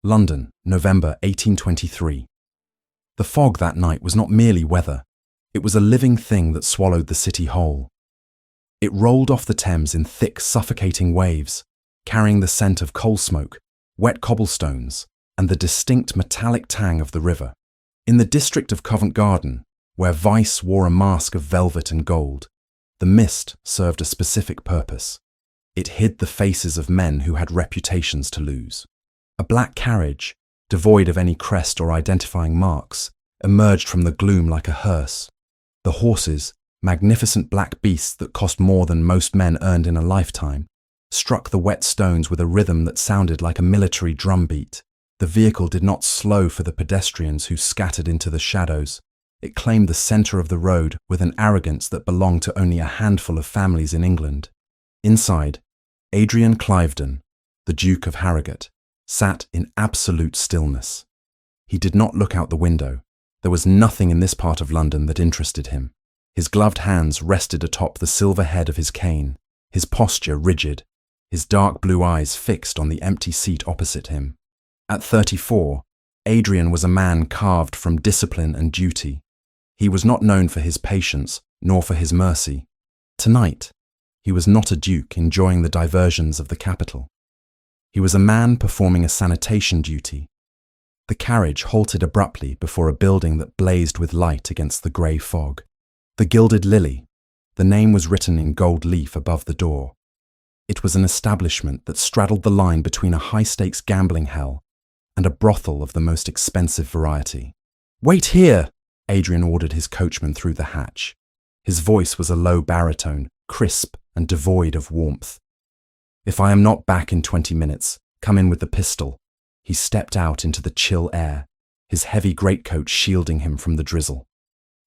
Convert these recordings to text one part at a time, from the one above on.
London, November 1823. The fog that night was not merely weather, it was a living thing that swallowed the city whole. It rolled off the Thames in thick, suffocating waves, carrying the scent of coal smoke, wet cobblestones, and the distinct metallic tang of the river. In the district of Covent Garden, where vice wore a mask of velvet and gold, the mist served a specific purpose. It hid the faces of men who had reputations to lose. A black carriage, devoid of any crest or identifying marks, emerged from the gloom like a hearse. The horses, magnificent black beasts that cost more than most men earned in a lifetime, struck the wet stones with a rhythm that sounded like a military drumbeat. The vehicle did not slow for the pedestrians who scattered into the shadows. It claimed the centre of the road with an arrogance that belonged to only a handful of families in England. Inside, Adrian Cliveden, the Duke of Harrogate, sat in absolute stillness. He did not look out the window. There was nothing in this part of London that interested him. His gloved hands rested atop the silver head of his cane, his posture rigid, his dark blue eyes fixed on the empty seat opposite him. At 34, Adrian was a man carved from discipline and duty. He was not known for his patience, nor for his mercy. Tonight, he was not a duke enjoying the diversions of the capital. He was a man performing a sanitation duty. The carriage halted abruptly before a building that blazed with light against the grey fog. The Gilded Lily. The name was written in gold leaf above the door. It was an establishment that straddled the line between a high-stakes gambling hell and a brothel of the most expensive variety. "Wait here!" Adrian ordered his coachman through the hatch. His voice was a low baritone, crisp and devoid of warmth. "If I am not back in 20 minutes, come in with the pistol." He stepped out into the chill air, his heavy greatcoat shielding him from the drizzle.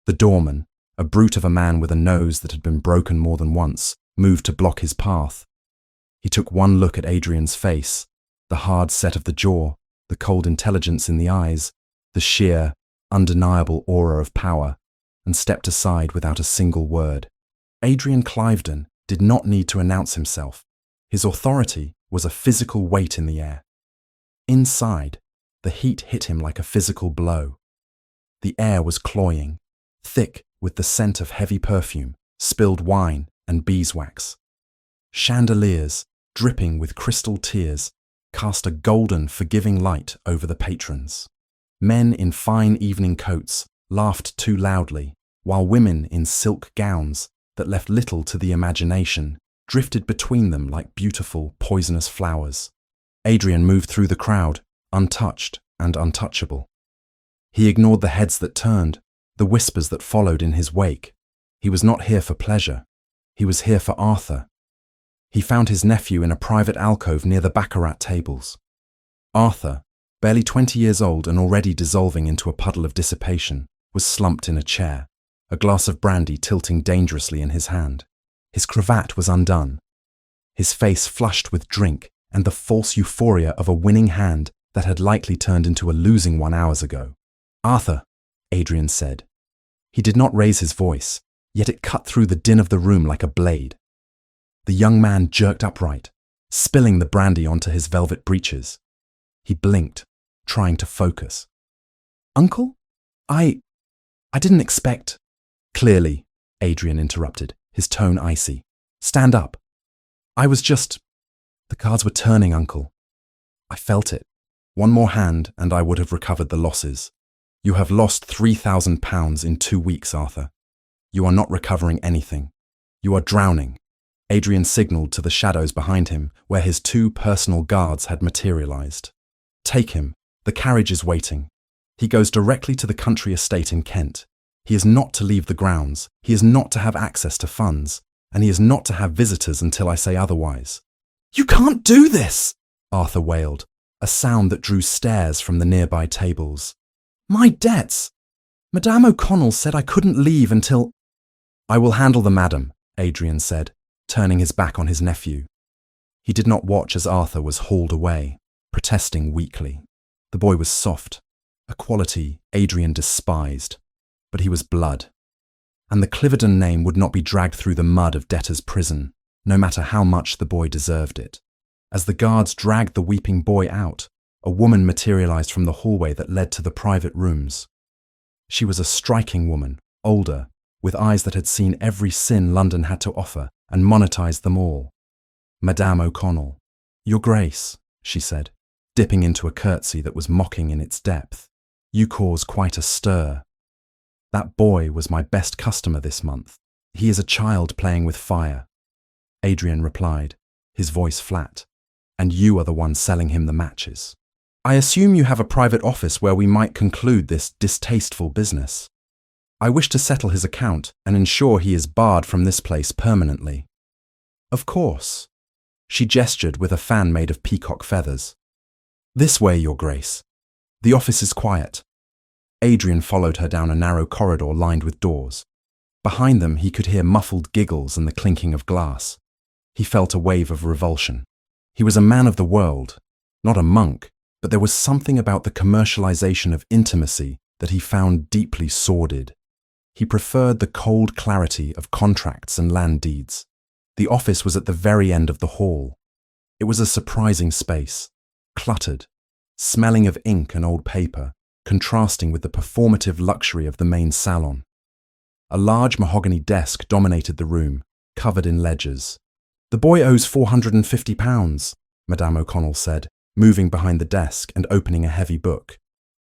The doorman, a brute of a man with a nose that had been broken more than once, moved to block his path. He took one look at Adrian's face, the hard set of the jaw, the cold intelligence in the eyes, the sheer, undeniable aura of power, and stepped aside without a single word. Adrian Cliveden did not need to announce himself. His authority was a physical weight in the air. Inside, the heat hit him like a physical blow. The air was cloying, thick with the scent of heavy perfume, spilled wine, and beeswax. Chandeliers, dripping with crystal tears, cast a golden, forgiving light over the patrons. Men in fine evening coats laughed too loudly, while women in silk gowns that left little to the imagination drifted between them like beautiful, poisonous flowers. Adrian moved through the crowd, untouched and untouchable. He ignored the heads that turned, the whispers that followed in his wake. He was not here for pleasure. He was here for Arthur. He found his nephew in a private alcove near the baccarat tables. Arthur, barely 20 years old and already dissolving into a puddle of dissipation, was slumped in a chair, a glass of brandy tilting dangerously in his hand. His cravat was undone. His face flushed with drink and the false euphoria of a winning hand that had likely turned into a losing one hours ago. "Arthur," Adrian said. He did not raise his voice, yet it cut through the din of the room like a blade. The young man jerked upright, spilling the brandy onto his velvet breeches. He blinked, trying to focus. "Uncle? I didn't expect—" "Clearly," Adrian interrupted, his tone icy. "Stand up. I was just— The cards were turning, Uncle. I felt it. One more hand and I would have recovered the losses. You have lost £3,000 in 2 weeks, Arthur. You are not recovering anything. You are drowning." Adrian signalled to the shadows behind him, where his 2 personal guards had materialised. "Take him. The carriage is waiting. He goes directly to the country estate in Kent. He is not to leave the grounds. He is not to have access to funds. And he is not to have visitors until I say otherwise." "You can't do this!" Arthur wailed, a sound that drew stares from the nearby tables. "My debts! Madame O'Connell said I couldn't leave until—" "I will handle the madam," Adrian said, turning his back on his nephew. He did not watch as Arthur was hauled away, protesting weakly. The boy was soft, a quality Adrian despised, but he was blood. And the Cliveden name would not be dragged through the mud of debtor's prison, no matter how much the boy deserved it. As the guards dragged the weeping boy out, a woman materialized from the hallway that led to the private rooms. She was a striking woman, older, with eyes that had seen every sin London had to offer and monetized them all. Madame O'Connell. "Your Grace," she said, dipping into a curtsy that was mocking in its depth. "You cause quite a stir. That boy was my best customer this month. He is a child playing with fire." Adrian replied, his voice flat. "And you are the one selling him the matches. I assume you have a private office where we might conclude this distasteful business. I wish to settle his account and ensure he is barred from this place permanently." "Of course." She gestured with a fan made of peacock feathers. "This way, Your Grace. The office is quiet." Adrian followed her down a narrow corridor lined with doors. Behind them, he could hear muffled giggles and the clinking of glass. He felt a wave of revulsion. He was a man of the world, not a monk, but there was something about the commercialization of intimacy that he found deeply sordid. He preferred the cold clarity of contracts and land deeds. The office was at the very end of the hall. It was a surprising space, cluttered, smelling of ink and old paper, contrasting with the performative luxury of the main salon. A large mahogany desk dominated the room, covered in ledgers. "The boy owes £450, Madame O'Connell said, moving behind the desk and opening a heavy book.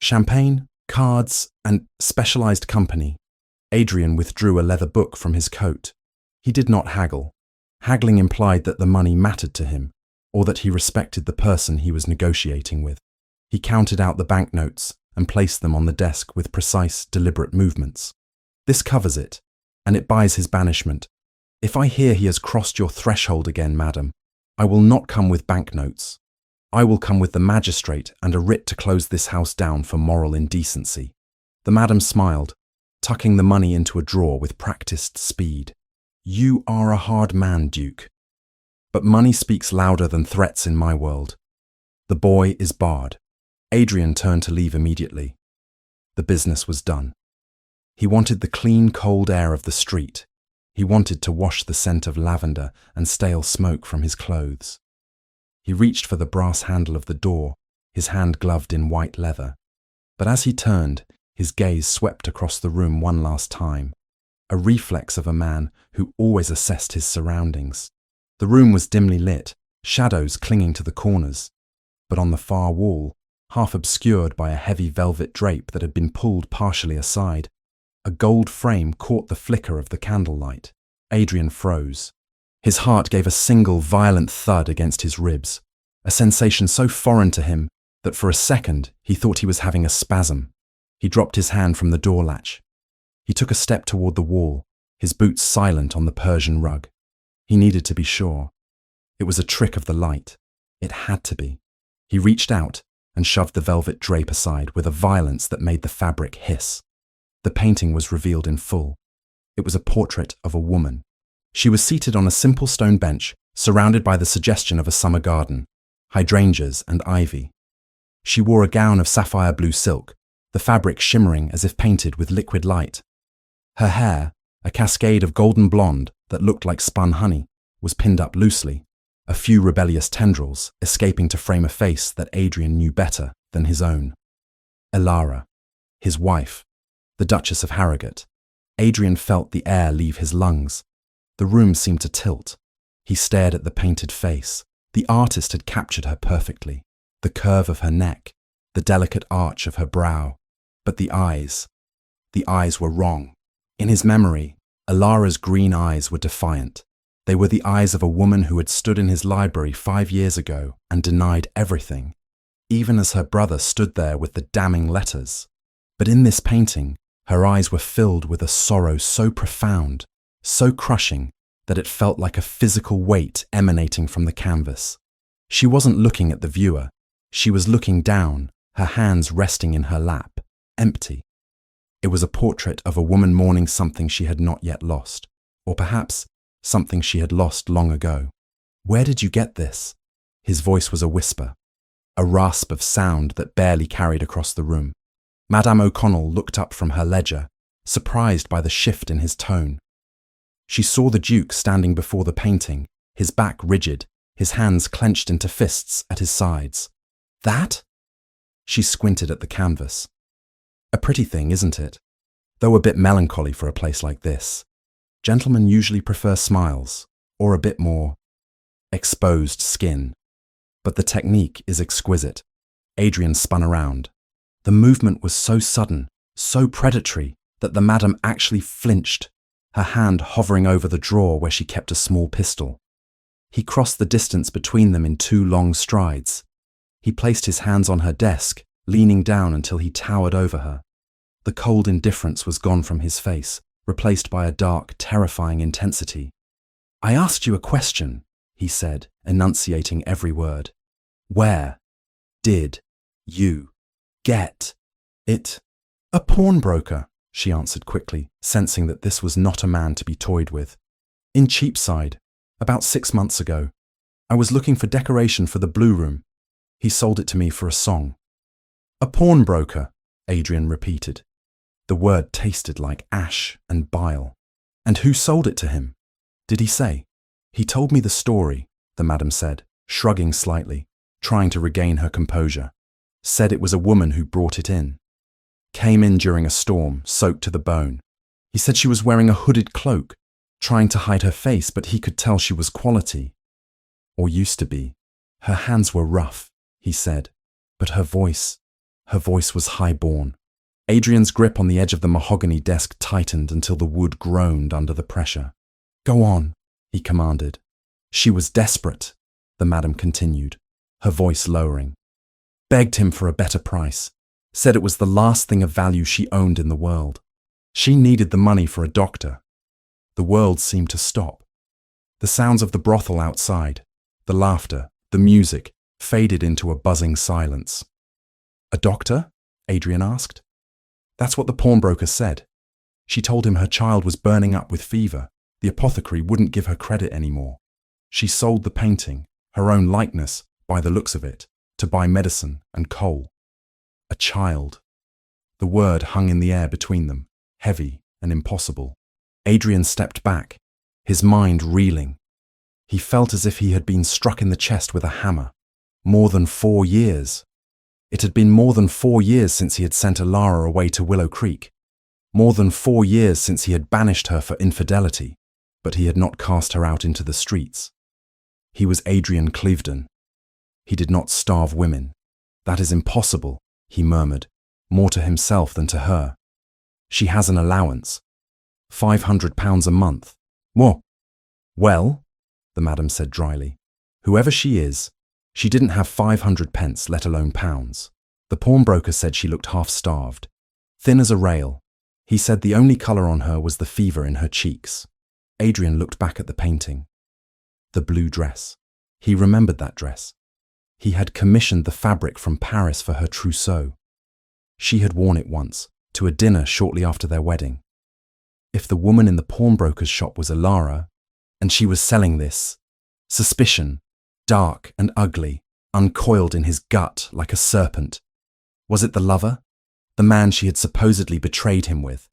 "Champagne, cards, and specialized company." Adrian withdrew a leather book from his coat. He did not haggle. Haggling implied that the money mattered to him, or that he respected the person he was negotiating with. He counted out the banknotes and placed them on the desk with precise, deliberate movements. "This covers it, and it buys his banishment. If I hear he has crossed your threshold again, madam, I will not come with banknotes. I will come with the magistrate and a writ to close this house down for moral indecency." The madam smiled, tucking the money into a drawer with practiced speed. "You are a hard man, Duke. But money speaks louder than threats in my world. The boy is barred." Adrian turned to leave immediately. The business was done. He wanted the clean, cold air of the street. He wanted to wash the scent of lavender and stale smoke from his clothes. He reached for the brass handle of the door, his hand gloved in white leather. But as he turned, his gaze swept across the room one last time, a reflex of a man who always assessed his surroundings. The room was dimly lit, shadows clinging to the corners. But on the far wall, half obscured by a heavy velvet drape that had been pulled partially aside, a gold frame caught the flicker of the candlelight. Adrian froze. His heart gave a single violent thud against his ribs, a sensation so foreign to him that for a second he thought he was having a spasm. He dropped his hand from the door latch. He took a step toward the wall, his boots silent on the Persian rug. He needed to be sure. It was a trick of the light. It had to be. He reached out and shoved the velvet drape aside with a violence that made the fabric hiss. The painting was revealed in full. It was a portrait of a woman. She was seated on a simple stone bench, surrounded by the suggestion of a summer garden, hydrangeas and ivy. She wore a gown of sapphire blue silk, the fabric shimmering as if painted with liquid light. Her hair, a cascade of golden blonde that looked like spun honey, was pinned up loosely, a few rebellious tendrils escaping to frame a face that Adrian knew better than his own. Elara, his wife, the Duchess of Harrogate. Adrian felt the air leave his lungs. The room seemed to tilt. He stared at the painted face. The artist had captured her perfectly. The curve of her neck, the delicate arch of her brow. But the eyes were wrong. In his memory, Elara's green eyes were defiant. They were the eyes of a woman who had stood in his library 5 years ago and denied everything, even as her brother stood there with the damning letters. But in this painting, her eyes were filled with a sorrow so profound, so crushing, that it felt like a physical weight emanating from the canvas. She wasn't looking at the viewer. She was looking down, her hands resting in her lap, empty. It was a portrait of a woman mourning something she had not yet lost, or perhaps something she had lost long ago. "Where did you get this?" His voice was a whisper, a rasp of sound that barely carried across the room. Madame O'Connell looked up from her ledger, surprised by the shift in his tone. She saw the Duke standing before the painting, his back rigid, his hands clenched into fists at his sides. "That?" She squinted at the canvas. A pretty thing, isn't it? Though a bit melancholy for a place like this. Gentlemen usually prefer smiles, or a bit more exposed skin. But the technique is exquisite. Adrian spun around. The movement was so sudden, so predatory, that the madam actually flinched, her hand hovering over the drawer where she kept a small pistol. He crossed the distance between them in 2 long strides. He placed his hands on her desk, leaning down until he towered over her. The cold indifference was gone from his face, replaced by a dark, terrifying intensity. "I asked you a question," he said, enunciating every word. "Where did you get it?" "A pawnbroker," she answered quickly, sensing that this was not a man to be toyed with. "In Cheapside, about 6 months ago. I was looking for decoration for the Blue Room. He sold it to me for a song." "A pawnbroker," Adrian repeated. The word tasted like ash and bile. "And who sold it to him? Did he say?" "He told me the story," the madam said, shrugging slightly, trying to regain her composure. "Said it was a woman who brought it in. Came in during a storm, soaked to the bone. He said she was wearing a hooded cloak, trying to hide her face, but he could tell she was quality. Or used to be. Her hands were rough," he said, but her voice was high-born. Adrian's grip on the edge of the mahogany desk tightened until the wood groaned under the pressure. "Go on," he commanded. "She was desperate," the madam continued, her voice lowering. "Begged him for a better price. Said it was the last thing of value she owned in the world. She needed the money for a doctor." The world seemed to stop. The sounds of the brothel outside, the laughter, the music, faded into a buzzing silence. "A doctor?" Adrian asked. "That's what the pawnbroker said. She told him her child was burning up with fever. The apothecary wouldn't give her credit anymore. She sold the painting, her own likeness, by the looks of it, to buy medicine and coal. A child." The word hung in the air between them, heavy and impossible. Adrian stepped back, his mind reeling. He felt as if he had been struck in the chest with a hammer. More than 4 years. It had been more than 4 years since he had sent Alara away to Willow Creek. More than 4 years since he had banished her for infidelity, but he had not cast her out into the streets. He was Adrian Clevedon. He did not starve women. "That is impossible," he murmured, more to himself than to her. "She has an allowance. £500 a month. What?" "Well," the madam said dryly, "whoever she is, she didn't have 500 pence, let alone pounds. The pawnbroker said she looked half-starved, thin as a rail. He said the only colour on her was the fever in her cheeks." Adrian looked back at the painting. The blue dress. He remembered that dress. He had commissioned the fabric from Paris for her trousseau. She had worn it once, to a dinner shortly after their wedding. If the woman in the pawnbroker's shop was Alara, and she was selling this, suspicion, dark and ugly, uncoiled in his gut like a serpent. Was it the lover? The man she had supposedly betrayed him with?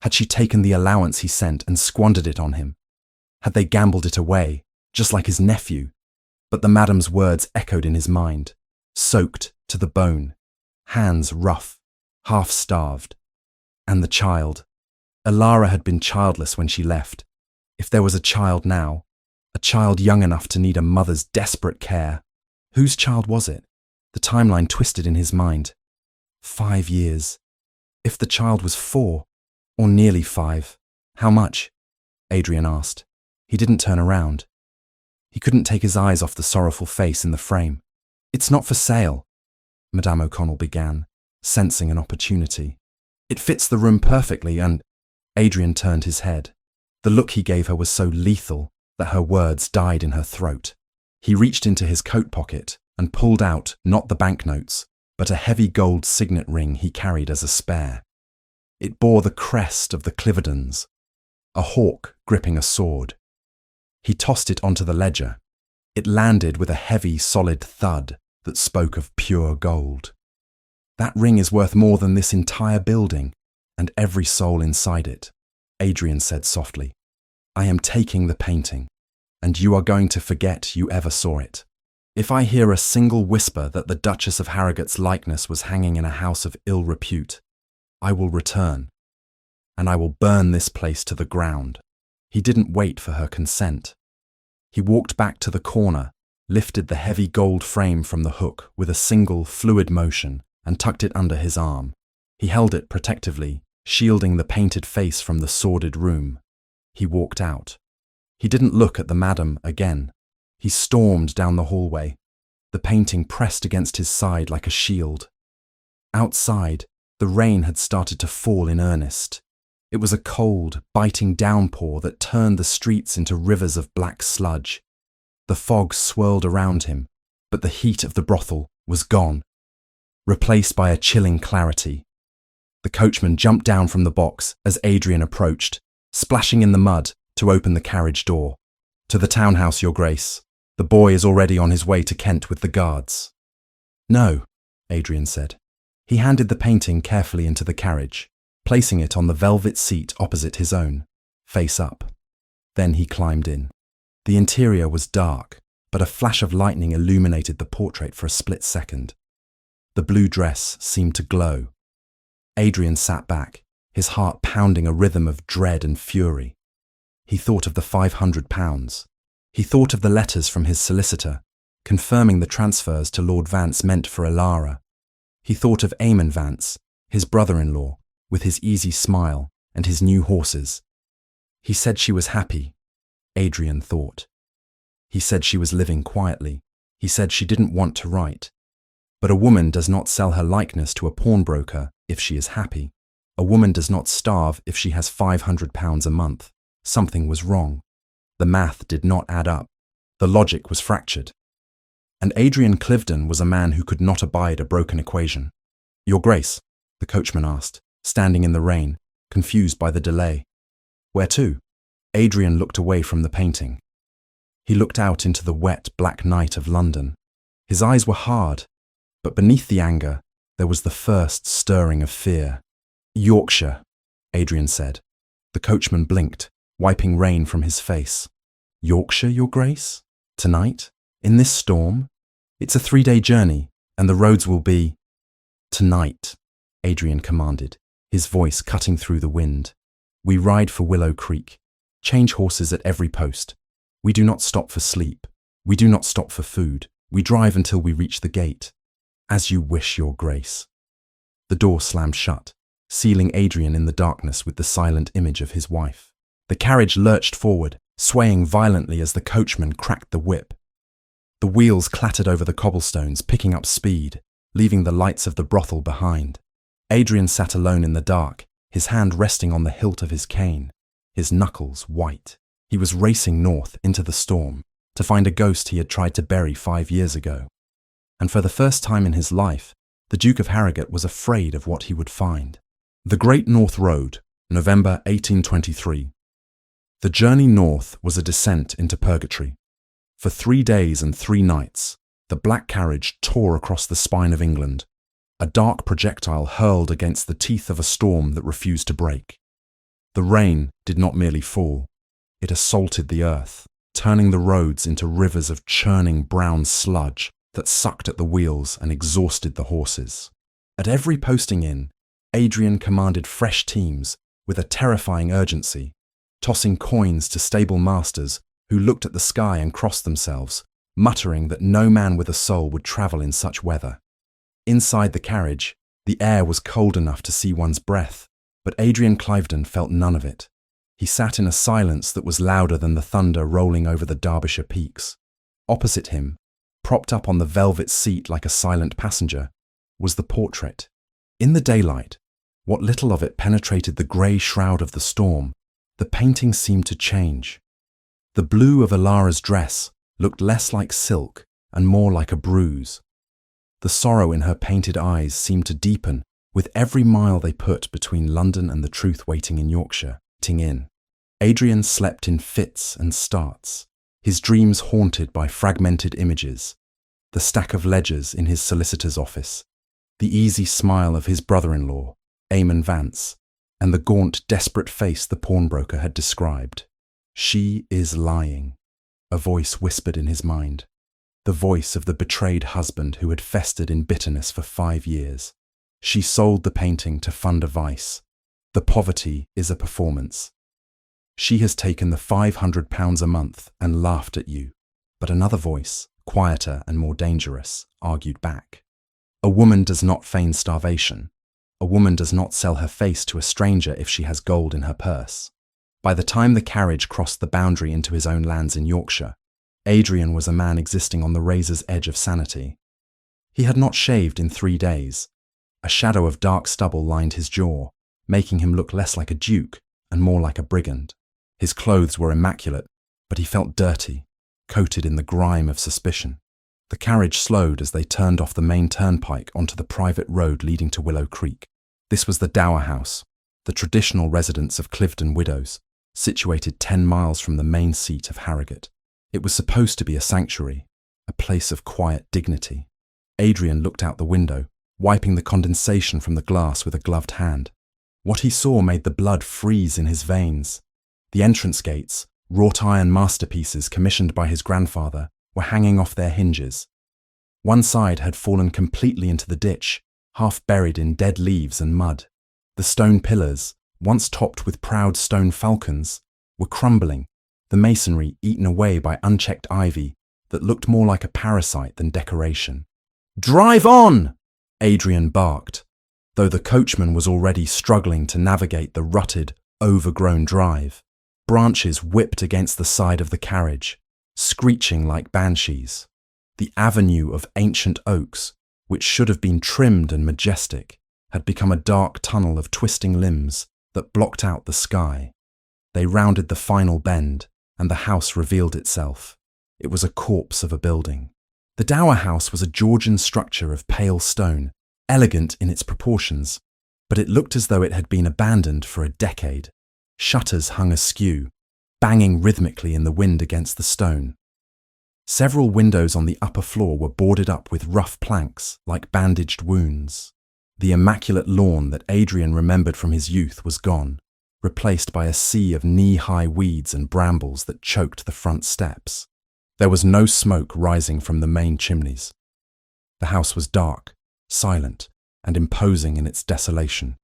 Had she taken the allowance he sent and squandered it on him? Had they gambled it away, just like his nephew? But the madam's words echoed in his mind, soaked to the bone, hands rough, half-starved. And the child. Alara had been childless when she left. If there was a child now, a child young enough to need a mother's desperate care, whose child was it? The timeline twisted in his mind. 5 years. If the child was 4, or nearly 5, how much? Adrian asked. He didn't turn around. He couldn't take his eyes off the sorrowful face in the frame. "It's not for sale," Madame O'Connell began, sensing an opportunity. "It fits the room perfectly and—" Adrian turned his head. The look he gave her was so lethal that her words died in her throat. He reached into his coat pocket and pulled out not the banknotes, but a heavy gold signet ring he carried as a spare. It bore the crest of the Clevedons, a hawk gripping a sword. He tossed it onto the ledger. It landed with a heavy, solid thud that spoke of pure gold. "That ring is worth more than this entire building and every soul inside it," Adrian said softly. "I am taking the painting, and you are going to forget you ever saw it. If I hear a single whisper that the Duchess of Harrogate's likeness was hanging in a house of ill repute, I will return, and I will burn this place to the ground." He didn't wait for her consent. He walked back to the corner, lifted the heavy gold frame from the hook with a single fluid motion and tucked it under his arm. He held it protectively, shielding the painted face from the sordid room. He walked out. He didn't look at the madam again. He stormed down the hallway, the painting pressed against his side like a shield. Outside, the rain had started to fall in earnest. It was a cold, biting downpour that turned the streets into rivers of black sludge. The fog swirled around him, but the heat of the brothel was gone, replaced by a chilling clarity. The coachman jumped down from the box as Adrian approached, splashing in the mud to open the carriage door. "To the townhouse, Your Grace. The boy is already on his way to Kent with the guards." "No," Adrian said. He handed the painting carefully into the carriage, placing it on the velvet seat opposite his own, face up. Then he climbed in. The interior was dark, but a flash of lightning illuminated the portrait for a split second. The blue dress seemed to glow. Adrian sat back, his heart pounding a rhythm of dread and fury. He thought of the £500. He thought of the letters from his solicitor, confirming the transfers to Lord Vance meant for Alara. He thought of Eamon Vance, his brother-in-law, with his easy smile and his new horses. He said she was happy, Adrian thought. He said she was living quietly. He said she didn't want to write. But a woman does not sell her likeness to a pawnbroker if she is happy. A woman does not starve if she has £500 a month. Something was wrong. The math did not add up. The logic was fractured. And Adrian Cliveden was a man who could not abide a broken equation. "Your Grace," the coachman asked, standing in the rain, confused by the delay. "Where to?" Adrian looked away from the painting. He looked out into the wet, black night of London. His eyes were hard, but beneath the anger, there was the first stirring of fear. "Yorkshire," Adrian said. The coachman blinked, wiping rain from his face. "Yorkshire, Your Grace? Tonight? In this storm? It's a 3-day journey, and the roads will be—" "Tonight," Adrian commanded, his voice cutting through the wind. "We ride for Willow Creek. Change horses at every post. We do not stop for sleep. We do not stop for food. We drive until we reach the gate. As you wish, Your Grace." The door slammed shut, sealing Adrian in the darkness with the silent image of his wife. The carriage lurched forward, swaying violently as the coachman cracked the whip. The wheels clattered over the cobblestones, picking up speed, leaving the lights of the brothel behind. Adrian sat alone in the dark, his hand resting on the hilt of his cane, his knuckles white. He was racing north into the storm to find a ghost he had tried to bury 5 years ago. And for the first time in his life, the Duke of Harrogate was afraid of what he would find. The Great North Road, November 1823. The journey north was a descent into purgatory. For 3 days and 3 nights, the black carriage tore across the spine of England, a dark projectile hurled against the teeth of a storm that refused to break. The rain did not merely fall, it assaulted the earth, turning the roads into rivers of churning brown sludge that sucked at the wheels and exhausted the horses. At every posting in, Adrian commanded fresh teams with a terrifying urgency, tossing coins to stable masters who looked at the sky and crossed themselves, muttering that no man with a soul would travel in such weather. Inside the carriage, the air was cold enough to see one's breath, but Adrian Cliveden felt none of it. He sat in a silence that was louder than the thunder rolling over the Derbyshire peaks. Opposite him, propped up on the velvet seat like a silent passenger, was the portrait. In the daylight, what little of it penetrated the grey shroud of the storm, the painting seemed to change. The blue of Alara's dress looked less like silk and more like a bruise. The sorrow in her painted eyes seemed to deepen with every mile they put between London and the truth waiting in Yorkshire, in. Adrian slept in fits and starts, his dreams haunted by fragmented images, the stack of ledgers in his solicitor's office, the easy smile of his brother-in-law, Eamon Vance, and the gaunt, desperate face the pawnbroker had described. "She is lying," a voice whispered in his mind. the voice of the betrayed husband who had festered in bitterness for 5 years. She sold the painting to fund a vice. The poverty is a performance. She has taken the £500 a month and laughed at you. But another voice, quieter and more dangerous, argued back. A woman does not feign starvation. A woman does not sell her face to a stranger if she has gold in her purse. By the time the carriage crossed the boundary into his own lands in Yorkshire, Adrian was a man existing on the razor's edge of sanity. He had not shaved in 3 days. A shadow of dark stubble lined his jaw, making him look less like a duke and more like a brigand. His clothes were immaculate, but he felt dirty, coated in the grime of suspicion. The carriage slowed as they turned off the main turnpike onto the private road leading to Willow Creek. This was the Dower House, the traditional residence of Cliveden widows, situated 10 miles from the main seat of Harrogate. It was supposed to be a sanctuary, a place of quiet dignity. Adrian looked out the window, wiping the condensation from the glass with a gloved hand. What he saw made the blood freeze in his veins. The entrance gates, wrought iron masterpieces commissioned by his grandfather, were hanging off their hinges. One side had fallen completely into the ditch, half buried in dead leaves and mud. The stone pillars, once topped with proud stone falcons, were crumbling, the masonry eaten away by unchecked ivy that looked more like a parasite than decoration. "Drive on!" Adrian barked, though the coachman was already struggling to navigate the rutted, overgrown drive. Branches whipped against the side of the carriage, screeching like banshees. The avenue of ancient oaks, which should have been trimmed and majestic, had become a dark tunnel of twisting limbs that blocked out the sky. They rounded the final bend, and the house revealed itself. It was a corpse of a building. The Dower House was a Georgian structure of pale stone, elegant in its proportions, but it looked as though it had been abandoned for a decade. Shutters hung askew, banging rhythmically in the wind against the stone. Several windows on the upper floor were boarded up with rough planks, like bandaged wounds. The immaculate lawn that Adrian remembered from his youth was gone, replaced by a sea of knee-high weeds and brambles that choked the front steps. There was no smoke rising from the main chimneys. The house was dark, silent, and imposing in its desolation.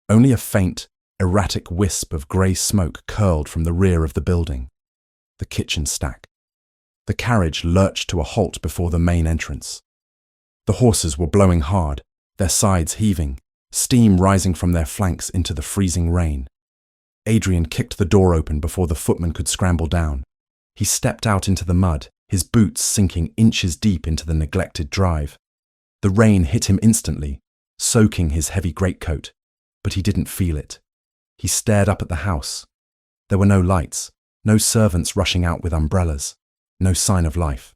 Only a faint, erratic wisp of grey smoke curled from the rear of the building, the kitchen stack. The carriage lurched to a halt before the main entrance. The horses were blowing hard, their sides heaving, steam rising from their flanks into the freezing rain. Adrian kicked the door open before the footman could scramble down. He stepped out into the mud, his boots sinking inches deep into the neglected drive. The rain hit him instantly, soaking his heavy greatcoat, but he didn't feel it. He stared up at the house. There were no lights, no servants rushing out with umbrellas, no sign of life.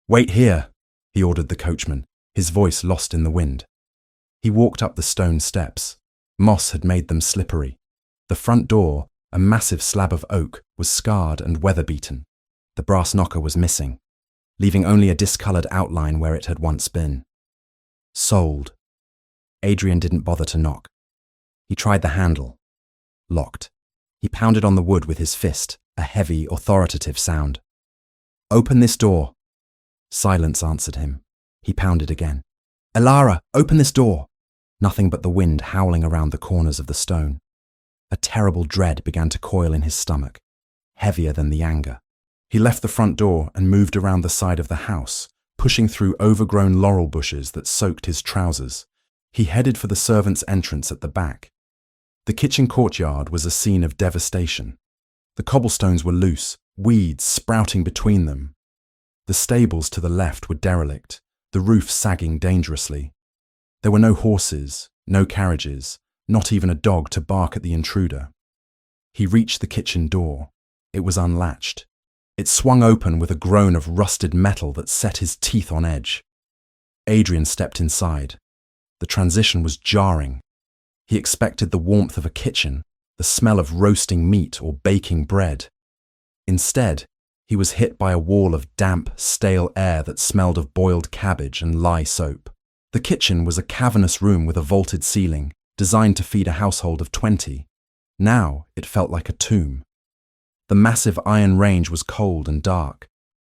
"Wait here," he ordered the coachman, his voice lost in the wind. He walked up the stone steps. Moss had made them slippery. The front door, a massive slab of oak, was scarred and weather-beaten. The brass knocker was missing, leaving only a discoloured outline where it had once been. Sold. Adrian didn't bother to knock. He tried the handle. Locked. He pounded on the wood with his fist, a heavy, authoritative sound. "Open this door." Silence answered him. He pounded again. "Elara, open this door." Nothing but the wind howling around the corners of the stone. A terrible dread began to coil in his stomach, heavier than the anger. He left the front door and moved around the side of the house, pushing through overgrown laurel bushes that soaked his trousers. He headed for the servants' entrance at the back. The kitchen courtyard was a scene of devastation. The cobblestones were loose, weeds sprouting between them. The stables to the left were derelict, the roof sagging dangerously. There were no horses, no carriages, not even a dog to bark at the intruder. He reached the kitchen door. It was unlatched. It swung open with a groan of rusted metal that set his teeth on edge. Adrian stepped inside. The transition was jarring. He expected the warmth of a kitchen, the smell of roasting meat or baking bread. Instead, he was hit by a wall of damp, stale air that smelled of boiled cabbage and lye soap. The kitchen was a cavernous room with a vaulted ceiling, designed to feed a household of 20. Now it felt like a tomb. The massive iron range was cold and dark.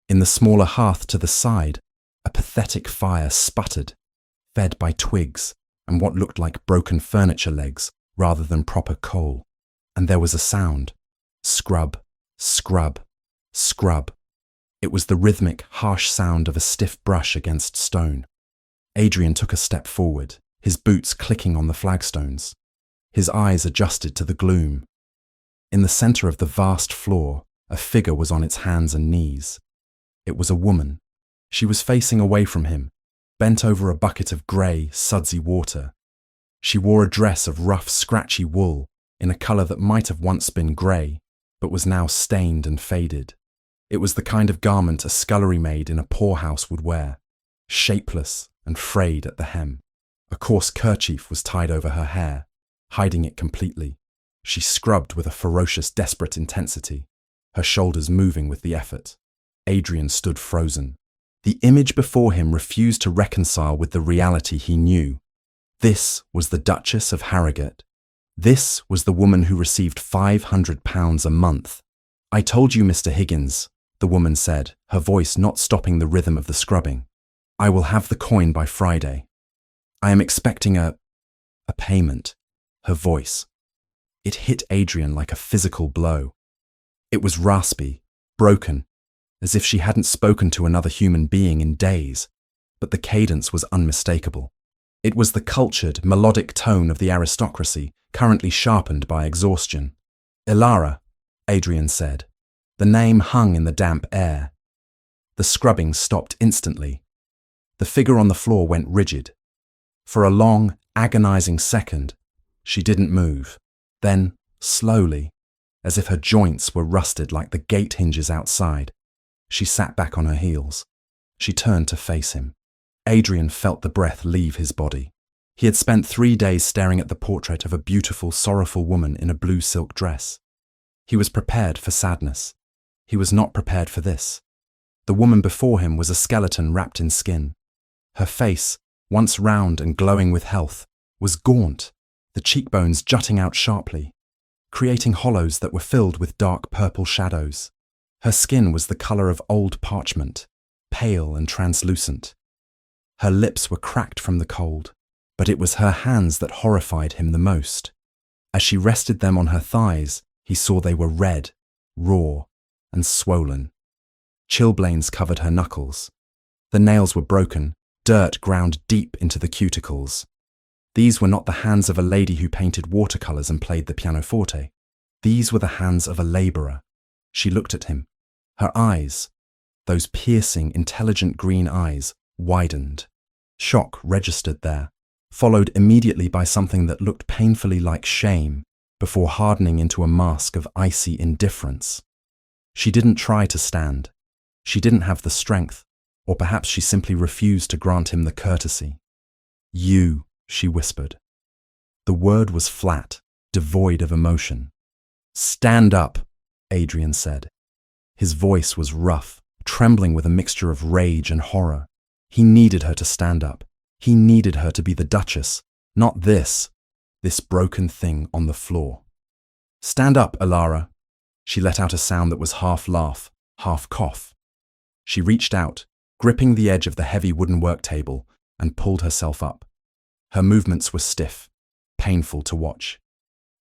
In the smaller hearth to the side, a pathetic fire sputtered, fed by twigs and what looked like broken furniture legs rather than proper coal. And there was a sound. Scrub, scrub, scrub. It was the rhythmic, harsh sound of a stiff brush against stone. Adrian took a step forward, his boots clicking on the flagstones. His eyes adjusted to the gloom. In the center of the vast floor, a figure was on its hands and knees. It was a woman. She was facing away from him, bent over a bucket of grey, sudsy water. She wore a dress of rough, scratchy wool in a colour that might have once been grey, but was now stained and faded. It was the kind of garment a scullery maid in a poorhouse would wear, shapeless and frayed at the hem. A coarse kerchief was tied over her hair, hiding it completely. She scrubbed with a ferocious, desperate intensity, her shoulders moving with the effort. Adrian stood frozen. The image before him refused to reconcile with the reality he knew. This was the Duchess of Harrogate. This was the woman who received £500 a month. "I told you, Mr. Higgins," the woman said, her voice not stopping the rhythm of the scrubbing. "I will have the coin by Friday. I am expecting a payment." Her voice. It hit Adrian like a physical blow. It was raspy, broken, as if she hadn't spoken to another human being in days, but the cadence was unmistakable. It was the cultured, melodic tone of the aristocracy, currently sharpened by exhaustion. "Ilara," Adrian said. The name hung in the damp air. The scrubbing stopped instantly. The figure on the floor went rigid. For a long, agonizing second, she didn't move. Then, slowly, as if her joints were rusted like the gate hinges outside, she sat back on her heels. She turned to face him. Adrian felt the breath leave his body. He had spent 3 days staring at the portrait of a beautiful, sorrowful woman in a blue silk dress. He was prepared for sadness. He was not prepared for this. The woman before him was a skeleton wrapped in skin. Her face, once round and glowing with health, was gaunt, the cheekbones jutting out sharply, creating hollows that were filled with dark purple shadows. Her skin was the colour of old parchment, pale and translucent. Her lips were cracked from the cold, but it was her hands that horrified him the most. As she rested them on her thighs, he saw they were red, raw, and swollen. Chilblains covered her knuckles. The nails were broken, dirt ground deep into the cuticles. These were not the hands of a lady who painted watercolours and played the pianoforte. These were the hands of a labourer. She looked at him. Her eyes, those piercing, intelligent green eyes, widened. Shock registered there, followed immediately by something that looked painfully like shame, before hardening into a mask of icy indifference. She didn't try to stand. She didn't have the strength, or perhaps she simply refused to grant him the courtesy. "You," she whispered. The word was flat, devoid of emotion. "Stand up," Adrian said. His voice was rough, trembling with a mixture of rage and horror. He needed her to stand up. He needed her to be the Duchess, not this broken thing on the floor. "Stand up, Ilara." She let out a sound that was half laugh, half cough. She reached out, gripping the edge of the heavy wooden work table, and pulled herself up. Her movements were stiff, painful to watch.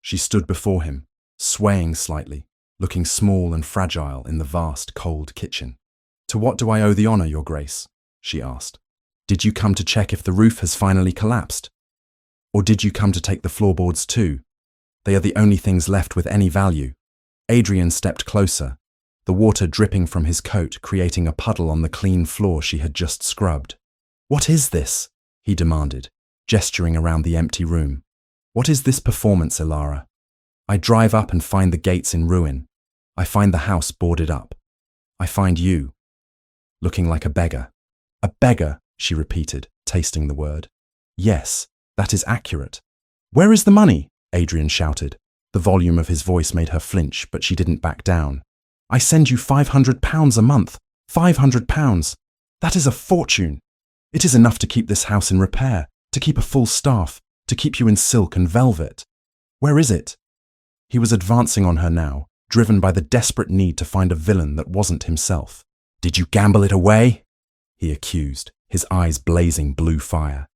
She stood before him, swaying slightly, looking small and fragile in the vast, cold kitchen. "To what do I owe the honour, Your Grace?" she asked. "Did you come to check if the roof has finally collapsed? Or did you come to take the floorboards too? They are the only things left with any value." Adrian stepped closer, the water dripping from his coat creating a puddle on the clean floor she had just scrubbed. "What is this?" he demanded, gesturing around the empty room. "What is this performance, Ilara? I drive up and find the gates in ruin. I find the house boarded up. I find you, looking like a beggar." "A beggar," she repeated, tasting the word. "Yes, that is accurate." "Where is the money?" Adrian shouted. The volume of his voice made her flinch, but she didn't back down. "I send you £500 a month. £500. That is a fortune. It is enough to keep this house in repair, to keep a full staff, to keep you in silk and velvet. Where is it?" He was advancing on her now, driven by the desperate need to find a villain that wasn't himself. Did you gamble it away? He accused, his eyes blazing blue fire.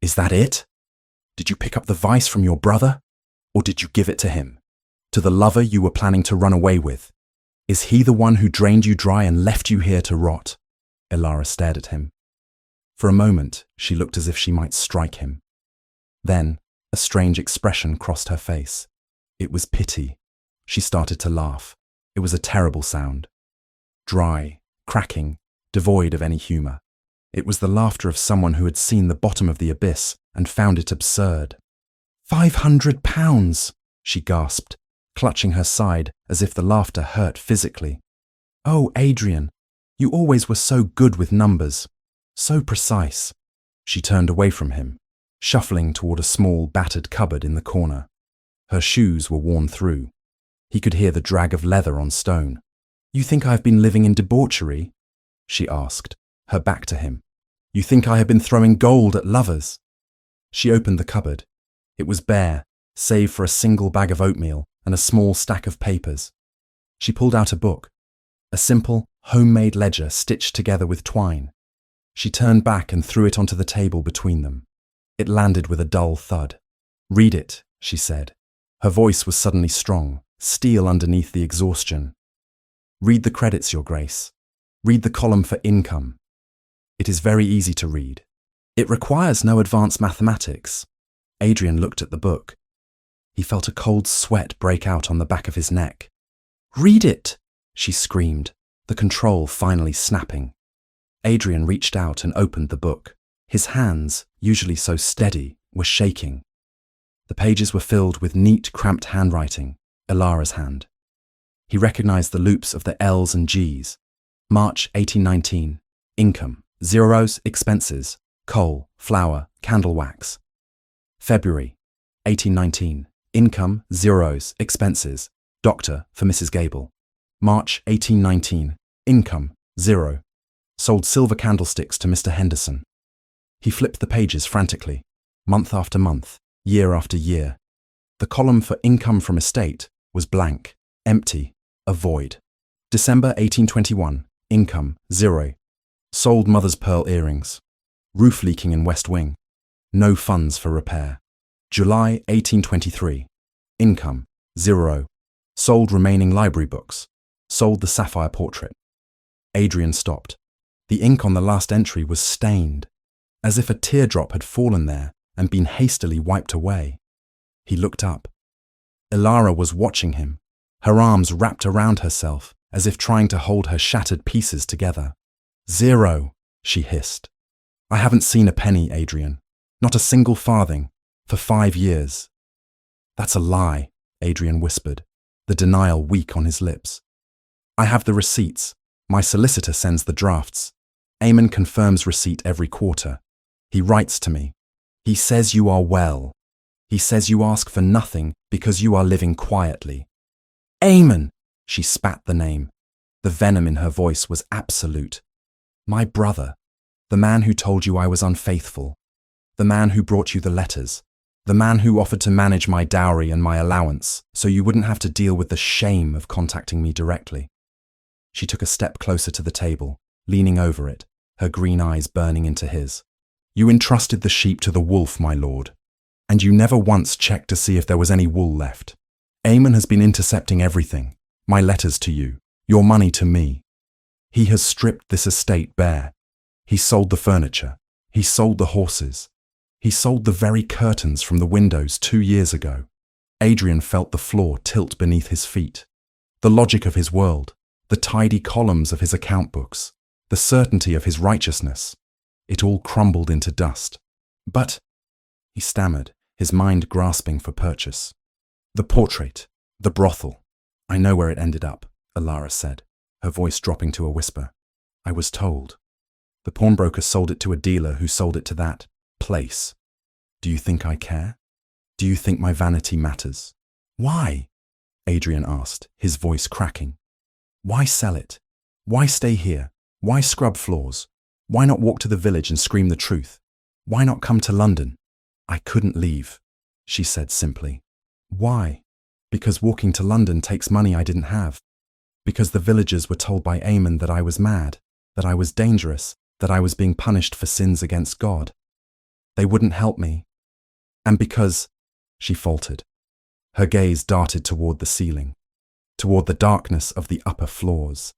Is that it? Did you pick up the vice from your brother? Or did you give it to him? To the lover you were planning to run away with? Is he the one who drained you dry and left you here to rot? Ilara stared at him. For a moment, she looked as if she might strike him. Then, a strange expression crossed her face. It was pity. She started to laugh. It was a terrible sound. Dry, cracking, devoid of any humour. It was the laughter of someone who had seen the bottom of the abyss and found it absurd. £500, she gasped, clutching her side as if the laughter hurt physically. Oh, Adrian, you always were so good with numbers, so precise. She turned away from him, shuffling toward a small, battered cupboard in the corner. Her shoes were worn through. He could hear the drag of leather on stone. You think I have been living in debauchery? She asked, her back to him. You think I have been throwing gold at lovers? She opened the cupboard. It was bare, save for a single bag of oatmeal and a small stack of papers. She pulled out a book, a simple, homemade ledger stitched together with twine. She turned back and threw it onto the table between them. It landed with a dull thud. Read it, she said. Her voice was suddenly strong, steel underneath the exhaustion. Read the credits, Your Grace. Read the column for income. It is very easy to read. It requires no advanced mathematics. Adrian looked at the book. He felt a cold sweat break out on the back of his neck. Read it, she screamed, the control finally snapping. Adrian reached out and opened the book. His hands, usually so steady, were shaking. The pages were filled with neat, cramped handwriting, Ilara's hand. He recognized the loops of the L's and G's. March 1819, income, zeros, expenses, coal, flour, candle wax. February 1819, income, zeros, expenses, doctor for Mrs. Gable. March 1819, income, 0. Sold silver candlesticks to Mr. Henderson. He flipped the pages frantically, month after month, year after year. The column for income from estate was blank, empty, a void. December 1821, income, 0. Sold mother's pearl earrings. Roof leaking in West Wing. No funds for repair. July 1823, income, 0. Sold remaining library books. Sold the sapphire portrait. Adrian stopped. The ink on the last entry was stained, as if a teardrop had fallen there and been hastily wiped away. He looked up. Ilara was watching him, her arms wrapped around herself as if trying to hold her shattered pieces together. 0, she hissed. I haven't seen a penny, Adrian. Not a single farthing, for 5 years. That's a lie, Adrian whispered, the denial weak on his lips. I have the receipts. My solicitor sends the drafts. Eamon confirms receipt every quarter. He writes to me. He says you are well. He says you ask for nothing because you are living quietly. Eamon! She spat the name. The venom in her voice was absolute. My brother. The man who told you I was unfaithful. The man who brought you the letters. The man who offered to manage my dowry and my allowance so you wouldn't have to deal with the shame of contacting me directly. She took a step closer to the table, leaning over it, her green eyes burning into his. You entrusted the sheep to the wolf, my lord, and you never once checked to see if there was any wool left. Eamon has been intercepting everything, my letters to you, your money to me. He has stripped this estate bare. He sold the furniture. He sold the horses. He sold the very curtains from the windows 2 years ago. Adrian felt the floor tilt beneath his feet. The logic of his world, the tidy columns of his account books, the certainty of his righteousness. It all crumbled into dust. But, he stammered, his mind grasping for purchase. The portrait, the brothel. I know where it ended up, Ilara said, her voice dropping to a whisper. I was told. The pawnbroker sold it to a dealer who sold it to that place. Do you think I care? Do you think my vanity matters? Why? Adrian asked, his voice cracking. Why sell it? Why stay here? Why scrub floors? Why not walk to the village and scream the truth? Why not come to London? I couldn't leave, she said simply. Why? Because walking to London takes money I didn't have. Because the villagers were told by Amon that I was mad, that I was dangerous, that I was being punished for sins against God. They wouldn't help me. And because, she faltered. Her gaze darted toward the ceiling, toward the darkness of the upper floors.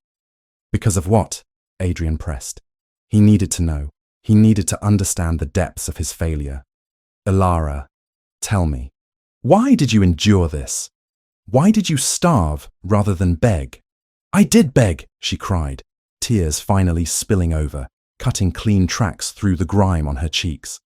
Because of what? Adrian pressed. He needed to know. He needed to understand the depths of his failure. Ilara, tell me, why did you endure this? Why did you starve rather than beg? I did beg, she cried, tears finally spilling over, cutting clean tracks through the grime on her cheeks.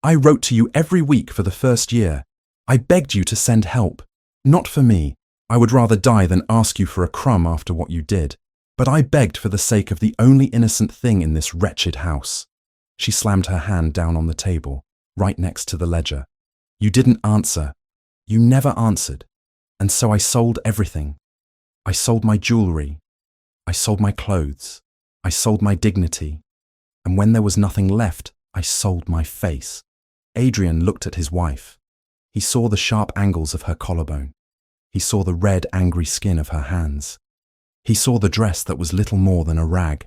I wrote to you every week for the first year. I begged you to send help. Not for me. I would rather die than ask you for a crumb after what you did. But I begged for the sake of the only innocent thing in this wretched house. She slammed her hand down on the table, right next to the ledger. You didn't answer. You never answered. And so I sold everything. I sold my jewelry. I sold my clothes. I sold my dignity. And when there was nothing left, I sold my face. Adrian looked at his wife. He saw the sharp angles of her collarbone. He saw the red, angry skin of her hands. He saw the dress that was little more than a rag,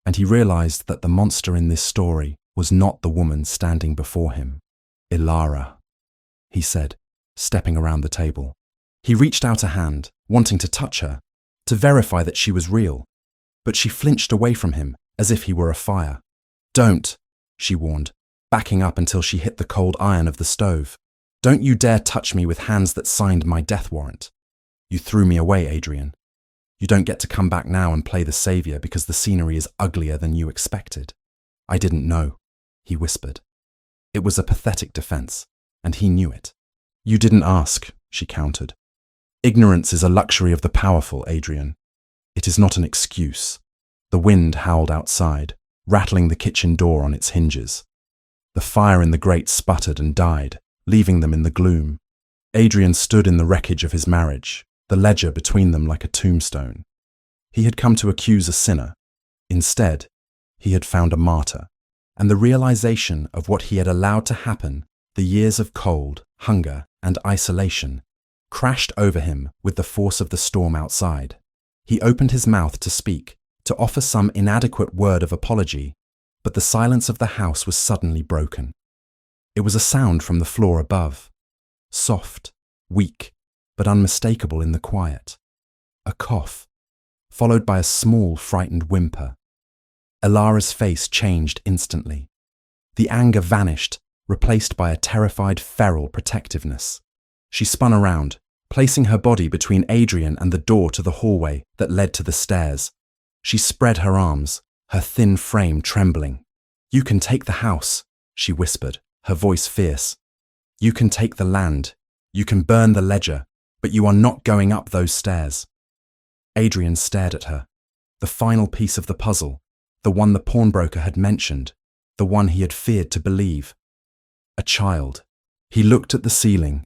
and he realized that the monster in this story was not the woman standing before him. Ilara, he said, stepping around the table. He reached out a hand, wanting to touch her, to verify that she was real, but she flinched away from him as if he were a fire. Don't, she warned, backing up until she hit the cold iron of the stove. Don't you dare touch me with hands that signed my death warrant. You threw me away, Adrian. You don't get to come back now and play the savior because the scenery is uglier than you expected. I didn't know, he whispered. It was a pathetic defense, and he knew it. You didn't ask, she countered. Ignorance is a luxury of the powerful, Adrian. It is not an excuse. The wind howled outside, rattling the kitchen door on its hinges. The fire in the grate sputtered and died, leaving them in the gloom. Adrian stood in the wreckage of his marriage, the ledger between them like a tombstone. He had come to accuse a sinner. Instead, he had found a martyr, and the realization of what he had allowed to happen, the years of cold, hunger, and isolation, crashed over him with the force of the storm outside. He opened his mouth to speak, to offer some inadequate word of apology, but the silence of the house was suddenly broken. It was a sound from the floor above, soft, weak, but unmistakable in the quiet. A cough, followed by a small, frightened whimper. Ilara's face changed instantly. The anger vanished, replaced by a terrified, feral protectiveness. She spun around, placing her body between Adrian and the door to the hallway that led to the stairs. She spread her arms, her thin frame trembling. You can take the house, she whispered, her voice fierce. You can take the land. You can burn the ledger, but you are not going up those stairs. Adrian stared at her. The final piece of the puzzle, the one the pawnbroker had mentioned, the one he had feared to believe. A child. He looked at the ceiling,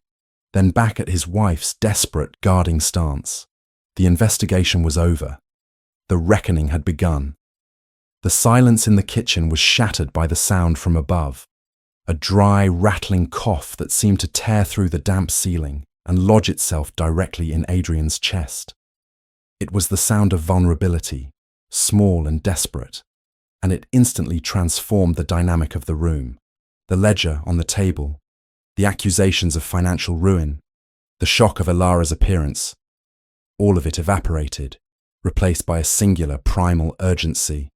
then back at his wife's desperate, guarding stance. The investigation was over. The reckoning had begun. The silence in the kitchen was shattered by the sound from above, a dry, rattling cough that seemed to tear through the damp ceiling and lodge itself directly in Adrian's chest. It was the sound of vulnerability, small and desperate, and it instantly transformed the dynamic of the room. The ledger on the table, the accusations of financial ruin, the shock of Ilara's appearance, all of it evaporated, replaced by a singular primal urgency.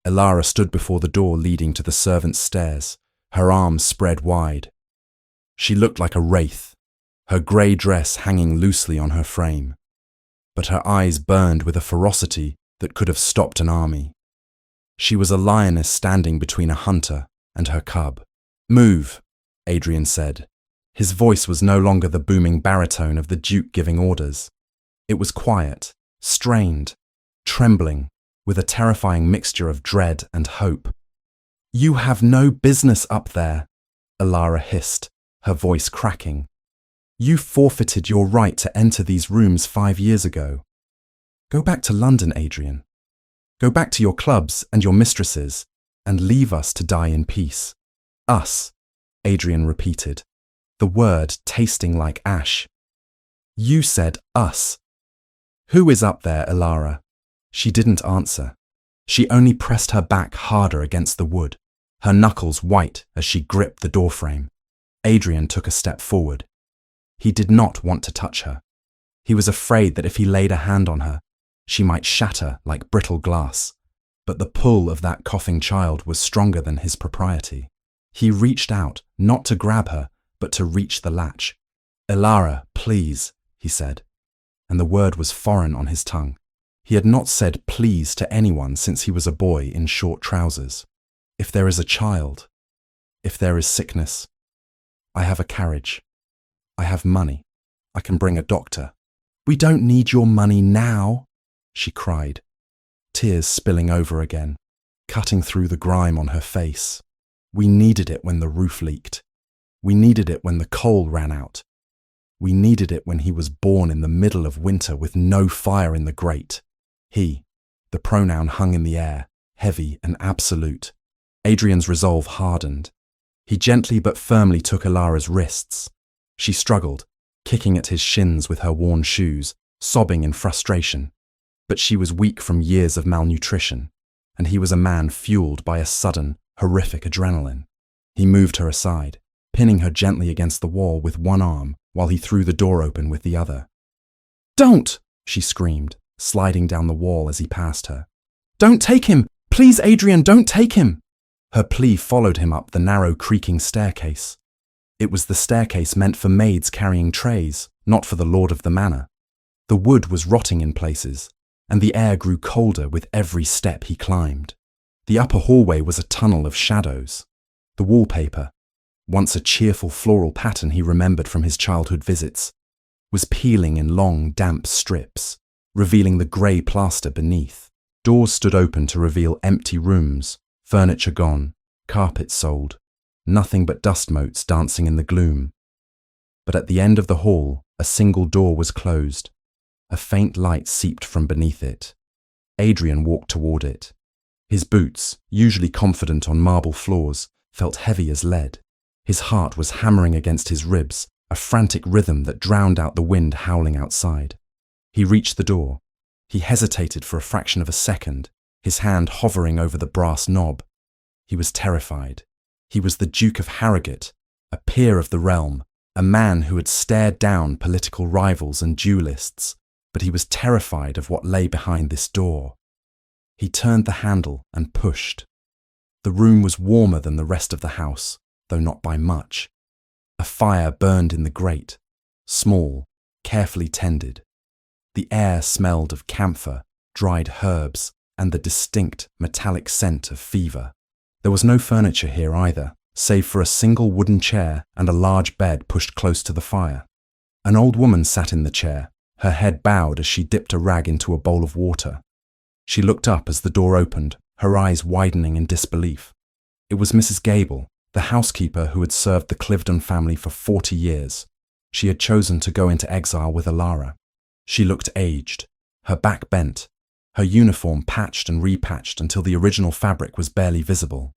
Ilara stood before the door leading to the servants' stairs, her arms spread wide. She looked like a wraith, her grey dress hanging loosely on her frame, but her eyes burned with a ferocity that could have stopped an army. She was a lioness standing between a hunter and her cub. Move, Adrian said. His voice was no longer the booming baritone of the Duke giving orders. It was quiet, strained, trembling, with a terrifying mixture of dread and hope. You have no business up there, Ilara hissed, her voice cracking. You forfeited your right to enter these rooms 5 years ago. Go back to London, Adrian. Go back to your clubs and your mistresses, and leave us to die in peace. Us, Adrian repeated, the word tasting like ash. You said us. "Who is up there, Ilara?" She didn't answer. She only pressed her back harder against the wood, her knuckles white as she gripped the doorframe. Adrian took a step forward. He did not want to touch her. He was afraid that if he laid a hand on her, she might shatter like brittle glass. But the pull of that coughing child was stronger than his propriety. He reached out, not to grab her, but to reach the latch. "Ilara, please," he said, and the word was foreign on his tongue. He had not said please to anyone since he was a boy in short trousers. "If there is a child, if there is sickness, I have a carriage. I have money. I can bring a doctor." "We don't need your money now," she cried, tears spilling over again, cutting through the grime on her face. "We needed it when the roof leaked. We needed it when the coal ran out. We needed it when he was born in the middle of winter with no fire in the grate." He, the pronoun hung in the air, heavy and absolute. Adrian's resolve hardened. He gently but firmly took Ilara's wrists. She struggled, kicking at his shins with her worn shoes, sobbing in frustration. But she was weak from years of malnutrition, and he was a man fueled by a sudden, horrific adrenaline. He moved her aside, pinning her gently against the wall with one arm while he threw the door open with the other. "Don't!" she screamed, sliding down the wall as he passed her. "Don't take him! Please, Adrian, don't take him!" Her plea followed him up the narrow, creaking staircase. It was the staircase meant for maids carrying trays, not for the lord of the manor. The wood was rotting in places, and the air grew colder with every step he climbed. The upper hallway was a tunnel of shadows. The wallpaper, once a cheerful floral pattern he remembered from his childhood visits, was peeling in long, damp strips, revealing the grey plaster beneath. Doors stood open to reveal empty rooms, furniture gone, carpets sold, nothing but dust motes dancing in the gloom. But at the end of the hall, a single door was closed. A faint light seeped from beneath it. Adrian walked toward it. His boots, usually confident on marble floors, felt heavy as lead. His heart was hammering against his ribs, a frantic rhythm that drowned out the wind howling outside. He reached the door. He hesitated for a fraction of a second, his hand hovering over the brass knob. He was terrified. He was the Duke of Harrogate, a peer of the realm, a man who had stared down political rivals and duelists, but he was terrified of what lay behind this door. He turned the handle and pushed. The room was warmer than the rest of the house, though not by much. A fire burned in the grate, small, carefully tended. The air smelled of camphor, dried herbs, and the distinct metallic scent of fever. There was no furniture here either, save for a single wooden chair and a large bed pushed close to the fire. An old woman sat in the chair, her head bowed as she dipped a rag into a bowl of water. She looked up as the door opened, her eyes widening in disbelief. It was Mrs. Gable, the housekeeper who had served the Cliveden family for 40 years. She had chosen to go into exile with Ilara. She looked aged, her back bent, her uniform patched and repatched until the original fabric was barely visible.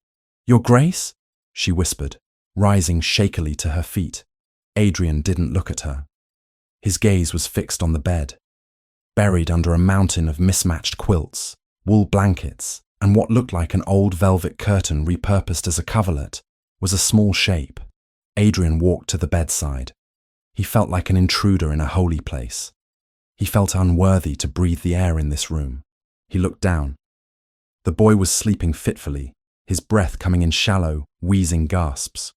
"Your Grace?" she whispered, rising shakily to her feet. Adrian didn't look at her. His gaze was fixed on the bed. Buried under a mountain of mismatched quilts, wool blankets, and what looked like an old velvet curtain repurposed as a coverlet, was a small shape. Adrian walked to the bedside. He felt like an intruder in a holy place. He felt unworthy to breathe the air in this room. He looked down. The boy was sleeping fitfully, his breath coming in shallow, wheezing gasps.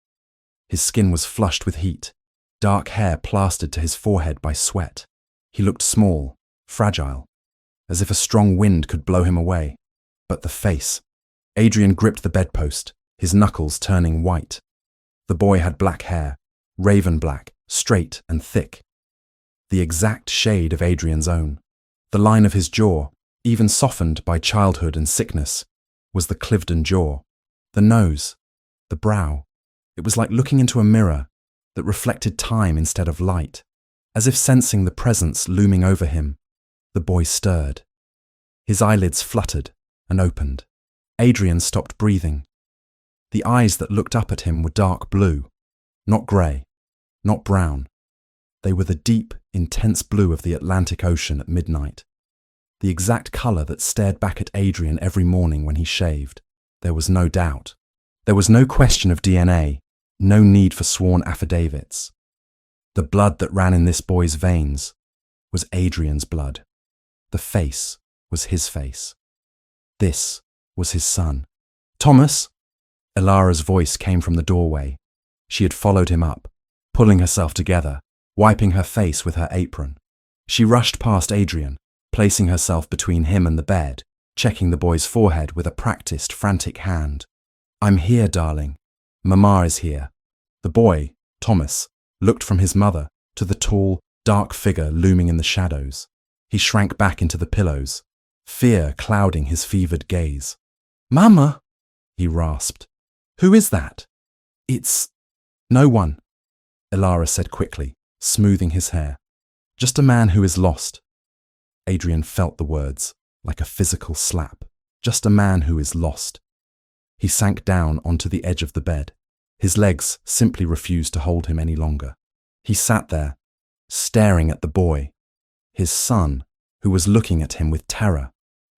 His skin was flushed with heat, dark hair plastered to his forehead by sweat. He looked small, fragile, as if a strong wind could blow him away. But the face. Adrian gripped the bedpost, his knuckles turning white. The boy had black hair, raven black, straight and thick. The exact shade of Adrian's own. The line of his jaw, even softened by childhood and sickness, was the Cliveden jaw. The nose, the brow. It was like looking into a mirror that reflected time instead of light. As if sensing the presence looming over him, the boy stirred. His eyelids fluttered and opened. Adrian stopped breathing. The eyes that looked up at him were dark blue, not grey, not brown. They were the deep, intense blue of the Atlantic Ocean at midnight. The exact colour that stared back at Adrian every morning when he shaved. There was no doubt. There was no question of DNA, no need for sworn affidavits. The blood that ran in this boy's veins was Adrian's blood. The face was his face. This was his son. "Thomas!" Ilara's voice came from the doorway. She had followed him up, pulling herself together, wiping her face with her apron. She rushed past Adrian, placing herself between him and the bed, checking the boy's forehead with a practiced, frantic hand. "I'm here, darling. Mama is here." The boy, Thomas, looked from his mother to the tall, dark figure looming in the shadows. He shrank back into the pillows, fear clouding his fevered gaze. "Mama!" he rasped. "Who is that?" "It's no one," Ilara said quickly, smoothing his hair. "Just a man who is lost." Adrian felt the words, like a physical slap. Just a man who is lost. He sank down onto the edge of the bed. His legs simply refused to hold him any longer. He sat there, staring at the boy, his son, who was looking at him with terror.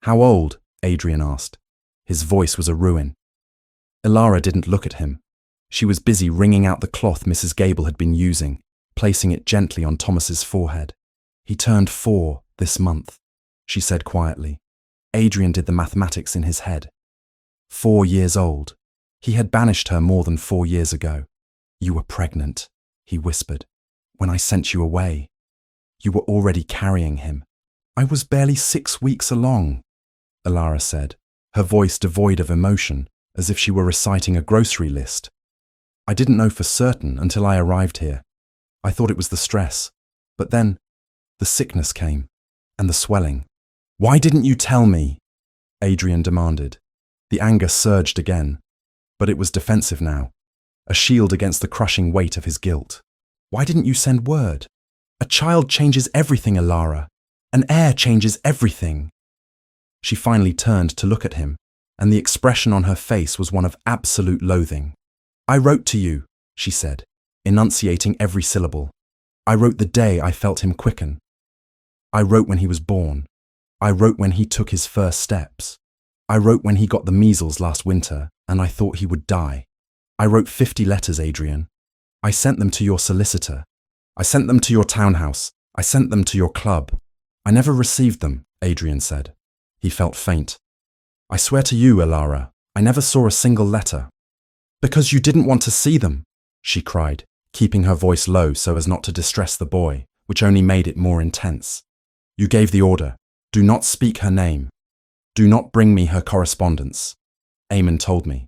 "How old?" Adrian asked. His voice was a ruin. Ilara didn't look at him. She was busy wringing out the cloth Mrs. Gable had been using, placing it gently on Thomas's forehead. "He turned 4 this month," she said quietly. Adrian did the mathematics in his head. 4 years old. He had banished her more than 4 years ago. "You were pregnant," he whispered, "when I sent you away. You were already carrying him." "I was barely 6 weeks along," Ilara said, her voice devoid of emotion, as if she were reciting a grocery list. "I didn't know for certain until I arrived here. I thought it was the stress. But then, the sickness came, and the swelling." "Why didn't you tell me?" Adrian demanded. The anger surged again, but it was defensive now, a shield against the crushing weight of his guilt. "Why didn't you send word? A child changes everything, Ilara. An heir changes everything." She finally turned to look at him, and the expression on her face was one of absolute loathing. "I wrote to you," she said, enunciating every syllable. "I wrote the day I felt him quicken. I wrote when he was born. I wrote when he took his first steps. I wrote when he got the measles last winter and I thought he would die. I wrote 50 letters, Adrian. I sent them to your solicitor. I sent them to your townhouse. I sent them to your club. I never received them," Adrian said. He felt faint. "I swear to you, Ilara, I never saw a single letter." "Because you didn't want to see them," she cried, keeping her voice low so as not to distress the boy, which only made it more intense. "You gave the order. Do not speak her name. Do not bring me her correspondence. Eamon told me.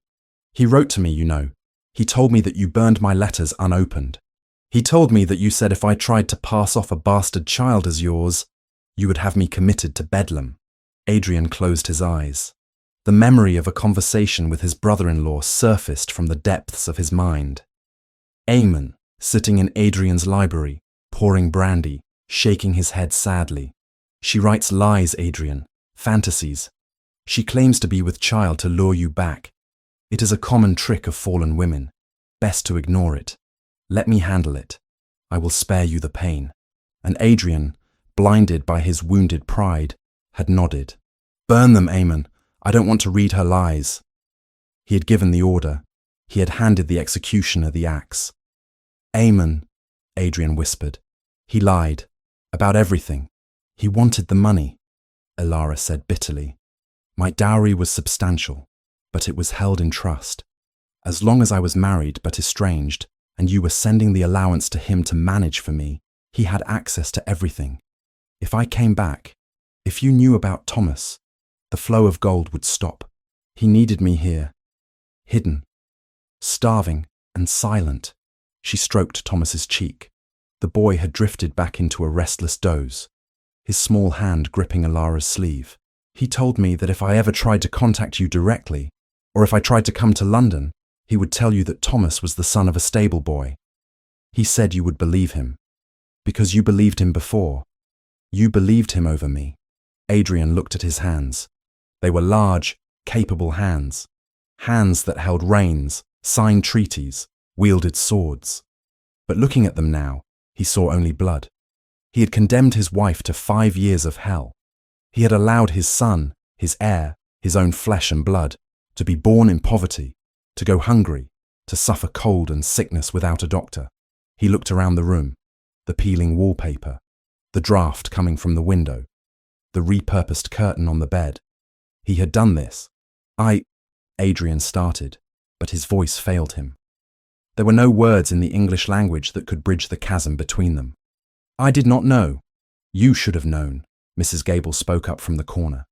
He wrote to me, you know. He told me that you burned my letters unopened. He told me that you said if I tried to pass off a bastard child as yours, you would have me committed to Bedlam." Adrian closed his eyes. The memory of a conversation with his brother-in-law surfaced from the depths of his mind. Eamon, sitting in Adrian's library, pouring brandy, shaking his head sadly. "She writes lies, Adrian, fantasies. She claims to be with child to lure you back. It is a common trick of fallen women. Best to ignore it. Let me handle it. I will spare you the pain." And Adrian, blinded by his wounded pride, had nodded. "Burn them, Eamon. I don't want to read her lies." He had given the order. He had handed the executioner the axe. "Eamon," Adrian whispered. "He lied. About everything. He wanted the money," Ilara said bitterly. "My dowry was substantial, but it was held in trust. As long as I was married but estranged, and you were sending the allowance to him to manage for me, he had access to everything. If I came back, if you knew about Thomas, the flow of gold would stop. He needed me here, hidden, starving and silent." She stroked Thomas's cheek. The boy had drifted back into a restless doze, his small hand gripping Ilara's sleeve. "He told me that if I ever tried to contact you directly, or if I tried to come to London, he would tell you that Thomas was the son of a stable boy. He said you would believe him. Because you believed him before. You believed him over me." Adrian looked at his hands. They were large, capable hands. Hands that held reins, signed treaties, wielded swords. But looking at them now, He saw only blood. He had condemned his wife to 5 years of hell. He had allowed his son, his heir, his own flesh and blood, to be born in poverty, to go hungry, to suffer cold and sickness without a doctor. He looked around the room, the peeling wallpaper, the draught coming from the window, the repurposed curtain on the bed. He had done this. Adrian started, but his voice failed him. There were no words in the English language that could bridge the chasm between them. I did not know. You should have known, Mrs. Gable spoke up from the corner.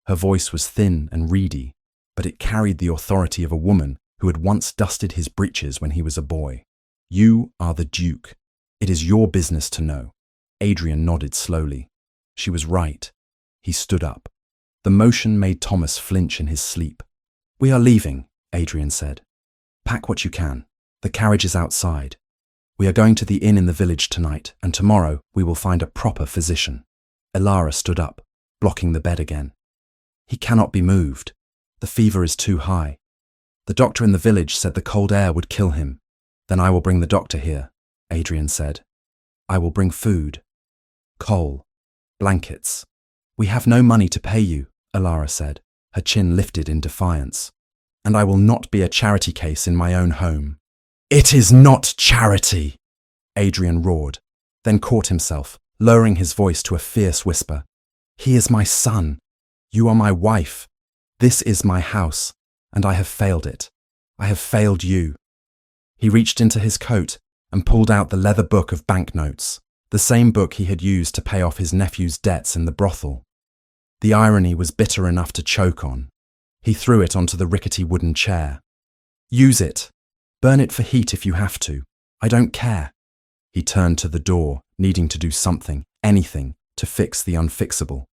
Her voice was thin and reedy, but it carried the authority of a woman who had once dusted his breeches when he was a boy. You are the Duke. It is your business to know. Adrian nodded slowly. She was right. He stood up. The motion made Thomas flinch in his sleep. We are leaving, Adrian said. Pack what you can. The carriage is outside. We are going to the inn in the village tonight, and tomorrow we will find a proper physician. Elara stood up, blocking the bed again. He cannot be moved. The fever is too high. The doctor in the village said the cold air would kill him. Then I will bring the doctor here, Adrian said. I will bring food. Coal. Blankets. We have no money to pay you, Elara said, her chin lifted in defiance. And I will not be a charity case in my own home. It is not charity, Adrian roared, then caught himself, lowering his voice to a fierce whisper. He is my son. You are my wife. This is my house, and I have failed it. I have failed you. He reached into his coat and pulled out the leather book of banknotes, the same book he had used to pay off his nephew's debts in the brothel. The irony was bitter enough to choke on. He threw it onto the rickety wooden chair. Use it. Burn it for heat if you have to. I don't care. He turned to the door, needing to do something, anything, to fix the unfixable.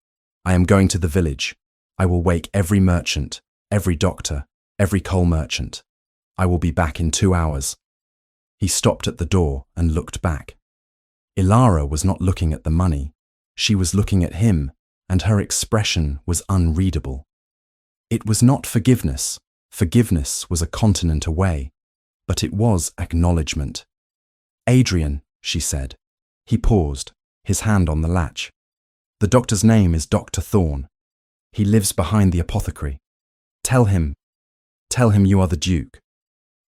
I am going to the village. I will wake every merchant, every doctor, every coal merchant. I will be back in 2 hours. He stopped at the door and looked back. Elara was not looking at the money. She was looking at him, and her expression was unreadable. It was not forgiveness. Forgiveness was a continent away. But it was acknowledgement. Adrian, she said. He paused, his hand on the latch. The doctor's name is Dr. Thorne. He lives behind the apothecary. Tell him you are the Duke.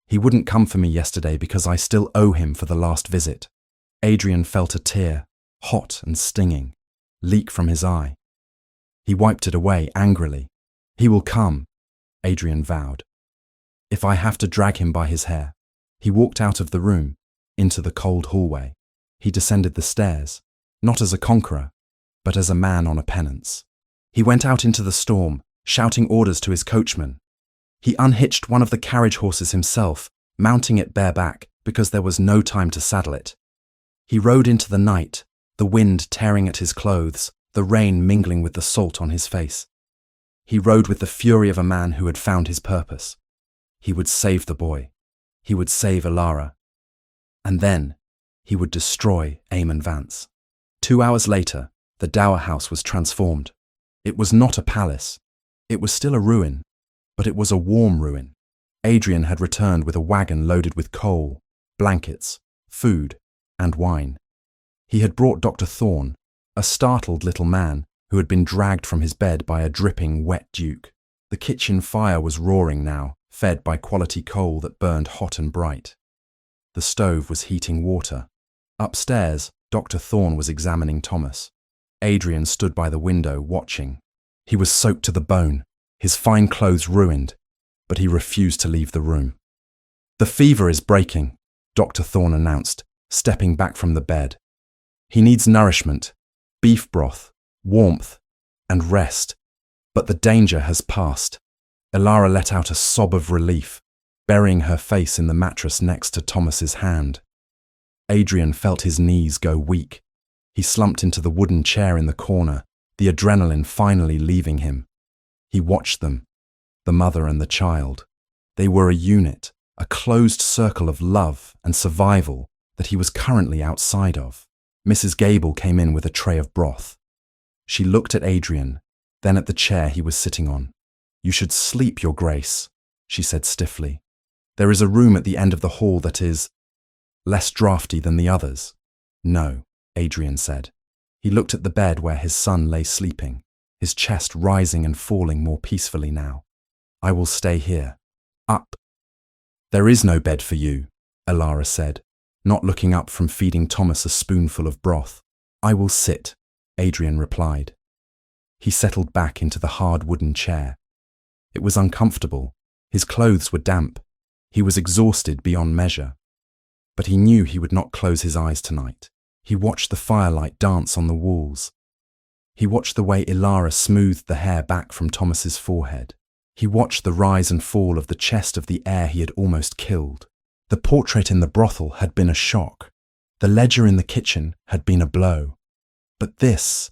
He wouldn't come for me yesterday because I still owe him for the last visit. Adrian felt a tear, hot and stinging, leak from his eye. He wiped it away angrily. He will come, Adrian vowed. If I have to drag him by his hair. He walked out of the room, into the cold hallway. He descended the stairs, not as a conqueror, but as a man on a penance. He went out into the storm, shouting orders to his coachman. He unhitched one of the carriage horses himself, mounting it bareback because there was no time to saddle it. He rode into the night, the wind tearing at his clothes, the rain mingling with the salt on his face. He rode with the fury of a man who had found his purpose. He would save the boy. He would save Elara. And then he would destroy Eamon Vance. 2 hours later, the dower house was transformed. It was not a palace. It was still a ruin, but it was a warm ruin. Adrian had returned with a wagon loaded with coal, blankets, food, and wine. He had brought Dr. Thorne, a startled little man who had been dragged from his bed by a dripping, wet Duke. The kitchen fire was roaring now, fed by quality coal that burned hot and bright. The stove was heating water. Upstairs, Dr. Thorne was examining Thomas. Adrian stood by the window, watching. He was soaked to the bone, his fine clothes ruined, but he refused to leave the room. The fever is breaking, Dr. Thorne announced, stepping back from the bed. He needs nourishment, beef broth, warmth, and rest, but the danger has passed. Elara let out a sob of relief, burying her face in the mattress next to Thomas's hand. Adrian felt his knees go weak. He slumped into the wooden chair in the corner, the adrenaline finally leaving him. He watched them, the mother and the child. They were a unit, a closed circle of love and survival that he was currently outside of. Mrs. Gable came in with a tray of broth. She looked at Adrian, then at the chair he was sitting on. You should sleep, Your Grace, she said stiffly. There is a room at the end of the hall that is less draughty than the others. No, Adrian said. He looked at the bed where his son lay sleeping, his chest rising and falling more peacefully now. I will stay here. Up. There is no bed for you, Elara said, not looking up from feeding Thomas a spoonful of broth. I will sit, Adrian replied. He settled back into the hard wooden chair. It was uncomfortable. His clothes were damp. He was exhausted beyond measure. But he knew he would not close his eyes tonight. He watched the firelight dance on the walls. He watched the way Elara smoothed the hair back from Thomas's forehead. He watched the rise and fall of the chest of the heir he had almost killed. The portrait in the brothel had been a shock. The ledger in the kitchen had been a blow. But this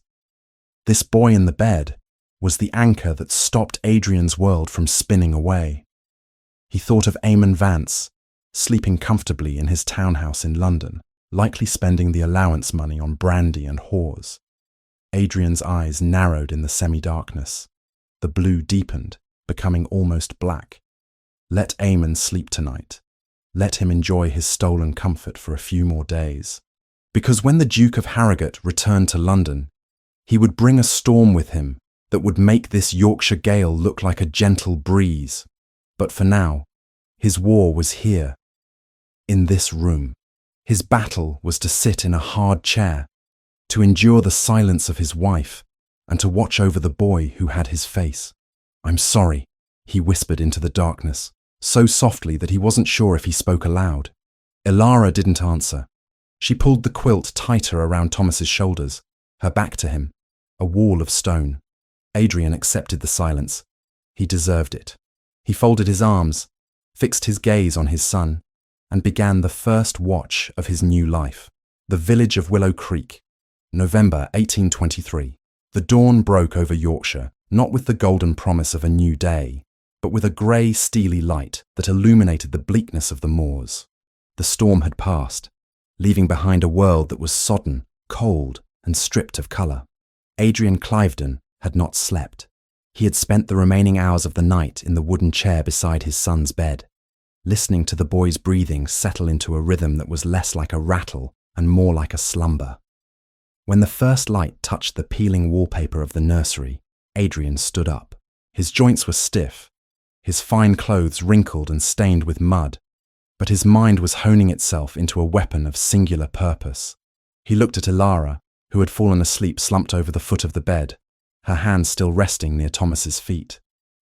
boy in the bed, was the anchor that stopped Adrian's world from spinning away. He thought of Eamon Vance, sleeping comfortably in his townhouse in London, likely spending the allowance money on brandy and whores. Adrian's eyes narrowed in the semi-darkness. The blue deepened, becoming almost black. Let Eamon sleep tonight. Let him enjoy his stolen comfort for a few more days. Because when the Duke of Harrogate returned to London, he would bring a storm with him that would make this Yorkshire gale look like a gentle breeze. But for now, his war was here, in this room. His battle was to sit in a hard chair, to endure the silence of his wife, and to watch over the boy who had his face. I'm sorry, he whispered into the darkness, so softly that he wasn't sure if he spoke aloud. Elara didn't answer. She pulled the quilt tighter around Thomas's shoulders, her back to him, a wall of stone. Adrian accepted the silence. He deserved it. He folded his arms, fixed his gaze on his son, and began the first watch of his new life. The village of Willow Creek, November 1823. The dawn broke over Yorkshire, not with the golden promise of a new day, but with a grey, steely light that illuminated the bleakness of the moors. The storm had passed, leaving behind a world that was sodden, cold, and stripped of colour. Adrian Cliveden had not slept. He had spent the remaining hours of the night in the wooden chair beside his son's bed, listening to the boy's breathing settle into a rhythm that was less like a rattle and more like a slumber. When the first light touched the peeling wallpaper of the nursery, Adrian stood up. His joints were stiff, his fine clothes wrinkled and stained with mud, but his mind was honing itself into a weapon of singular purpose. He looked at Elara, who had fallen asleep slumped over the foot of the bed, her hand still resting near Thomas's feet.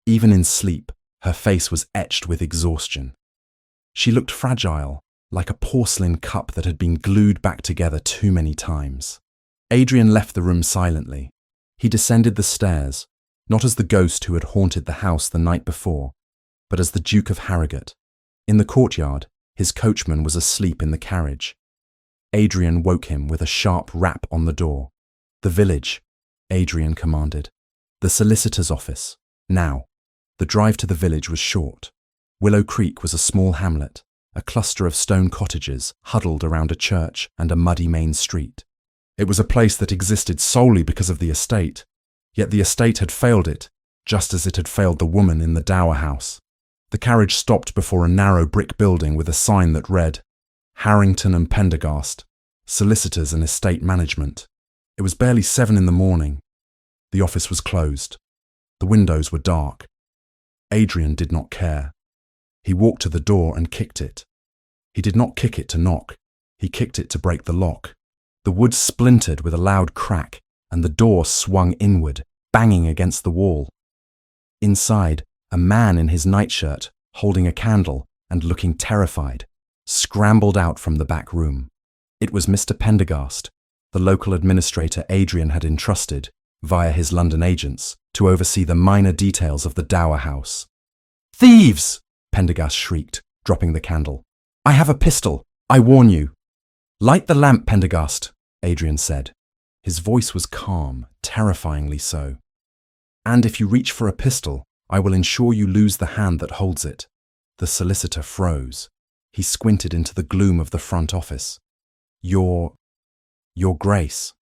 Even in sleep, her face was etched with exhaustion. She looked fragile, like a porcelain cup that had been glued back together too many times. Adrian left the room silently. He descended the stairs, not as the ghost who had haunted the house the night before, but as the Duke of Harrogate. In the courtyard, his coachman was asleep in the carriage. Adrian woke him with a sharp rap on the door. The village, Adrian commanded. The solicitor's office. Now. The drive to the village was short. Willow Creek was a small hamlet, a cluster of stone cottages huddled around a church and a muddy main street. It was a place that existed solely because of the estate, yet the estate had failed it, just as it had failed the woman in the dower house. The carriage stopped before a narrow brick building with a sign that read, Harrington and Pendergast, Solicitors and Estate Management. It was barely 7 in the morning. The office was closed. The windows were dark. Adrian did not care. He walked to the door and kicked it. He did not kick it to knock. He kicked it to break the lock. The wood splintered with a loud crack, and the door swung inward, banging against the wall. Inside, a man in his nightshirt, holding a candle and looking terrified, scrambled out from the back room. It was Mr. Pendergast, the local administrator Adrian had entrusted, via his London agents, to oversee the minor details of the dower house. "Thieves!" Pendergast shrieked, dropping the candle. "I have a pistol. I warn you." "Light the lamp, Pendergast," Adrian said. His voice was calm, terrifyingly so. "And if you reach for a pistol, I will ensure you lose the hand that holds it." The solicitor froze. He squinted into the gloom of the front office. Your Grace."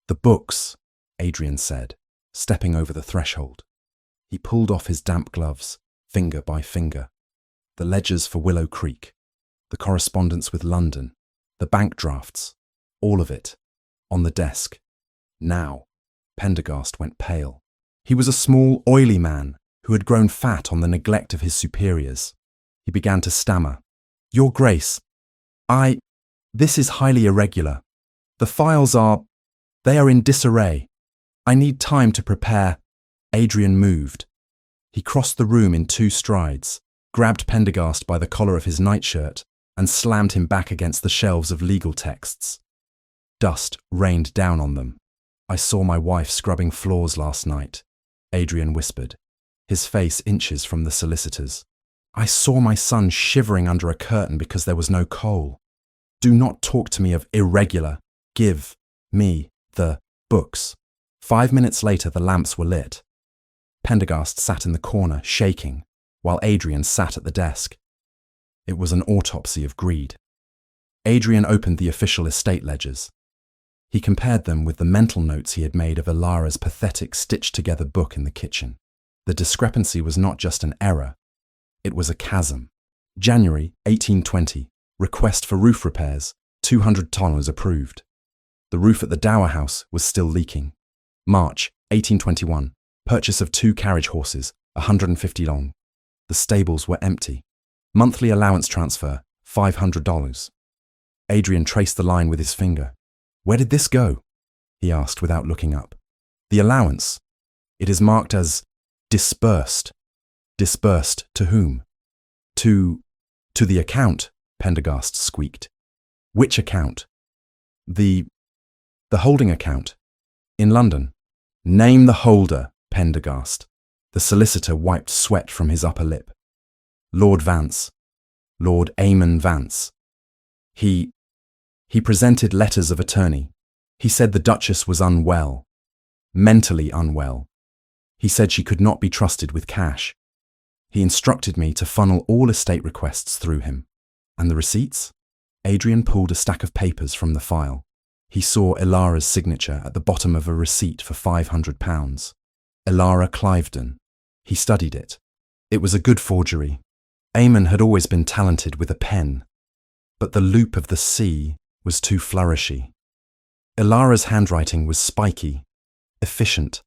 "The books," Adrian said, stepping over the threshold. He pulled off his damp gloves, finger by finger. The ledgers for Willow Creek, the correspondence with London, the bank drafts, All of it. On the desk. Now. Pendergast went pale. He was a small, oily man who had grown fat on the neglect of his superiors. He began to stammer. Your Grace, this is highly irregular. The files they are in disarray. I need time to prepare. Adrian moved. He crossed the room in 2 strides, grabbed Pendergast by the collar of his nightshirt, and slammed him back against the shelves of legal texts. Dust rained down on them. I saw my wife scrubbing floors last night, Adrian whispered, his face inches from the solicitor's. I saw my son shivering under a curtain because there was no coal. Do not talk to me of irregular. Give me the books. 5 minutes later, the lamps were lit. Pendergast sat in the corner, shaking, while Adrian sat at the desk. It was an autopsy of greed. Adrian opened the official estate ledgers. He compared them with the mental notes he had made of Ilara's pathetic stitched-together book in the kitchen. The discrepancy was not just an error. It was a chasm. January 1820, request for roof repairs, $200 approved. The roof at the Dower House was still leaking. March 1821, purchase of 2 carriage horses, 150 long. The stables were empty. Monthly allowance transfer, $500. Adrian traced the line with his finger. Where did this go? He asked without looking up. The allowance. It is marked as disbursed. Disbursed to whom? To the account, Pendergast squeaked. Which account? The holding account. In London. Name the holder, Pendergast. The solicitor wiped sweat from his upper lip. Lord Vance. Lord Eamon Vance. He presented letters of attorney. He said the Duchess was unwell. Mentally unwell. He said she could not be trusted with cash. He instructed me to funnel all estate requests through him. And the receipts? Adrian pulled a stack of papers from the file. He saw Ilara's signature at the bottom of a receipt for £500. Ilara Cliveden. He studied it. It was a good forgery. Eamon had always been talented with a pen, but the loop of the C was too flourishy. Ilara's handwriting was spiky, efficient.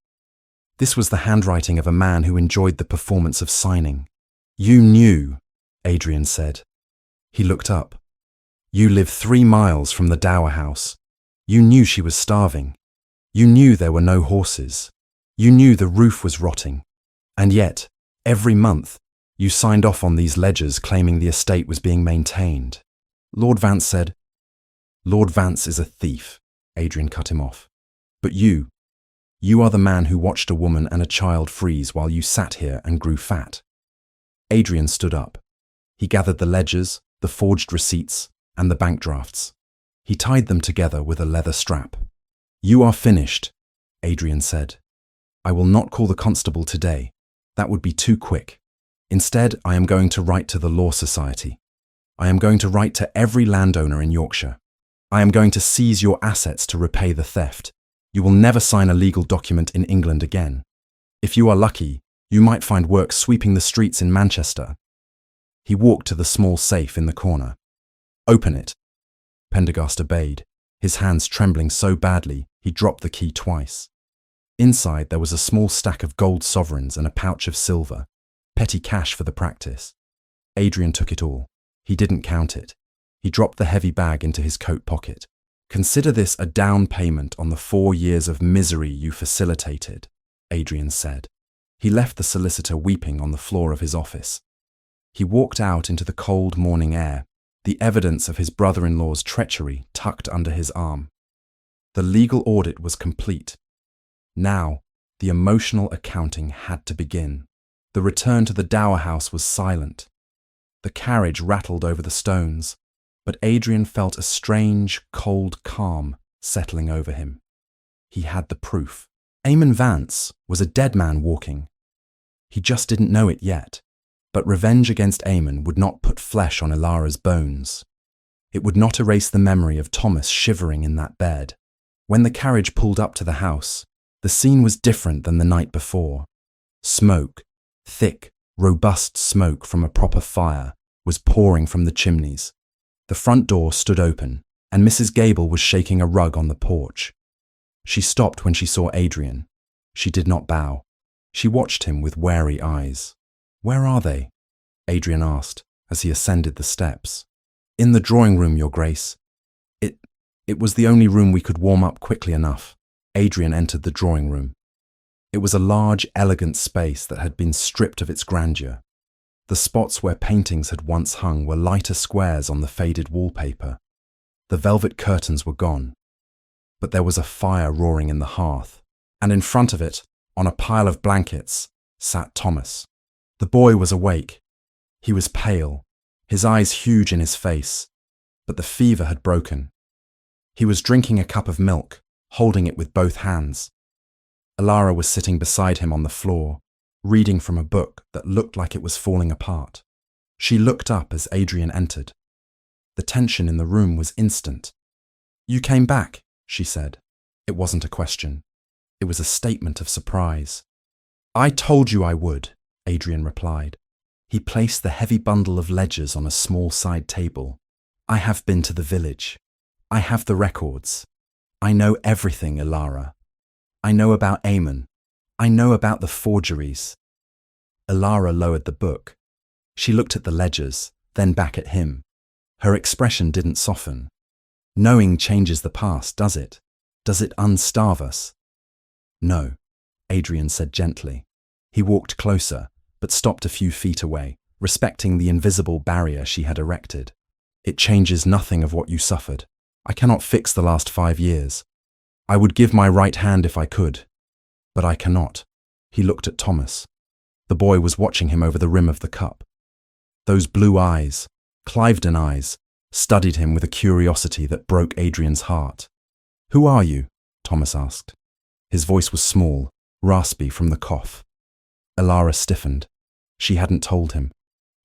This was the handwriting of a man who enjoyed the performance of signing. You knew, Adrian said. He looked up. You live 3 miles from the Dower House. You knew she was starving. You knew there were no horses. You knew the roof was rotting. And yet, every month, you signed off on these ledgers claiming the estate was being maintained. Lord Vance said. Lord Vance is a thief, Adrian cut him off. But you are the man who watched a woman and a child freeze while you sat here and grew fat. Adrian stood up. He gathered the ledgers, the forged receipts, and the bank drafts. He tied them together with a leather strap. You are finished, Adrian said. I will not call the constable today. That would be too quick. Instead, I am going to write to the Law Society. I am going to write to every landowner in Yorkshire. I am going to seize your assets to repay the theft. You will never sign a legal document in England again. If you are lucky, you might find work sweeping the streets in Manchester. He walked to the small safe in the corner. Open it. Pendergast obeyed, his hands trembling so badly he dropped the key twice. Inside there was a small stack of gold sovereigns and a pouch of silver, petty cash for the practice. Adrian took it all. He didn't count it. He dropped the heavy bag into his coat pocket. Consider this a down payment on the 4 years of misery you facilitated, Adrian said. He left the solicitor weeping on the floor of his office. He walked out into the cold morning air, the evidence of his brother-in-law's treachery tucked under his arm. The legal audit was complete. Now, the emotional accounting had to begin. The return to the Dower House was silent. The carriage rattled over the stones, but Adrian felt a strange, cold calm settling over him. He had the proof. Eamon Vance was a dead man walking. He just didn't know it yet, but revenge against Eamon would not put flesh on Ilara's bones. It would not erase the memory of Thomas shivering in that bed. When the carriage pulled up to the house, the scene was different than the night before. Smoke, thick, robust smoke from a proper fire, was pouring from the chimneys. The front door stood open, and Mrs. Gable was shaking a rug on the porch. She stopped when she saw Adrian. She did not bow. She watched him with wary eyes. "Where are they?" Adrian asked as he ascended the steps. "In the drawing room, Your Grace." It was the only room we could warm up quickly enough. Adrian entered the drawing room. It was a large, elegant space that had been stripped of its grandeur. The spots where paintings had once hung were lighter squares on the faded wallpaper. The velvet curtains were gone. But there was a fire roaring in the hearth, and in front of it, on a pile of blankets, sat Thomas. The boy was awake. He was pale, his eyes huge in his face, but the fever had broken. He was drinking a cup of milk, holding it with both hands. Alara was sitting beside him on the floor, reading from a book that looked like it was falling apart. She looked up as Adrian entered. The tension in the room was instant. "You came back," she said. It wasn't a question. It was a statement of surprise. "I told you I would," Adrian replied. He placed the heavy bundle of ledgers on a small side table. "I have been to the village. I have the records. I know everything, Alara. I know about Eamon. I know about the forgeries." Alara lowered the book. She looked at the ledgers, then back at him. Her expression didn't soften. "Knowing changes the past, does it? Does it unstarve us?" "No," Adrian said gently. He walked closer, but stopped a few feet away, respecting the invisible barrier she had erected. "It changes nothing of what you suffered. I cannot fix the last 5 years. I would give my right hand if I could, but I cannot." He looked at Thomas. The boy was watching him over the rim of the cup. Those blue eyes, Cliveden eyes, studied him with a curiosity that broke Adrian's heart. "Who are you?" Thomas asked. His voice was small, raspy from the cough. Alara stiffened. She hadn't told him.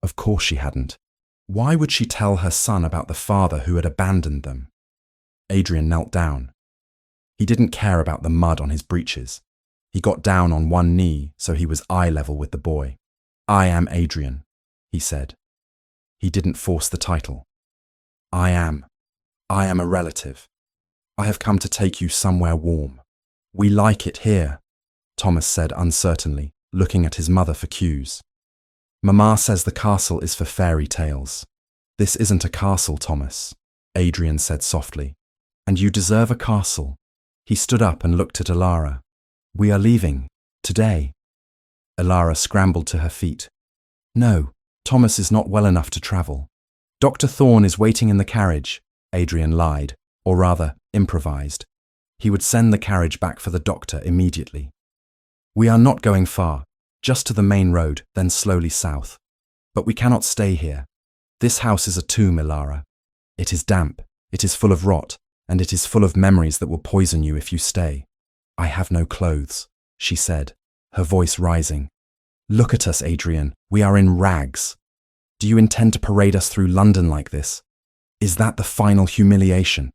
Of course she hadn't. Why would she tell her son about the father who had abandoned them? Adrian knelt down. He didn't care about the mud on his breeches. He got down on one knee so he was eye level with the boy. "I am Adrian," he said. He didn't force the title. I am a relative. I have come to take you somewhere warm." "We like it here," Thomas said uncertainly, looking at his mother for cues. "Mama says the castle is for fairy tales." "This isn't a castle, Thomas," Adrian said softly. "And you deserve a castle." He stood up and looked at Alara. "We are leaving. Today." Alara scrambled to her feet. "No, Thomas is not well enough to travel. Dr. Thorne is waiting in the carriage," Adrian lied, or rather, improvised. He would send the carriage back for the doctor immediately. "We are not going far, just to the main road, then slowly south. But we cannot stay here. This house is a tomb, Alara. It is damp, it is full of rot, and it is full of memories that will poison you if you stay." "I have no clothes," she said, her voice rising. "Look at us, Adrian. We are in rags. Do you intend to parade us through London like this? Is that the final humiliation?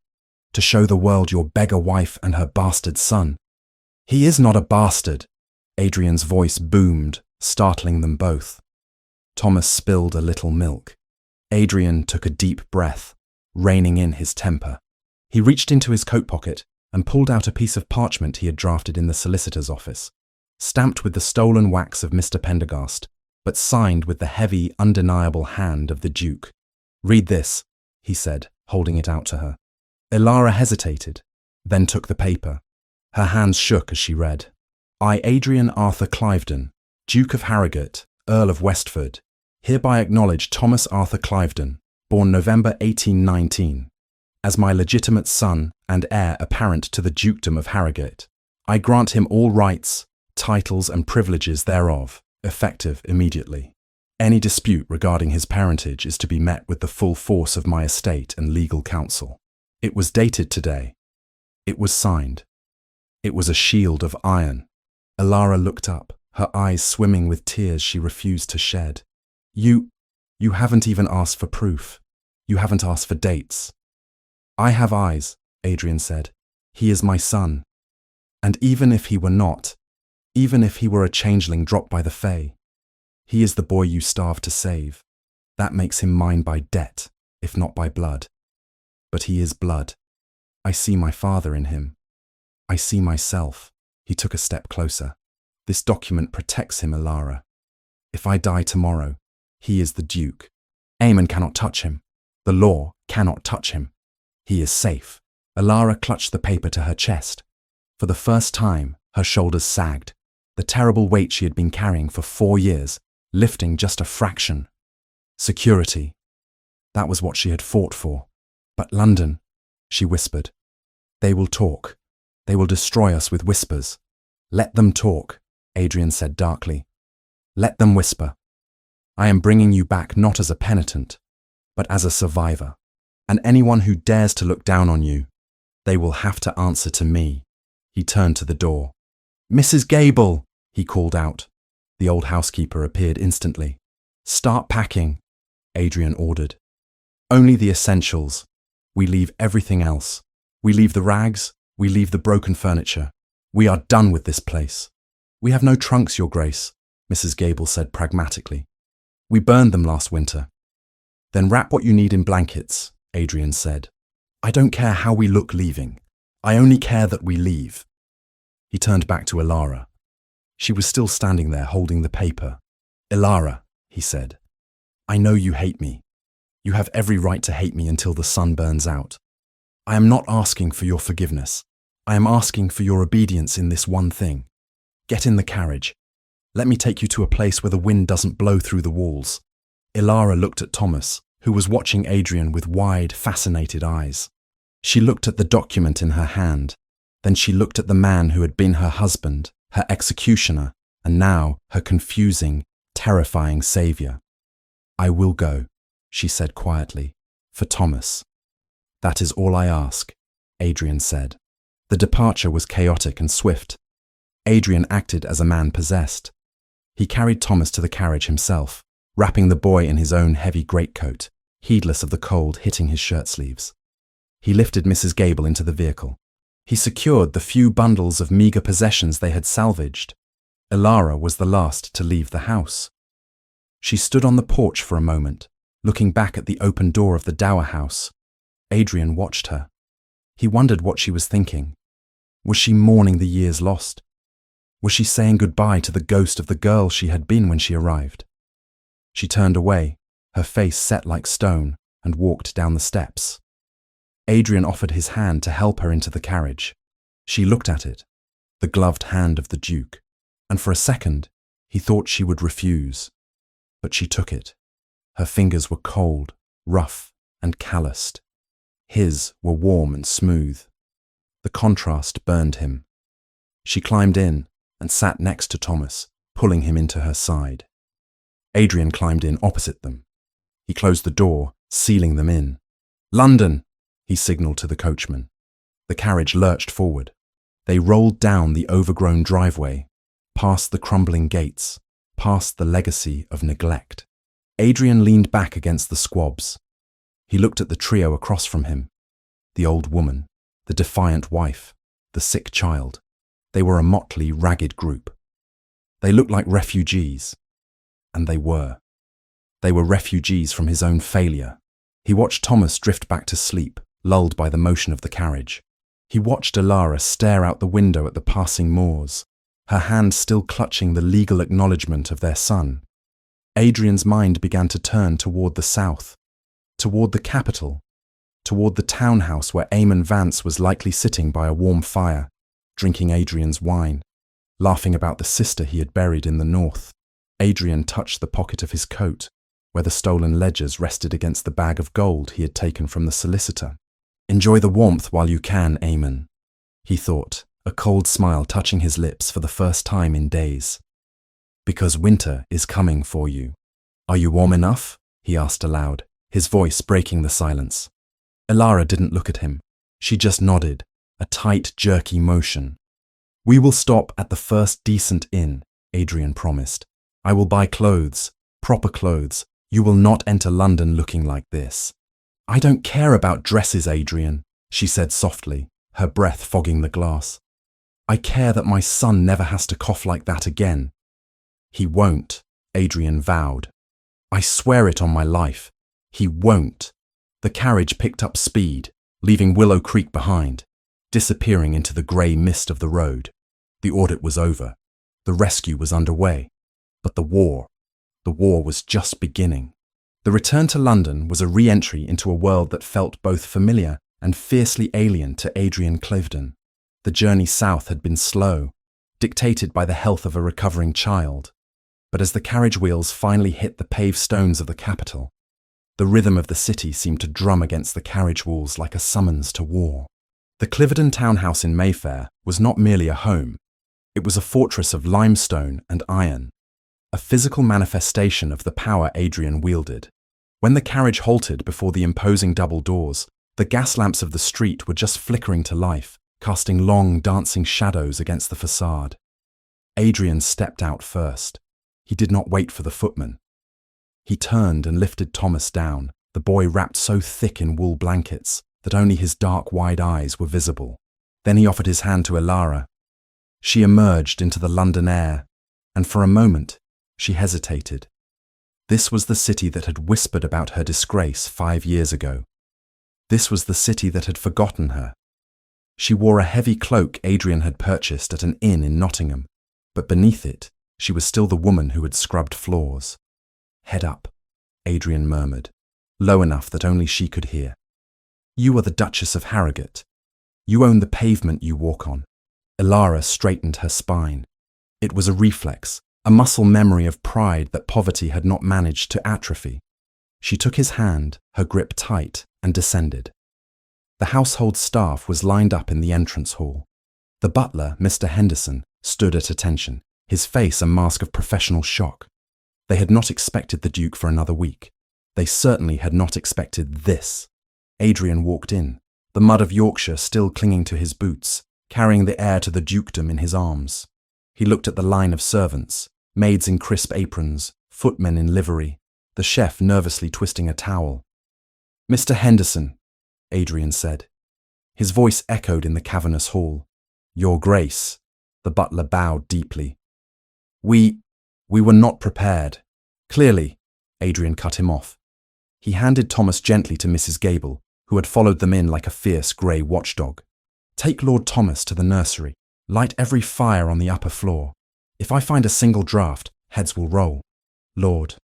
To show the world your beggar wife and her bastard son?" "He is not a bastard," Adrian's voice boomed, startling them both. Thomas spilled a little milk. Adrian took a deep breath, reining in his temper. He reached into his coat pocket and pulled out a piece of parchment he had drafted in the solicitor's office, stamped with the stolen wax of Mr. Pendergast, but signed with the heavy, undeniable hand of the Duke. "Read this," he said, holding it out to her. Alara hesitated, then took the paper. Her hands shook as she read. "I, Adrian Arthur Cliveden, Duke of Harrogate, Earl of Westford, hereby acknowledge Thomas Arthur Cliveden, born November 1819, as my legitimate son and heir apparent to the Dukedom of Harrogate. I grant him all rights, titles and privileges thereof, effective immediately. Any dispute regarding his parentage is to be met with the full force of my estate and legal counsel." It was dated today. It was signed. It was a shield of iron. Alara looked up, her eyes swimming with tears she refused to shed. You haven't even asked for proof. You haven't asked for dates." "I have eyes," Adrian said. "He is my son. And even if he were not, even if he were a changeling dropped by the Fae, he is the boy you starved to save. That makes him mine by debt, if not by blood." but he is blood. I see my father in him. I see myself. He took a step closer. This document protects him, Ilara. If I die tomorrow, he is the Duke. Aemon cannot touch him. The law cannot touch him. He is safe. Ilara clutched the paper to her chest. For the first time, her shoulders sagged. The terrible weight she had been carrying for 4 years, lifting just a fraction. Security. That was what she had fought for. But London, she whispered. They will talk. They will destroy us with whispers. Let them talk, Adrian said darkly. Let them whisper. I am bringing you back not as a penitent, but as a survivor. And anyone who dares to look down on you, they will have to answer to me. He turned to the door. Mrs. Gable, he called out. The old housekeeper appeared instantly. Start packing, Adrian ordered. Only the essentials. We leave everything else. We leave the rags. We leave the broken furniture. We are done with this place. We have no trunks, Your Grace, Mrs. Gable said pragmatically. We burned them last winter. Then wrap what you need in blankets, Adrian said. I don't care how we look leaving. I only care that we leave. He turned back to Ilara. She was still standing there holding the paper. Ilara, he said, I know you hate me. You have every right to hate me until the sun burns out. I am not asking for your forgiveness. I am asking for your obedience in this one thing. Get in the carriage. Let me take you to a place where the wind doesn't blow through the walls. Ilara looked at Thomas, who was watching Adrian with wide, fascinated eyes. She looked at the document in her hand. Then she looked at the man who had been her husband, her executioner, and now her confusing, terrifying savior. I will go, she said quietly, for Thomas. That is all I ask, Adrian said. The departure was chaotic and swift. Adrian acted as a man possessed. He carried Thomas to the carriage himself, wrapping the boy in his own heavy greatcoat, heedless of the cold hitting his shirt sleeves. He lifted Mrs. Gable into the vehicle. He secured the few bundles of meagre possessions they had salvaged. Ilara was the last to leave the house. She stood on the porch for a moment, looking back at the open door of the dower house. Adrian watched her. He wondered what she was thinking. Was she mourning the years lost? Was she saying goodbye to the ghost of the girl she had been when she arrived? She turned away, her face set like stone, and walked down the steps. Adrian offered his hand to help her into the carriage. She looked at it, the gloved hand of the Duke, and for a second he thought she would refuse. But she took it. Her fingers were cold, rough, and calloused. His were warm and smooth. The contrast burned him. She climbed in and sat next to Thomas, pulling him into her side. Adrian climbed in opposite them. He closed the door, sealing them in. London, he signalled to the coachman. The carriage lurched forward. They rolled down the overgrown driveway, past the crumbling gates, past the legacy of neglect. Adrian leaned back against the squabs. He looked at the trio across from him. The old woman, the defiant wife, the sick child. They were a motley, ragged group. They looked like refugees. And they were. They were refugees from his own failure. He watched Thomas drift back to sleep, lulled by the motion of the carriage. He watched Ilara stare out the window at the passing moors, her hand still clutching the legal acknowledgement of their son. Adrian's mind began to turn toward the south, toward the capital, toward the townhouse where Aemon Vance was likely sitting by a warm fire, drinking Adrian's wine, laughing about the sister he had buried in the north. Adrian touched the pocket of his coat, where the stolen ledgers rested against the bag of gold he had taken from the solicitor. Enjoy the warmth while you can, Aemon, he thought, a cold smile touching his lips for the first time in days. Because winter is coming for you. Are you warm enough? He asked aloud, his voice breaking the silence. Ilara didn't look at him. She just nodded, a tight, jerky motion. We will stop at the first decent inn, Adrian promised. I will buy clothes, proper clothes. You will not enter London looking like this. I don't care about dresses, Adrian, she said softly, her breath fogging the glass. I care that my son never has to cough like that again. He won't, Adrian vowed. I swear it on my life. He won't. The carriage picked up speed, leaving Willow Creek behind, disappearing into the grey mist of the road. The audit was over. The rescue was underway. But the war was just beginning. The return to London was a re-entry into a world that felt both familiar and fiercely alien to Adrian Cliveden. The journey south had been slow, dictated by the health of a recovering child. But as the carriage wheels finally hit the paved stones of the capital, the rhythm of the city seemed to drum against the carriage walls like a summons to war. The Cliveden townhouse in Mayfair was not merely a home. It was a fortress of limestone and iron, a physical manifestation of the power Adrian wielded. When the carriage halted before the imposing double doors, the gas lamps of the street were just flickering to life, casting long, dancing shadows against the facade. Adrian stepped out first. He did not wait for the footman. He turned and lifted Thomas down, the boy wrapped so thick in wool blankets that only his dark, wide eyes were visible. Then he offered his hand to Elara. She emerged into the London air, and for a moment, she hesitated. This was the city that had whispered about her disgrace 5 years ago. This was the city that had forgotten her. She wore a heavy cloak Adrian had purchased at an inn in Nottingham, but beneath it, she was still the woman who had scrubbed floors. Head up, Adrian murmured, low enough that only she could hear. You are the Duchess of Harrogate. You own the pavement you walk on. Elara straightened her spine. It was a reflex, a muscle memory of pride that poverty had not managed to atrophy. She took his hand, her grip tight, and descended. The household staff was lined up in the entrance hall. The butler, Mr. Henderson, stood at attention, his face a mask of professional shock. They had not expected the Duke for another week. They certainly had not expected this. Adrian walked in, the mud of Yorkshire still clinging to his boots, carrying the heir to the dukedom in his arms. He looked at the line of servants, maids in crisp aprons, footmen in livery, the chef nervously twisting a towel. Mr. Henderson, Adrian said. His voice echoed in the cavernous hall. Your Grace, the butler bowed deeply. We were not prepared. Clearly, Adrian cut him off. He handed Thomas gently to Mrs. Gable, who had followed them in like a fierce grey watchdog. Take Lord Thomas to the nursery. Light every fire on the upper floor. If I find a single draught, heads will roll. Lord.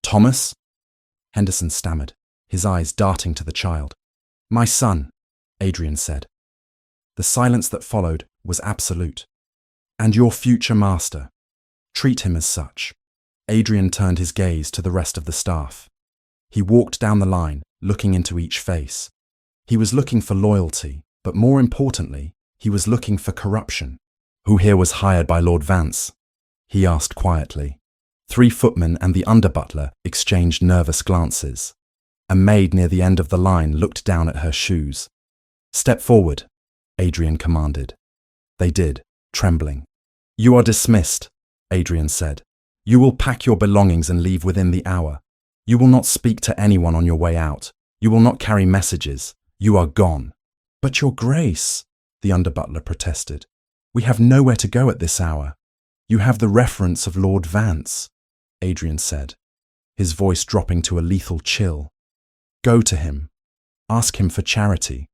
Thomas? Henderson stammered, his eyes darting to the child. My son, Adrian said. The silence that followed was absolute. And your future master. Treat him as such. Adrian turned his gaze to the rest of the staff. He walked down the line, looking into each face. He was looking for loyalty, but more importantly, he was looking for corruption. Who here was hired by Lord Vance? He asked quietly. 3 footmen and the under-butler exchanged nervous glances. A maid near the end of the line looked down at her shoes. Step forward, Adrian commanded. They did, trembling. You are dismissed, Adrian said. You will pack your belongings and leave within the hour. You will not speak to anyone on your way out. You will not carry messages. You are gone. But your Grace, the under-butler protested. We have nowhere to go at this hour. You have the reference of Lord Vance, Adrian said, his voice dropping to a lethal chill. Go to him. Ask him for charity.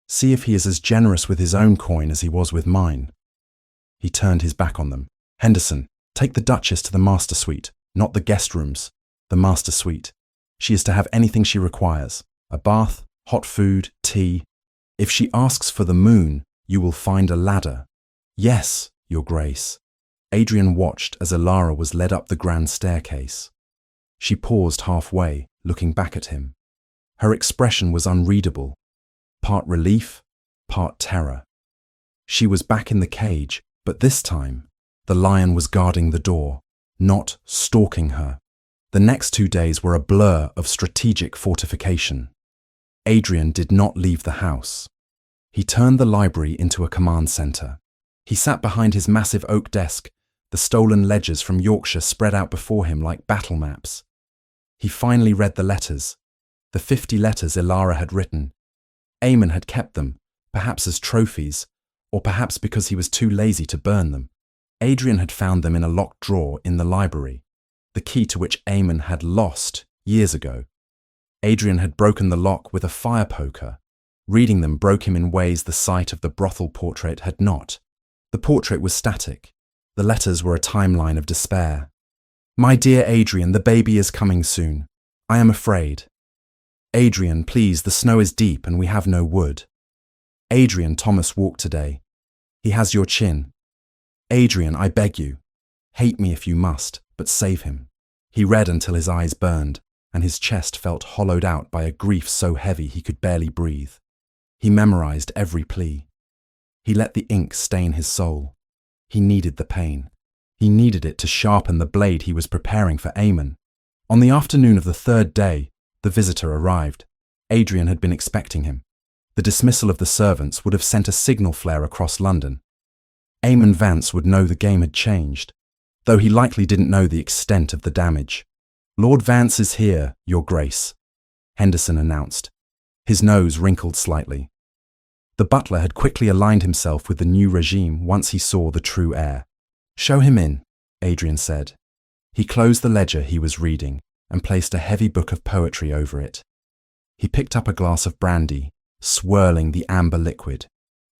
See if he is as generous with his own coin as he was with mine. He turned his back on them. Henderson, take the Duchess to the master suite, not the guest rooms, the master suite. She is to have anything she requires, a bath, hot food, tea. If she asks for the moon, you will find a ladder. Yes, Your Grace. Adrian watched as Elara was led up the grand staircase. She paused halfway, looking back at him. Her expression was unreadable, part relief, part terror. She was back in the cage, but this time, the lion was guarding the door, not stalking her. The next 2 days were a blur of strategic fortification. Adrian did not leave the house. He turned the library into a command centre. He sat behind his massive oak desk, the stolen ledgers from Yorkshire spread out before him like battle maps. He finally read the letters, the 50 letters Elara had written. Eamon had kept them, perhaps as trophies, or perhaps because he was too lazy to burn them. Adrian had found them in a locked drawer in the library, the key to which Eamon had lost years ago. Adrian had broken the lock with a fire poker, Reading them broke him in ways the sight of the Brothel portrait had not. The portrait was static. The letters were a timeline of despair. My dear Adrian, the baby is coming soon. I am afraid. Adrian, please, the snow is deep and we have no wood. Adrian, Thomas walked today. He has your chin. Adrian, I beg you. Hate me if you must, but save him. He read until his eyes burned, and his chest felt hollowed out by a grief so heavy he could barely breathe. He memorized every plea. He let the ink stain his soul. He needed the pain. He needed it to sharpen the blade he was preparing for Eamon. On the afternoon of the third day, the visitor arrived. Adrian had been expecting him. The dismissal of the servants would have sent a signal flare across London. Eamon Vance would know the game had changed, though he likely didn't know the extent of the damage. Lord Vance is here, Your Grace, Henderson announced. His nose wrinkled slightly. The butler had quickly aligned himself with the new regime once he saw the true heir. Show him in, Adrian said. He closed the ledger he was reading and placed a heavy book of poetry over it. He picked up a glass of brandy, swirling the amber liquid.